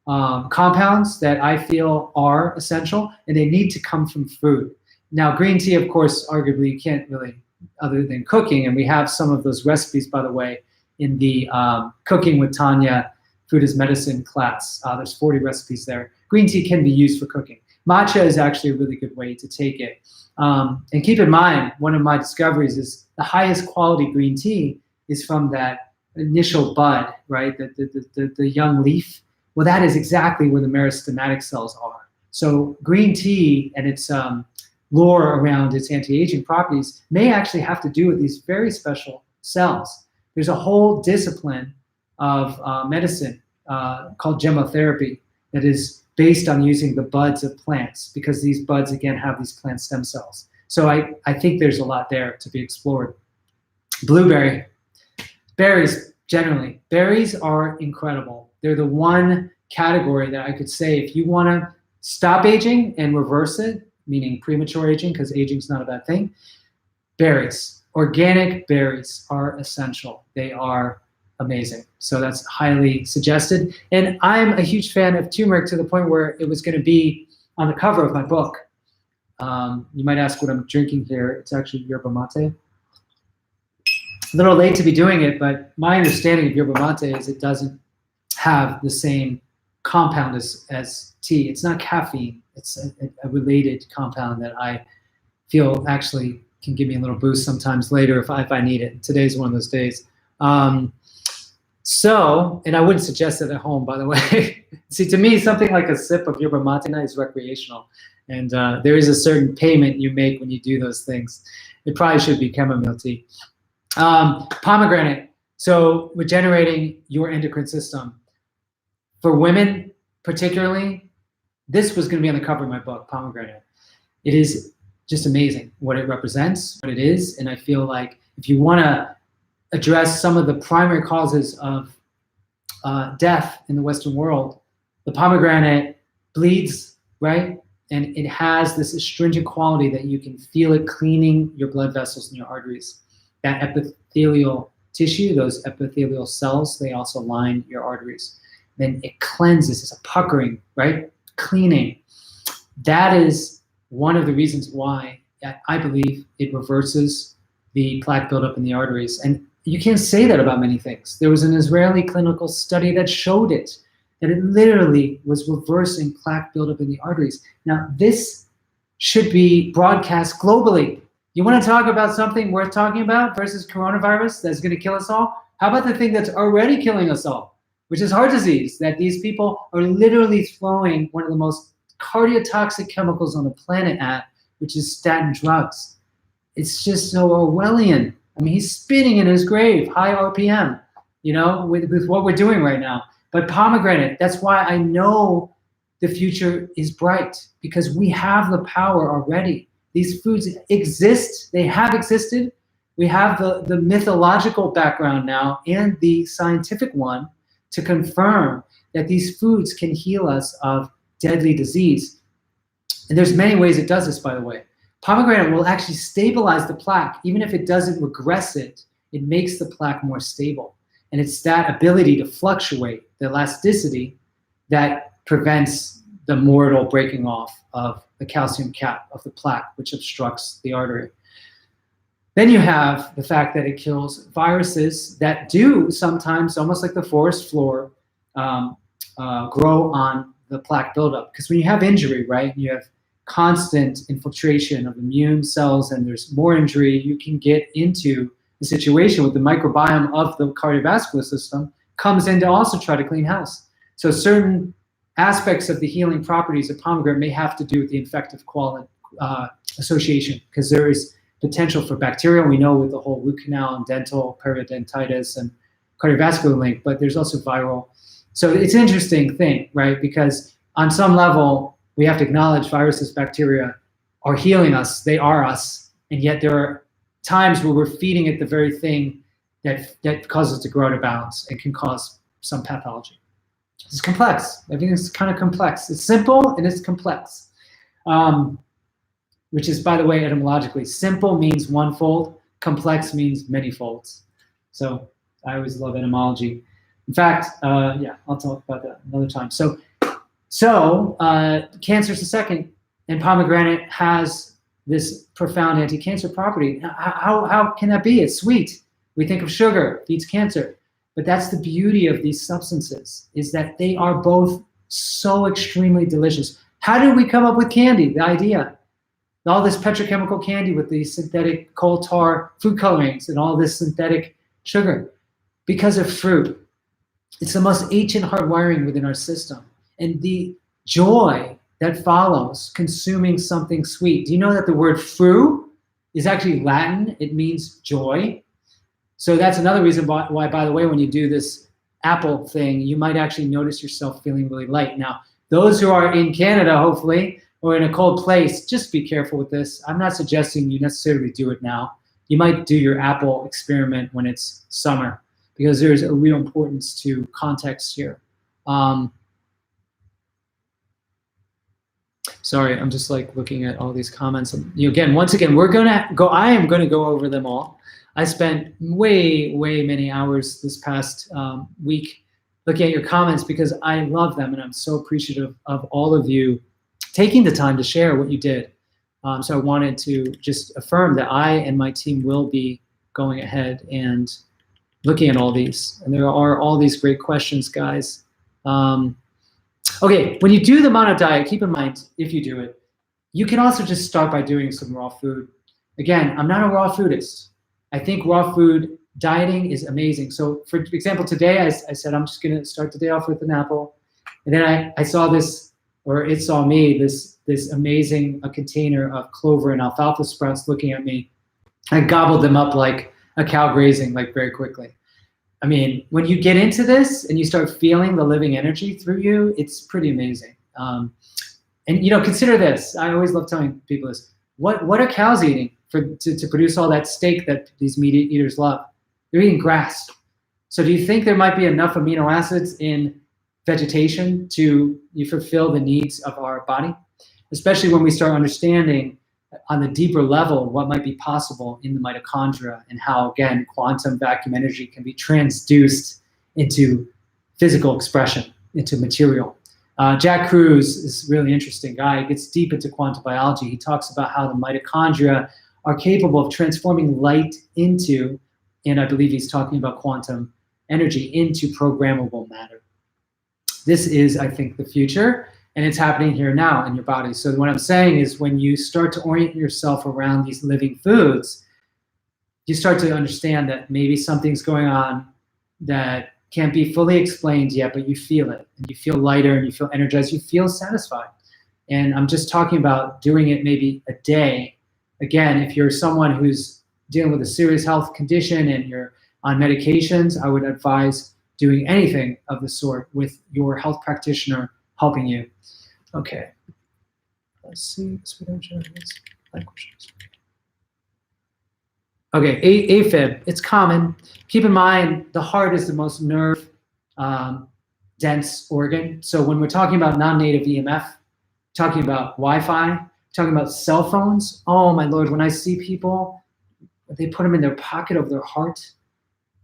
compounds that I feel are essential, and they need to come from food. Now, green tea, of course, arguably you can't really, other than cooking, and we have some of those recipes, by the way, in the Cooking with Tanya Food as Medicine class. There's 40 recipes there. Green tea can be used for cooking. Matcha is actually a really good way to take it. And keep in mind, one of my discoveries is the highest quality green tea is from that initial bud, right? The young leaf. Well, that is exactly where the meristematic cells are. So green tea and its lore around its anti-aging properties may actually have to do with these very special cells. There's a whole discipline of medicine called gemotherapy that is based on using the buds of plants, because these buds, again, have these plant stem cells. So I think there's a lot there to be explored. Blueberry. Berries, generally. Berries are incredible. They're the one category that I could say, if you want to stop aging and reverse it, meaning premature aging, because aging is not a bad thing, berries, organic berries are essential. They are amazing. So that's highly suggested. And I'm a huge fan of turmeric to the point where it was going to be on the cover of my book. You might ask what I'm drinking here. It's actually yerba mate. A little late to be doing it, but my understanding of yerba mate is it doesn't have the same compound as tea. It's not caffeine. It's a related compound that I feel actually can give me a little boost sometimes later if I need it. Today's one of those days. So, and I wouldn't suggest it at home, by the way. See, to me, something like a sip of yerba mate is recreational. And there is a certain payment you make when you do those things. It probably should be chamomile tea. Pomegranate, so regenerating your endocrine system. For women, particularly, this was going to be on the cover of my book, Pomegranate. It is just amazing what it represents, what it is, and I feel like if you want to address some of the primary causes of death in the Western world, the pomegranate bleeds, right? And it has this astringent quality that you can feel it cleaning your blood vessels and your arteries. That epithelial tissue, those epithelial cells, they also line your arteries. Then it cleanses, it's a puckering, right? Cleaning. That is one of the reasons why I believe it reverses the plaque buildup in the arteries. And you can't say that about many things. There was an Israeli clinical study that showed it, that it literally was reversing plaque buildup in the arteries. Now, this should be broadcast globally. You want to talk about something worth talking about versus coronavirus that's going to kill us all? How about the thing that's already killing us all, which is heart disease, that these people are literally throwing one of the most cardiotoxic chemicals on the planet at, which is statin drugs. It's just so Orwellian. I mean, he's spinning in his grave, high RPM, you know, with what we're doing right now. But pomegranate, that's why I know the future is bright, because we have the power already. These foods exist, they have existed. We have the mythological background now and the scientific one to confirm that these foods can heal us of deadly disease. And there's many ways it does this, by the way. Pomegranate will actually stabilize the plaque. Even if it doesn't regress it, it makes the plaque more stable. And it's that ability to fluctuate, the elasticity, that prevents the mortal breaking off of the calcium cap of the plaque, which obstructs the artery. Then you have the fact that it kills viruses that do sometimes, almost like the forest floor, grow on the plaque buildup. Because when you have injury, right, you have constant infiltration of immune cells and there's more injury, you can get into the situation with the microbiome of the cardiovascular system comes in to also try to clean house. So certain aspects of the healing properties of pomegranate may have to do with the infective association, because there is potential for bacterial. We know with the whole root canal and dental periodontitis and cardiovascular link, but there's also viral. So it's an interesting thing, right? Because on some level, we have to acknowledge viruses, bacteria are healing us, they are us, and yet there are times where we're feeding it the very thing that causes it to grow out of balance and can cause some pathology. It's complex. Everything's kind of complex. It's simple and it's complex, which is, by the way, etymologically, simple means one fold, complex means many folds. So I always love etymology. In fact, yeah, I'll talk about that another time. So cancer is the second, and pomegranate has this profound anti-cancer property. How can that be? It's sweet. We think of sugar, feeds cancer. But that's the beauty of these substances, is that they are both so extremely delicious. How did we come up with candy, the idea? All this petrochemical candy with these synthetic coal tar food colorings and all this synthetic sugar. Because of fruit. It's the most ancient hardwiring within our system. And the joy that follows consuming something sweet. Do you know that the word fru is actually Latin? It means joy. So that's another reason why, by the way, when you do this apple thing, you might actually notice yourself feeling really light. Now, those who are in Canada, hopefully, or in a cold place, just be careful with this. I'm not suggesting you necessarily do it now. You might do your apple experiment when it's summer, because there's a real importance to context here. Sorry, I'm just like looking at all these comments. Again, once again, I am gonna go over them all. I spent way many hours this past week looking at your comments because I love them, and I'm so appreciative of all of you taking the time to share what you did. So I wanted to just affirm that I and my team will be going ahead and looking at all these. And there are all these great questions, guys. Okay, when you do the mono diet, keep in mind, if you do it, you can also just start by doing some raw food. Again, I'm not a raw foodist. I think raw food dieting is amazing. So for example, today I said, I'm just gonna start the day off with an apple. And then I saw this, or it saw me, this amazing container of clover and alfalfa sprouts looking at me. I gobbled them up like a cow grazing, like very quickly. I mean, when you get into this and you start feeling the living energy through you, it's pretty amazing. And consider this. I always love telling people this. What are cows eating to produce all that steak that these meat eaters love? They're eating grass. So do you think there might be enough amino acids in vegetation to fulfill the needs of our body? Especially when we start understanding on the deeper level what might be possible in the mitochondria and how, again, quantum vacuum energy can be transduced into physical expression, into material. Jack Kruse is a really interesting guy. He gets deep into quantum biology. He talks about how the mitochondria are capable of transforming light into, and I believe he's talking about quantum energy, into programmable matter. This is, I think, the future, and it's happening here now in your body. So what I'm saying is when you start to orient yourself around these living foods, you start to understand that maybe something's going on that can't be fully explained yet, but you feel it, and you feel lighter, and you feel energized, you feel satisfied. And I'm just talking about doing it maybe a day. Again, if you're someone who's dealing with a serious health condition and you're on medications, I would advise doing anything of the sort with your health practitioner helping you. Okay, let's see. Okay, AFib, it's common. Keep in mind, the heart is the most nerve dense organ. So when we're talking about non-native EMF, talking about Wi-Fi, talking about cell phones, oh my Lord, when I see people, they put them in their pocket of their heart.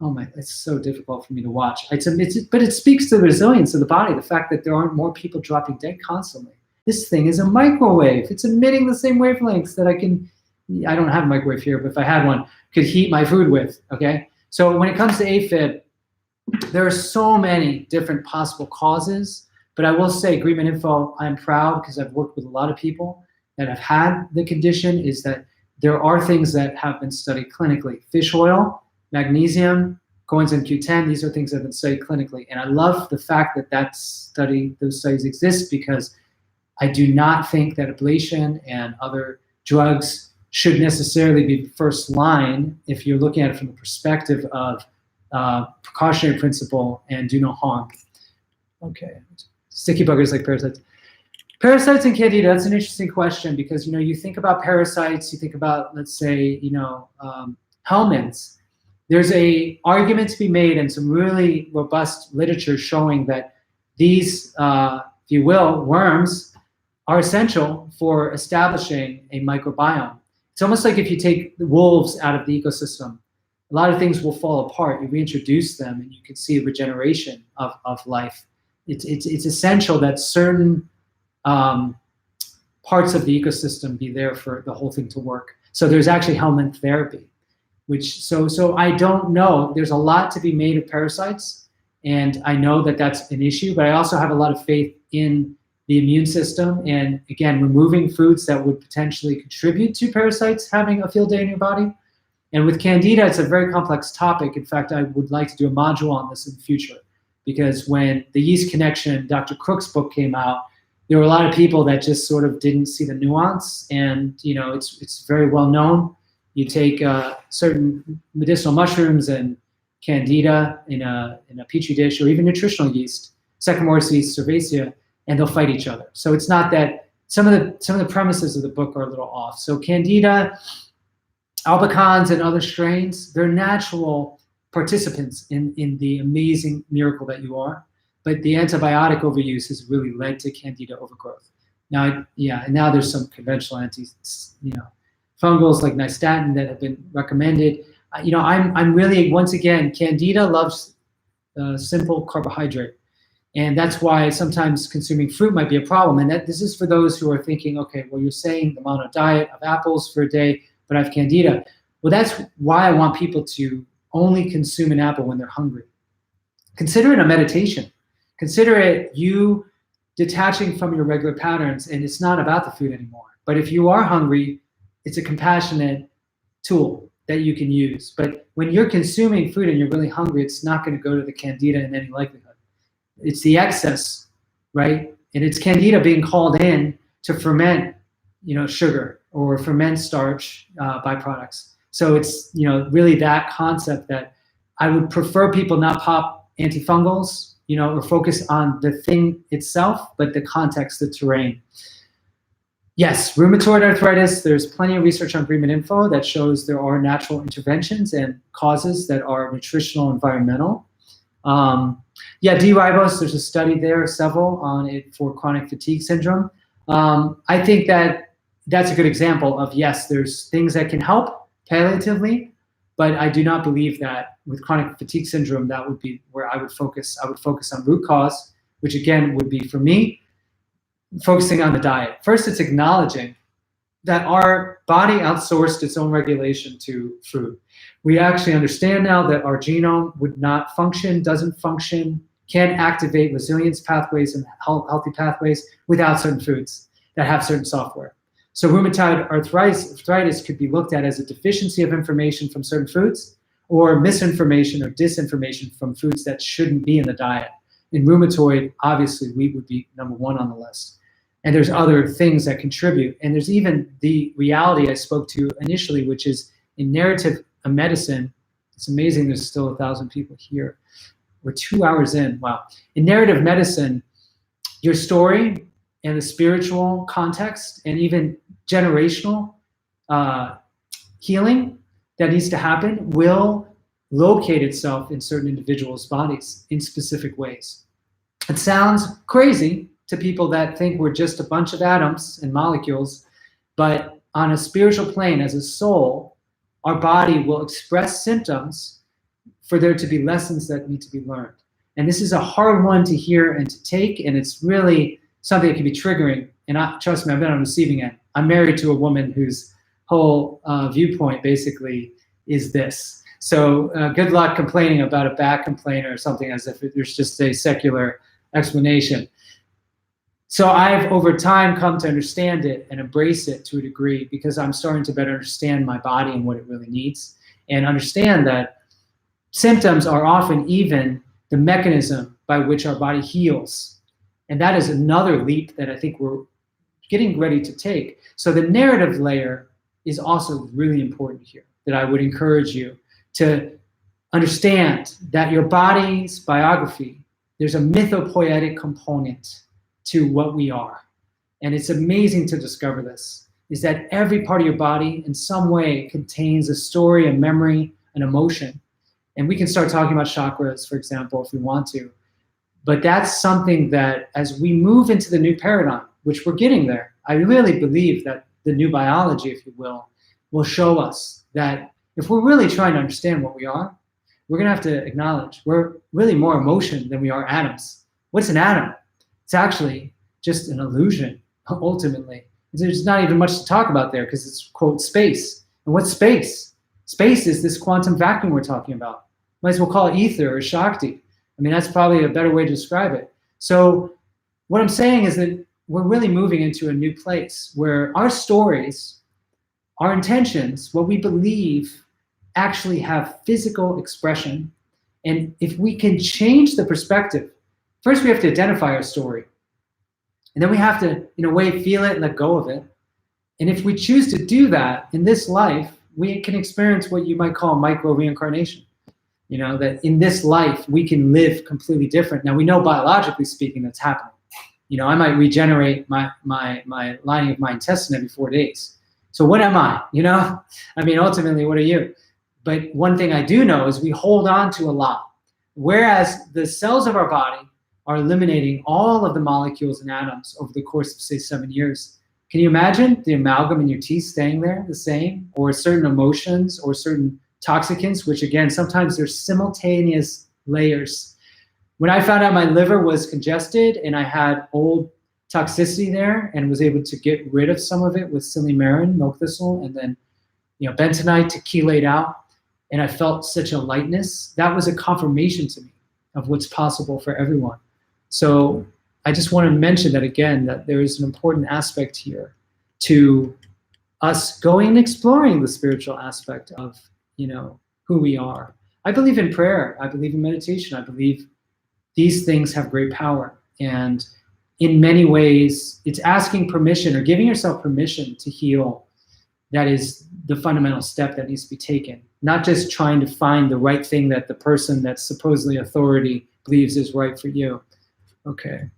Oh my, it's so difficult for me to watch. But it speaks to the resilience of the body, the fact that there aren't more people dropping dead constantly. This thing is a microwave. It's emitting the same wavelengths that I don't have a microwave here, but if I had one, could heat my food with, okay? So when it comes to AFib, there are so many different possible causes, but I will say, GreenMedInfo, I'm proud because I've worked with a lot of people that have had the condition, is that there are things that have been studied clinically. Fish oil, magnesium, coenzyme Q10, these are things that have been studied clinically. And I love the fact that those studies exist, because I do not think that ablation and other drugs should necessarily be first line if you're looking at it from the perspective of precautionary principle and do no harm. Okay, sticky buggers like parasites. Parasites and candida, that's an interesting question, because you think about parasites, you think about, let's say, helminths. There's a argument to be made and some really robust literature showing that these, if you will, worms are essential for establishing a microbiome. It's almost like if you take the wolves out of the ecosystem, a lot of things will fall apart. You reintroduce them and you can see a regeneration of life. It's essential that certain parts of the ecosystem be there for the whole thing to work. So there's actually helminth therapy. So I don't know. There's a lot to be made of parasites, and I know that that's an issue, but I also have a lot of faith in the immune system, and again, removing foods that would potentially contribute to parasites having a field day in your body. And with candida, it's a very complex topic. In fact, I would like to do a module on this in the future, because when the Yeast Connection, Dr. Crook's book came out, there were a lot of people that just sort of didn't see the nuance, and it's very well known. You take certain medicinal mushrooms and candida in a petri dish, or even nutritional yeast, Saccharomyces cerevisiae, and they'll fight each other. So it's not that some of the premises of the book are a little off. So candida, albicans, and other strains, they're natural participants in the amazing miracle that you are. But the antibiotic overuse has really led to candida overgrowth. Now, and now there's some conventional fungals like nystatin that have been recommended. I'm really, once again, candida loves simple carbohydrate. And that's why sometimes consuming fruit might be a problem. And this is for those who are thinking, okay, well, you're saying the mono diet of apples for a day, but I have candida. Well, that's why I want people to only consume an apple when they're hungry. Consider it a meditation. Consider it you detaching from your regular patterns, and it's not about the food anymore. But if you are hungry, it's a compassionate tool. that you can use. But when you're consuming food and you're really hungry, it's not going to go to the candida in any likelihood. It's the excess, right? And it's candida being called in to ferment, sugar or ferment starch byproducts. So it's, really that concept that I would prefer people not pop antifungals, or focus on the thing itself, but the context, the terrain. Yes, rheumatoid arthritis, there's plenty of research on GreenMedInfo that shows there are natural interventions and causes that are nutritional, environmental. D-ribose, there's a study there, several, on it for chronic fatigue syndrome. I think that's a good example of, yes, there's things that can help palliatively, but I do not believe that with chronic fatigue syndrome, that would be where I would focus. I would focus on root cause, which again would be, for me, focusing on the diet. First, it's acknowledging that our body outsourced its own regulation to food. We actually understand now that our genome would not function, doesn't function, can't activate resilience pathways and healthy pathways without certain foods that have certain software. So rheumatoid arthritis could be looked at as a deficiency of information from certain foods, or misinformation or disinformation from foods that shouldn't be in the diet. In rheumatoid, obviously, wheat would be number one on the list. And there's other things that contribute. And there's even the reality I spoke to initially, which is in narrative medicine. It's amazing there's still 1,000 people here. We're 2 hours in, wow. In narrative medicine, your story and the spiritual context and even generational healing that needs to happen will locate itself in certain individuals' bodies in specific ways. It sounds crazy to people that think we're just a bunch of atoms and molecules, but on a spiritual plane, as a soul, our body will express symptoms for there to be lessons that need to be learned. And this is a hard one to hear and to take, and it's really something that can be triggering. And trust me, I've been on the receiving end. I'm married to a woman whose whole viewpoint basically is this. So good luck complaining about a back complaint or something as if there's just a secular explanation. So I've over time come to understand it and embrace it to a degree, because I'm starting to better understand my body and what it really needs, and understand that symptoms are often even the mechanism by which our body heals. And that is another leap that I think we're getting ready to take. So the narrative layer is also really important here, that I would encourage you to understand that your body's biography, there's a mythopoetic component to what we are. And it's amazing to discover this, is that every part of your body in some way contains a story, a memory, an emotion. And we can start talking about chakras, for example, if we want to. But that's something that as we move into the new paradigm, which we're getting there, I really believe that the new biology, if you will show us that if we're really trying to understand what we are, we're gonna have to acknowledge we're really more emotion than we are atoms. What's an atom? It's actually just an illusion, ultimately. There's not even much to talk about there because it's, quote, space. And what's space? Space is this quantum vacuum we're talking about. Might as well call it ether or Shakti. I mean, that's probably a better way to describe it. So what I'm saying is that we're really moving into a new place where our stories, our intentions, what we believe actually have physical expression. And if we can change the perspective, first we have to identify our story. And then we have to, in a way, feel it and let go of it. And if we choose to do that in this life, we can experience what you might call micro reincarnation. You know, that in this life, we can live completely different. Now, we know biologically speaking that's happening. You know, I might regenerate my lining of my intestine every 4 days. So what am I, you know? I mean, ultimately, what are you? But one thing I do know is we hold on to a lot. Whereas the cells of our body are eliminating all of the molecules and atoms over the course of, say, 7 years. Can you imagine the amalgam in your teeth staying there the same, or certain emotions or certain toxicants, which again, sometimes there's simultaneous layers. When I found out my liver was congested and I had old toxicity there and was able to get rid of some of it with silymarin, milk thistle, and then, you know, bentonite to chelate out, and I felt such a lightness, that was a confirmation to me of what's possible for everyone. So I just want to mention that again, that there is an important aspect here to us going and exploring the spiritual aspect of who we are. I believe in prayer. I believe in meditation. I believe these things have great power. And in many ways, it's asking permission or giving yourself permission to heal. That is the fundamental step that needs to be taken. Not just trying to find the right thing that the person that's supposedly authority believes is right for you. Okay.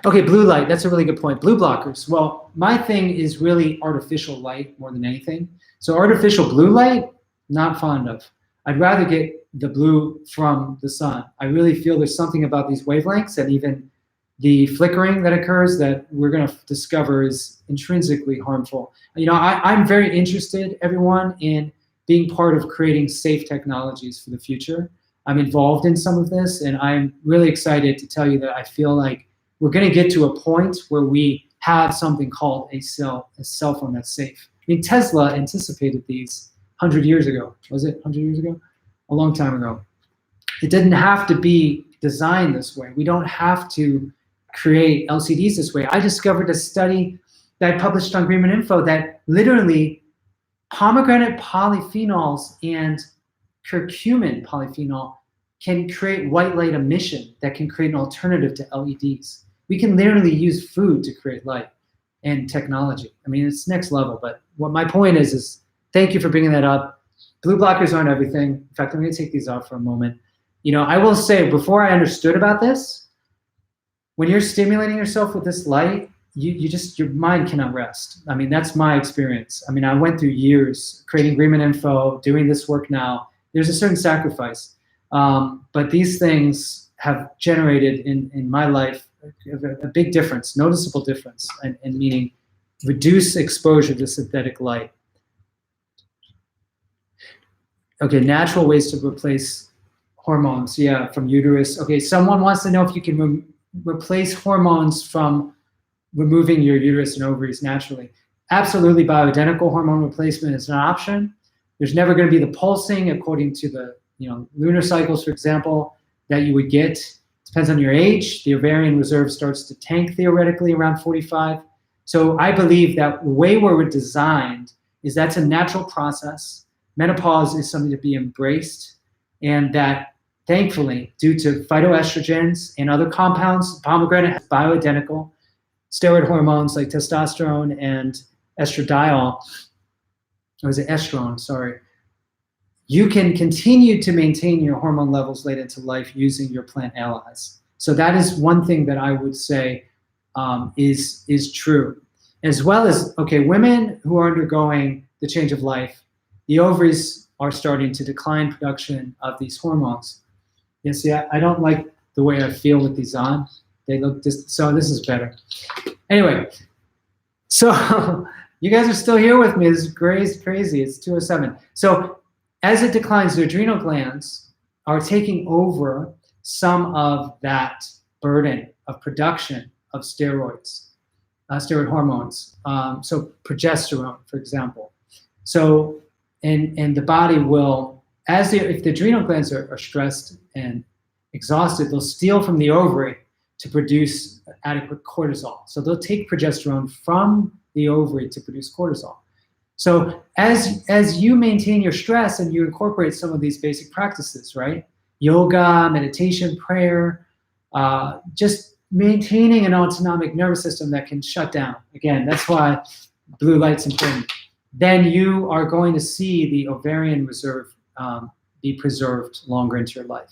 Okay, blue light, that's a really good point. Blue blockers. Well, my thing is really artificial light more than anything. So artificial blue light, not fond of. I'd rather get the blue from the sun. I really feel there's something about these wavelengths and even the flickering that occurs that we're going to discover is intrinsically harmful. I'm very interested, everyone, in being part of creating safe technologies for the future. I'm involved in some of this, and I'm really excited to tell you that I feel like we're going to get to a point where we have something called a cell phone that's safe. I mean, Tesla anticipated these 100 years ago. Was it 100 years ago? A long time ago. It didn't have to be designed this way. We don't have to create LCDs this way. I discovered a study that I published on GreenMedInfo that literally pomegranate polyphenols and curcumin polyphenol can create white light emission that can create an alternative to LEDs. We can literally use food to create light and technology. I mean, it's next level, but what my point is thank you for bringing that up. Blue blockers aren't everything. In fact, I'm gonna take these off for a moment. I will say, before I understood about this, when you're stimulating yourself with this light, your mind cannot rest. I mean, that's my experience. I mean, I went through years creating GreenMedInfo, doing this work now. There's a certain sacrifice, but these things have generated in my life a big difference, noticeable difference, and meaning reduce exposure to synthetic light. Okay, natural ways to replace hormones, yeah, from uterus. Okay, someone wants to know if you can replace hormones from removing your uterus and ovaries naturally. Absolutely, bioidentical hormone replacement is an option. There's never going to be the pulsing according to the lunar cycles, for example, that you would get. Depends on your age. The ovarian reserve starts to tank theoretically around 45. So I believe that the way we're designed is that's a natural process. Menopause is something to be embraced, and that thankfully, due to phytoestrogens and other compounds, pomegranate has bioidentical steroid hormones like testosterone and estradiol, or is it estrone, sorry. You can continue to maintain your hormone levels late into life using your plant allies. So that is one thing that I would say is true. As well as, okay, women who are undergoing the change of life, the ovaries are starting to decline production of these hormones. You see, I don't like the way I feel with these on. They look just, so this is better. Anyway, so you guys are still here with me. This is crazy. It's 2:07. So as it declines, the adrenal glands are taking over some of that burden of production of steroids, steroid hormones. So progesterone, for example. So, and the body will, if the adrenal glands are stressed and exhausted, they'll steal from the ovary to produce adequate cortisol. So they'll take progesterone from the ovary to produce cortisol. So as you maintain your stress and you incorporate some of these basic practices, right? Yoga, meditation, prayer, just maintaining an autonomic nervous system that can shut down. Again, that's why blue light's important. Then you are going to see the ovarian reserve be preserved longer into your life.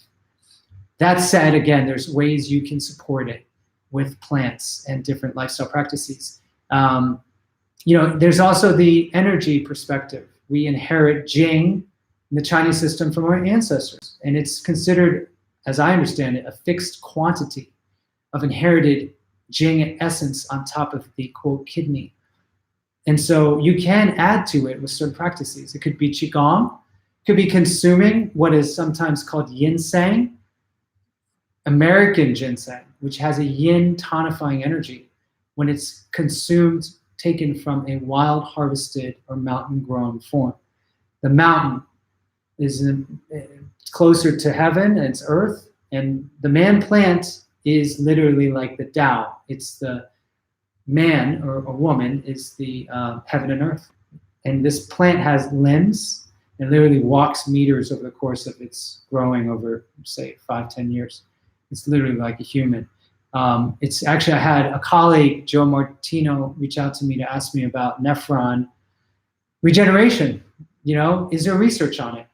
That said, again, there's ways you can support it with plants and different lifestyle practices. There's also the energy perspective. We inherit Jing in the Chinese system from our ancestors, and it's considered, as I understand it, a fixed quantity of inherited Jing essence on top of the, quote, kidney. And so you can add to it with certain practices. It could be Qigong, it could be consuming what is sometimes called ginseng, American ginseng, which has a yin tonifying energy when it's consumed, taken from a wild harvested or mountain grown form. The mountain is closer to heaven, and it's earth, and the man plant is literally like the Tao. It's the man or a woman is the heaven and earth. And this plant has limbs and literally walks meters over the course of its growing over, say, 5-10 years. It's literally like a human. It's actually, I had a colleague, Joe Martino, reach out to me to ask me about nephron regeneration. Is there research on it?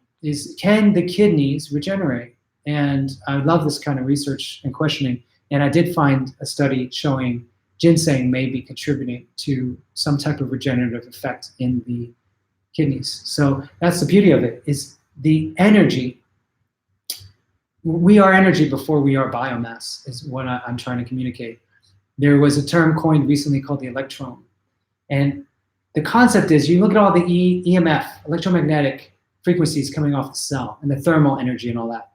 Can the kidneys regenerate? And I love this kind of research and questioning. And I did find a study showing ginseng may be contributing to some type of regenerative effect in the kidneys. So that's the beauty of it, is the energy. We are energy before we are biomass, is what I'm trying to communicate. There was a term coined recently called the electron. And the concept is, you look at all the EMF, electromagnetic frequencies coming off the cell, and the thermal energy and all that.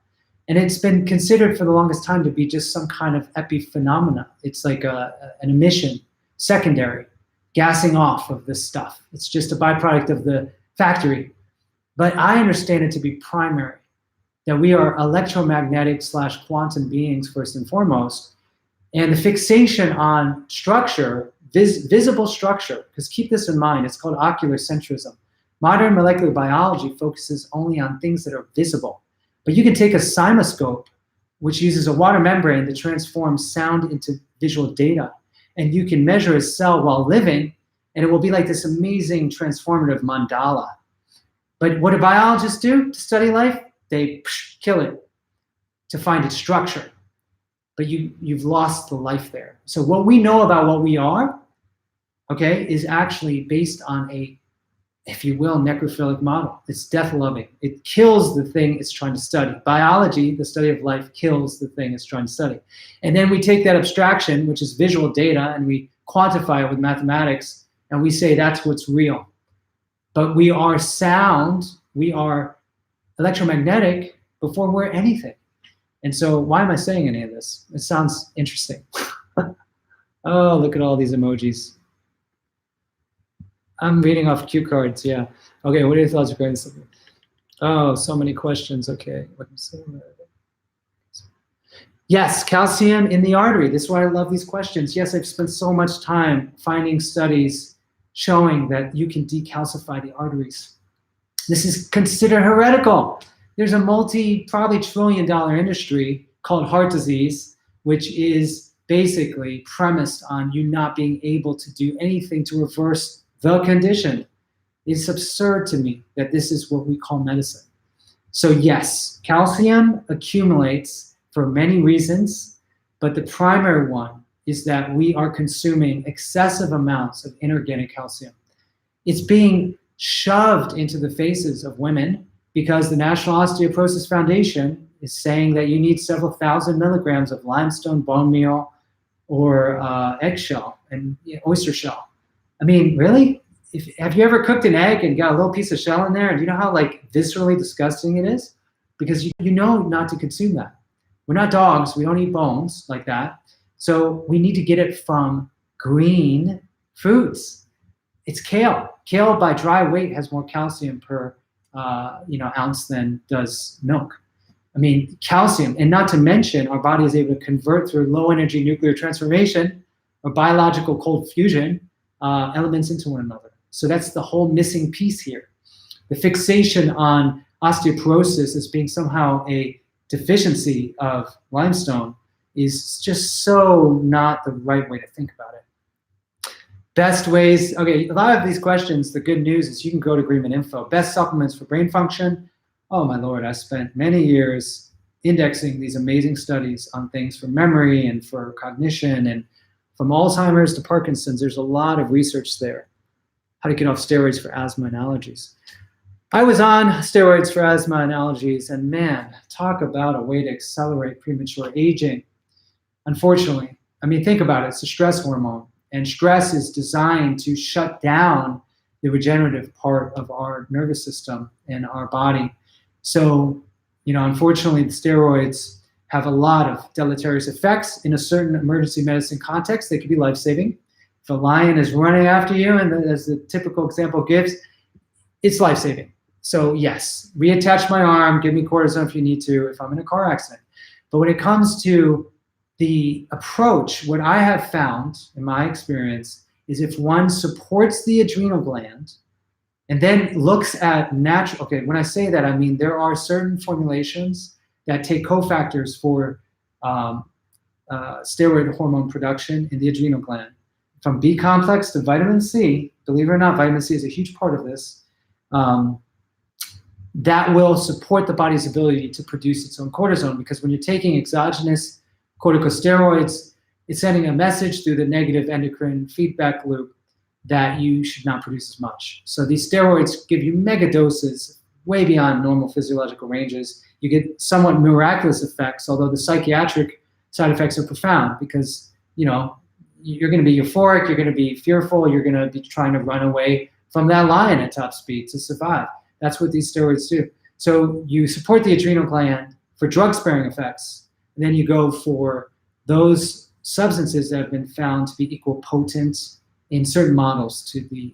And it's been considered for the longest time to be just some kind of epiphenomena. It's like an emission, secondary, gassing off of this stuff. It's just a byproduct of the factory. But I understand it to be primary, that we are electromagnetic / quantum beings first and foremost. And the fixation on structure, visible structure, because keep this in mind, it's called ocular centrism. Modern molecular biology focuses only on things that are visible. But you can take a cymoscope, which uses a water membrane to transform sound into visual data, and you can measure a cell while living, and it will be like this amazing transformative mandala. But what do biologists do to study life? They kill it to find its structure. But you've lost the life there. So what we know about what we are, okay, is actually based on a, if you will, necrophilic model. It's death-loving. It kills the thing it's trying to study. Biology, the study of life, kills the thing it's trying to study. And then we take that abstraction, which is visual data, and we quantify it with mathematics, and we say that's what's real. But we are sound, we are electromagnetic before we're anything. And so why am I saying any of this? It sounds interesting. Oh, look at all these emojis. I'm reading off cue cards, yeah. Okay, what are your thoughts regarding this? Oh, so many questions, okay. What do you say? Yes, calcium in the artery. This is why I love these questions. Yes, I've spent so much time finding studies showing that you can decalcify the arteries. This is considered heretical. There's a probably $1 trillion industry called heart disease, which is basically premised on you not being able to do anything to reverse the condition. It's absurd to me that this is what we call medicine. So yes, calcium accumulates for many reasons, but the primary one is that we are consuming excessive amounts of inorganic calcium. It's being shoved into the faces of women because the National Osteoporosis Foundation is saying that you need several thousand milligrams of limestone bone meal or eggshell and oyster shell. I mean, really? Have you ever cooked an egg and got a little piece of shell in there? And do you know how like viscerally disgusting it is? Because you know not to consume that. We're not dogs. We don't eat bones like that. So we need to get it from green foods. It's kale. Kale by dry weight has more calcium per ounce than does milk. I mean, calcium, and not to mention our body is able to convert through low energy nuclear transformation or biological cold fusion elements into one another. So that's the whole missing piece here. The fixation on osteoporosis as being somehow a deficiency of limestone is just so not the right way to think about it. Best ways, okay, a lot of these questions, the good news is you can go to GreenMedInfo. Best supplements for brain function. Oh my Lord, I spent many years indexing these amazing studies on things for memory and for cognition, and from Alzheimer's to Parkinson's, there's a lot of research there. How to get off steroids for asthma and allergies. I was on steroids for asthma and allergies, and man, talk about a way to accelerate premature aging. Unfortunately, I mean, think about it, it's a stress hormone. And stress is designed to shut down the regenerative part of our nervous system and our body. So, unfortunately, the steroids have a lot of deleterious effects in a certain emergency medicine context. They could be life-saving. If a lion is running after you, and as the typical example gives, it's life-saving. So yes, reattach my arm, give me cortisone if you need to, if I'm in a car accident. But when it comes to the approach, what I have found in my experience is if one supports the adrenal gland and then looks at natural, okay, when I say that, I mean there are certain formulations that take cofactors for steroid hormone production in the adrenal gland. From B complex to vitamin C, believe it or not, vitamin C is a huge part of this, that will support the body's ability to produce its own cortisone, because when you're taking exogenous corticosteroids, it's sending a message through the negative endocrine feedback loop that you should not produce as much. So these steroids give you mega doses way beyond normal physiological ranges. You get somewhat miraculous effects, although the psychiatric side effects are profound, because you're going to be euphoric, you're going to be fearful, you're going to be trying to run away from that lion at top speed to survive. That's what these steroids do. So you support the adrenal gland for drug-sparing effects, and then you go for those substances that have been found to be equal potent in certain models to the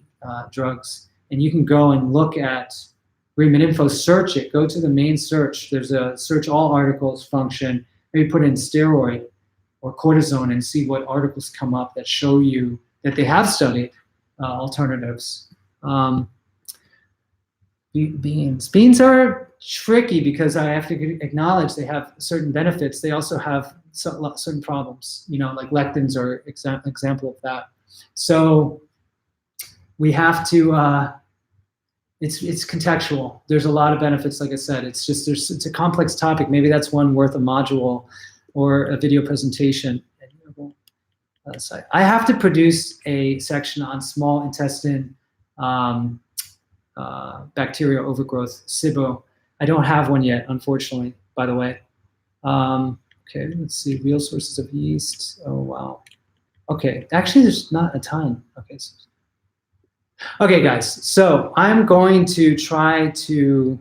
drugs. And you can go and look at GreenMedInfo, search it, go to the main search. There's a search all articles function. Maybe put in steroid or cortisone and see what articles come up that show you that they have studied alternatives. Beans are tricky because I have to acknowledge they have certain benefits. They also have certain problems, like lectins are example of that. So we have to, it's contextual. There's a lot of benefits, like I said. It's a complex topic. Maybe that's one worth a module or a video presentation. I have to produce a section on small intestine bacterial overgrowth, SIBO. I don't have one yet, unfortunately, by the way. Okay, let's see, real sources of yeast. Oh, wow. Okay, actually, there's not a ton. Okay, guys, so I'm going to try to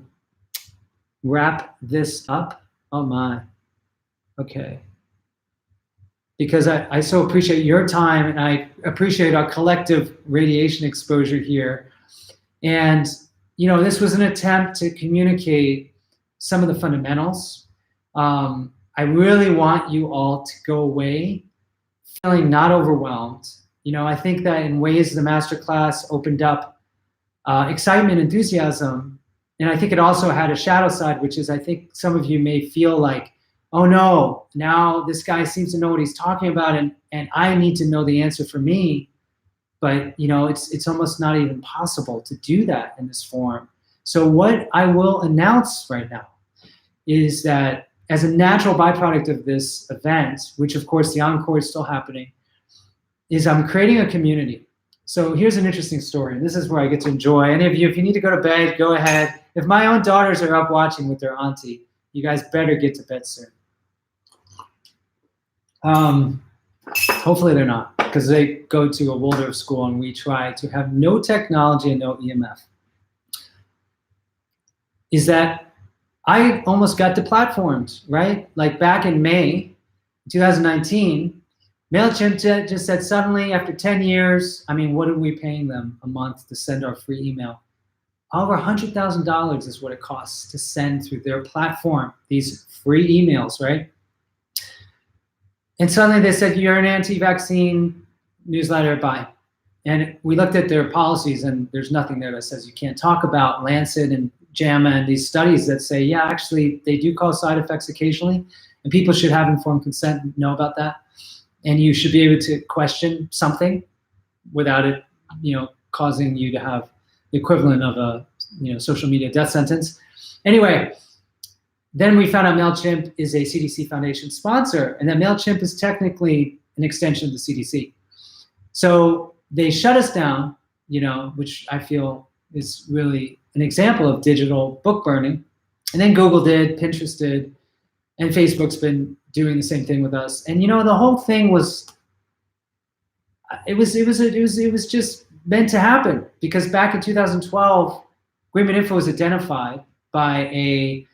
wrap this up. Oh, my. Okay. Because I so appreciate your time, and I appreciate our collective radiation exposure here. And, this was an attempt to communicate some of the fundamentals. I really want you all to go away feeling not overwhelmed. I think that in ways the masterclass opened up excitement, enthusiasm, and I think it also had a shadow side, which is I think some of you may feel like, oh no, now this guy seems to know what he's talking about, and I need to know the answer for me. But it's almost not even possible to do that in this form. So what I will announce right now is that as a natural byproduct of this event, which of course the encore is still happening, is I'm creating a community. So here's an interesting story, and this is where I get to enjoy. Any of you, if you need to go to bed, go ahead. If my own daughters are up watching with their auntie, you guys better get to bed soon. Hopefully they're not, because they go to a Waldorf school and we try to have no technology and no EMF. Is that I almost got deplatformed, right? Like back in May 2019, MailChimp just said suddenly after 10 years, what are we paying them a month to send our free email? Over $100,000 is what it costs to send through their platform, these free emails, right? And suddenly they said, you're an anti-vaccine newsletter, bye. And we looked at their policies, and there's nothing there that says you can't talk about. Lancet and JAMA and these studies that say, yeah, actually, they do cause side effects occasionally, and people should have informed consent and know about that. And you should be able to question something without it, causing you to have the equivalent of a, social media death sentence. Anyway, then we found out MailChimp is a CDC Foundation sponsor, and that MailChimp is technically an extension of the CDC. So they shut us down, which I feel is really an example of digital book burning. And then Google did, Pinterest did, and Facebook's been doing the same thing with us. And the whole thing was, it was just meant to happen, because back in 2012, GreenMedInfo was identified by a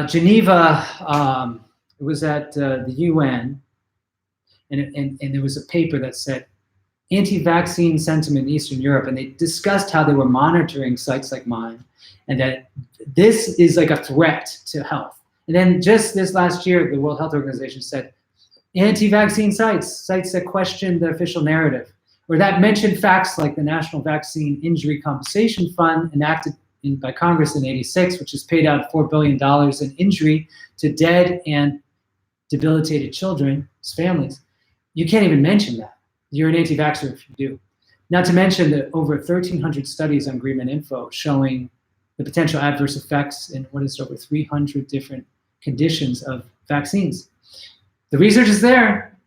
Geneva, it was at the UN, and there was a paper that said anti-vaccine sentiment in Eastern Europe, and they discussed how they were monitoring sites like mine, and that this is like a threat to health. And then just this last year, the World Health Organization said anti-vaccine sites that question the official narrative, or that mentioned facts like the National Vaccine Injury Compensation Fund enacted by Congress in '86, which has paid out $4 billion in injury to dead and debilitated children's families. You can't even mention that. You're an anti-vaxxer if you do. Not to mention that over 1,300 studies on GreenMedInfo showing the potential adverse effects in what is over 300 different conditions of vaccines. The research is there.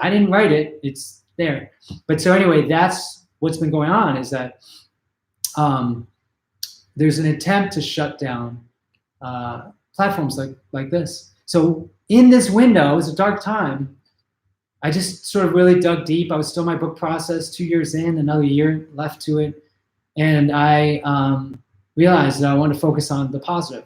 I didn't write it. It's there. But so anyway, that's what's been going on, is that there's an attempt to shut down platforms like this. So in this window, it was a dark time. I just sort of really dug deep. I was still in my book process, 2 years in, another year left to it. And I realized that I wanted to focus on the positive.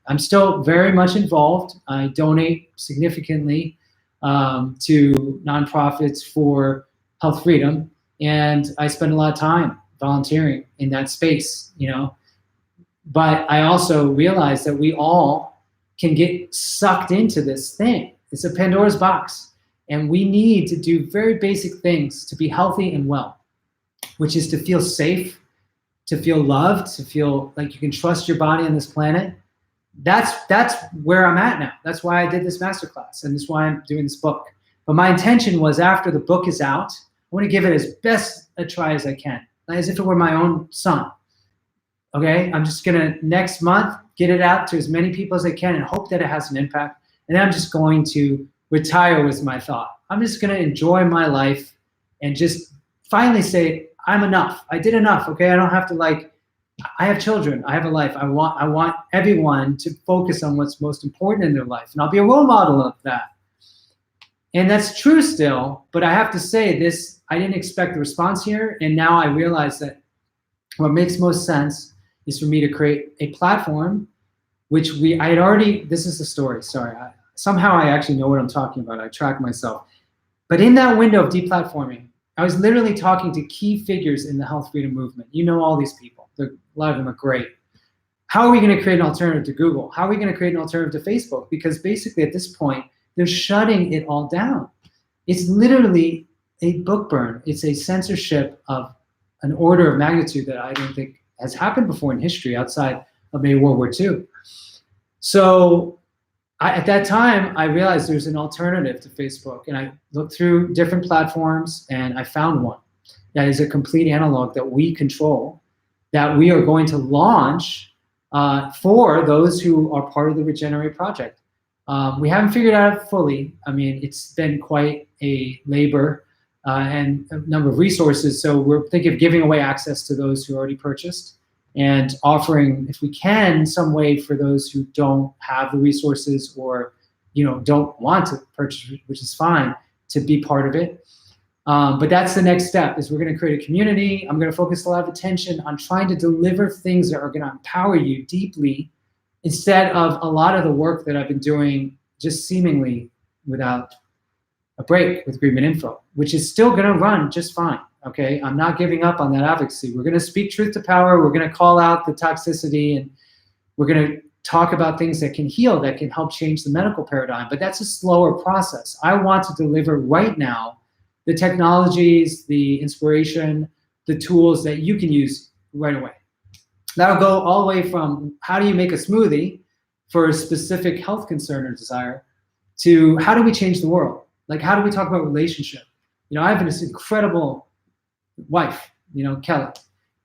I'm still very much involved. I donate significantly to nonprofits for health freedom. And I spend a lot of time volunteering in that space, But I also realized that we all can get sucked into this thing. It's a Pandora's box. And we need to do very basic things to be healthy and well, which is to feel safe, to feel loved, to feel like you can trust your body on this planet. That's where I'm at now. That's why I did this masterclass, and that's why I'm doing this book. But my intention was, after the book is out, I want to give it as best a try as I can, as if it were my own son. Okay, I'm just gonna next month get it out to as many people as I can and hope that it has an impact. And then I'm just going to retire, was my thought. I'm just gonna enjoy my life and just finally say, I'm enough. I did enough. Okay, I don't have to I have children. I have a life. I want everyone to focus on what's most important in their life, and I'll be a role model of that. And that's true still, but I have to say this, I didn't expect the response here, and now I realize that what makes most sense is for me to create a platform, which this is the story, sorry. Somehow I actually know what I'm talking about. I track myself. But in that window of deplatforming, I was literally talking to key figures in the health freedom movement. All these people. A lot of them are great. How are we going to create an alternative to Google? How are we going to create an alternative to Facebook? Because basically at this point, they're shutting it all down. It's literally a book burn. It's a censorship of an order of magnitude that I don't think has happened before in history outside of maybe World War II. So at that time, I realized there's an alternative to Facebook, and I looked through different platforms, and I found one that is a complete analog that we control, that we are going to launch for those who are part of the Regenerate Project. We haven't figured it out fully. It's been quite a labor and a number of resources, so we're thinking of giving away access to those who already purchased, and offering, if we can, some way for those who don't have the resources or don't want to purchase, which is fine, to be part of it. But that's the next step, is we're going to create a community. I'm going to focus a lot of attention on trying to deliver things that are going to empower you deeply, instead of a lot of the work that I've been doing just seemingly without a break with GreenMedInfo, which is still going to run just fine. Okay, I'm not giving up on that advocacy. We're going to speak truth to power. We're going to call out the toxicity, and we're going to talk about things that can heal, that can help change the medical paradigm. But that's a slower process. I want to deliver right now the technologies, the inspiration, the tools that you can use right away. That'll go all the way from how do you make a smoothie for a specific health concern or desire, to how do we change the world? Like, how do we talk about relationship? I have this incredible wife, Kelly,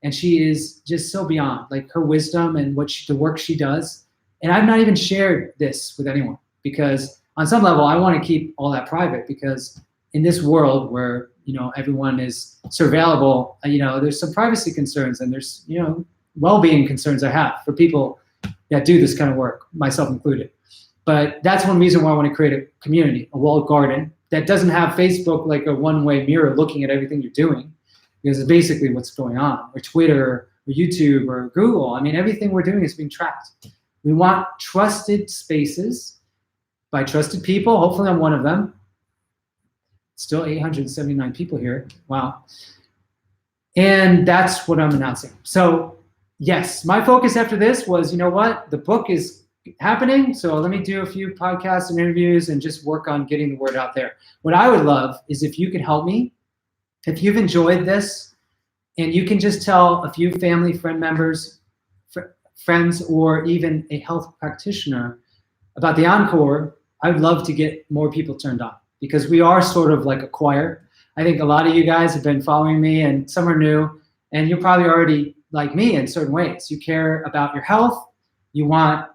and she is just so beyond, like, her wisdom and the work she does. And I've not even shared this with anyone, because on some level I want to keep all that private, because in this world where everyone is surveillable, there's some privacy concerns, and there's well-being concerns I have for people that do this kind of work, myself included. But that's one reason why I want to create a community, a walled garden that doesn't have Facebook like a one-way mirror looking at everything you're doing, because it's basically what's going on, or Twitter, or YouTube, or Google. Everything we're doing is being tracked. We want trusted spaces by trusted people. Hopefully I'm one of them. Still 879 people here. Wow. And that's what I'm announcing. So yes, my focus after this was, the book is happening. So let me do a few podcasts and interviews and just work on getting the word out there. What I would love is if you could help me if you've enjoyed this and you can just tell a few family, friend members, friends, or even a health practitioner about the Encore, I'd love to get more people turned on, because we are sort of like a choir. I think a lot of you guys have been following me, and some are new, and you're probably already like me in certain ways. You care about your health. You want,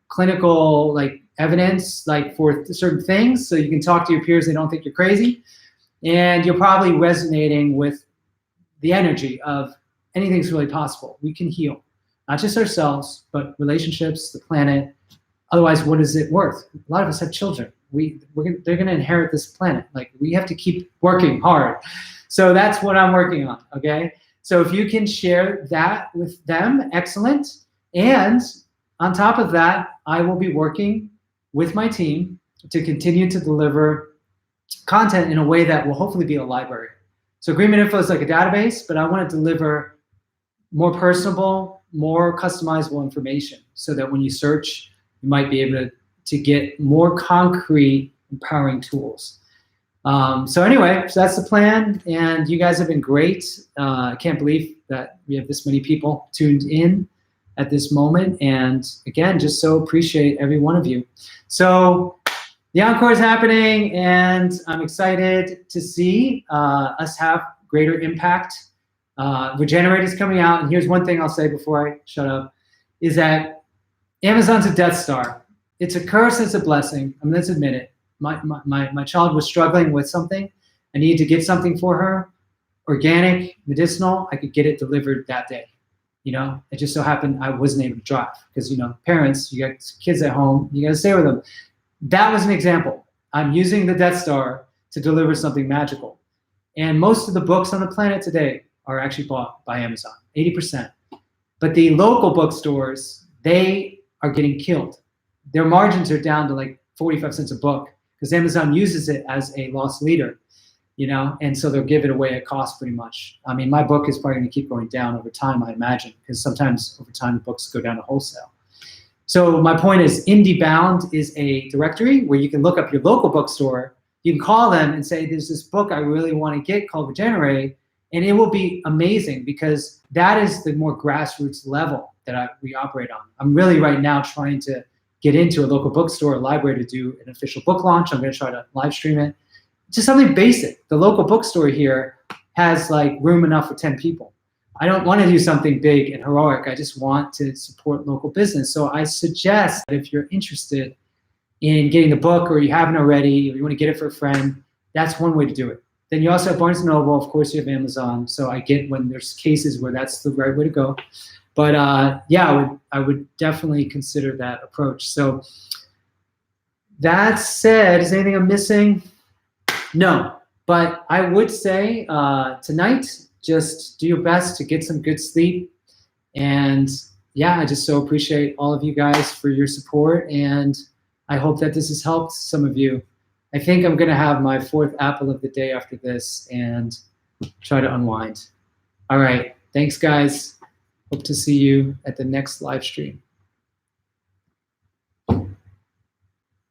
clinical like evidence like for certain things, so you can talk to your peers. They don't think you're crazy, and you're probably resonating with the energy of anything's really possible. We can heal, not just ourselves, but relationships, the planet. Otherwise, what is it worth? A lot of us have children. They're going to inherit this planet. Like, we have to keep working hard. So that's what I'm working on, okay? So if you can share that with them, excellent. And on top of that, I will be working with my team to continue to deliver content in a way that will hopefully be a library. So GreenMedInfo is like a database, but I want to deliver more personable, more customizable information so that when you search, you might be able to get more concrete, empowering tools. So anyway, so that's the plan, and you guys have been great. I can't believe that we have this many people tuned in at this moment, and again, just so appreciate every one of you. So the Encore is happening, and I'm excited to see us have greater impact. Regenerate is coming out, and here's one thing I'll say before I shut up, is that Amazon's a Death Star. It's a curse, it's a blessing. Let's admit it. My child was struggling with something. I needed to get something for her, organic, medicinal. I could get it delivered that day. It just so happened I wasn't able to drive because, parents, you got kids at home, you got to stay with them. That was an example. I'm using the Death Star to deliver something magical. And most of the books on the planet today are actually bought by Amazon, 80%. But the local bookstores, they are getting killed. Their margins are down to like 45 cents a book because Amazon uses it as a loss leader, and so they'll give it away at cost pretty much. I mean, my book is probably going to keep going down over time, I imagine, because sometimes over time the books go down to wholesale. So my point is, IndieBound is a directory where you can look up your local bookstore. You can call them and say, there's this book I really want to get called Regenerate, and it will be amazing because that is the more grassroots level that we operate on. I'm really right now trying to get into a local bookstore or library to do an official book launch. I'm going to try to live stream it. Just something basic. The local bookstore here has like room enough for 10 people. I don't want to do something big and heroic. I just want to support local business. So I suggest that if you're interested in getting the book, or you haven't already, or you want to get it for a friend, that's one way to do it. Then you also have Barnes & Noble. Of course, you have Amazon. So I get when there's cases where that's the right way to go. But yeah, I would definitely consider that approach. So that said, is anything I'm missing? No, but I would say tonight, just do your best to get some good sleep. And yeah, I just so appreciate all of you guys for your support. And I hope that this has helped some of you. I think I'm going to have my 4th apple of the day after this and try to unwind. All right. Thanks, guys. Hope to see you at the next live stream.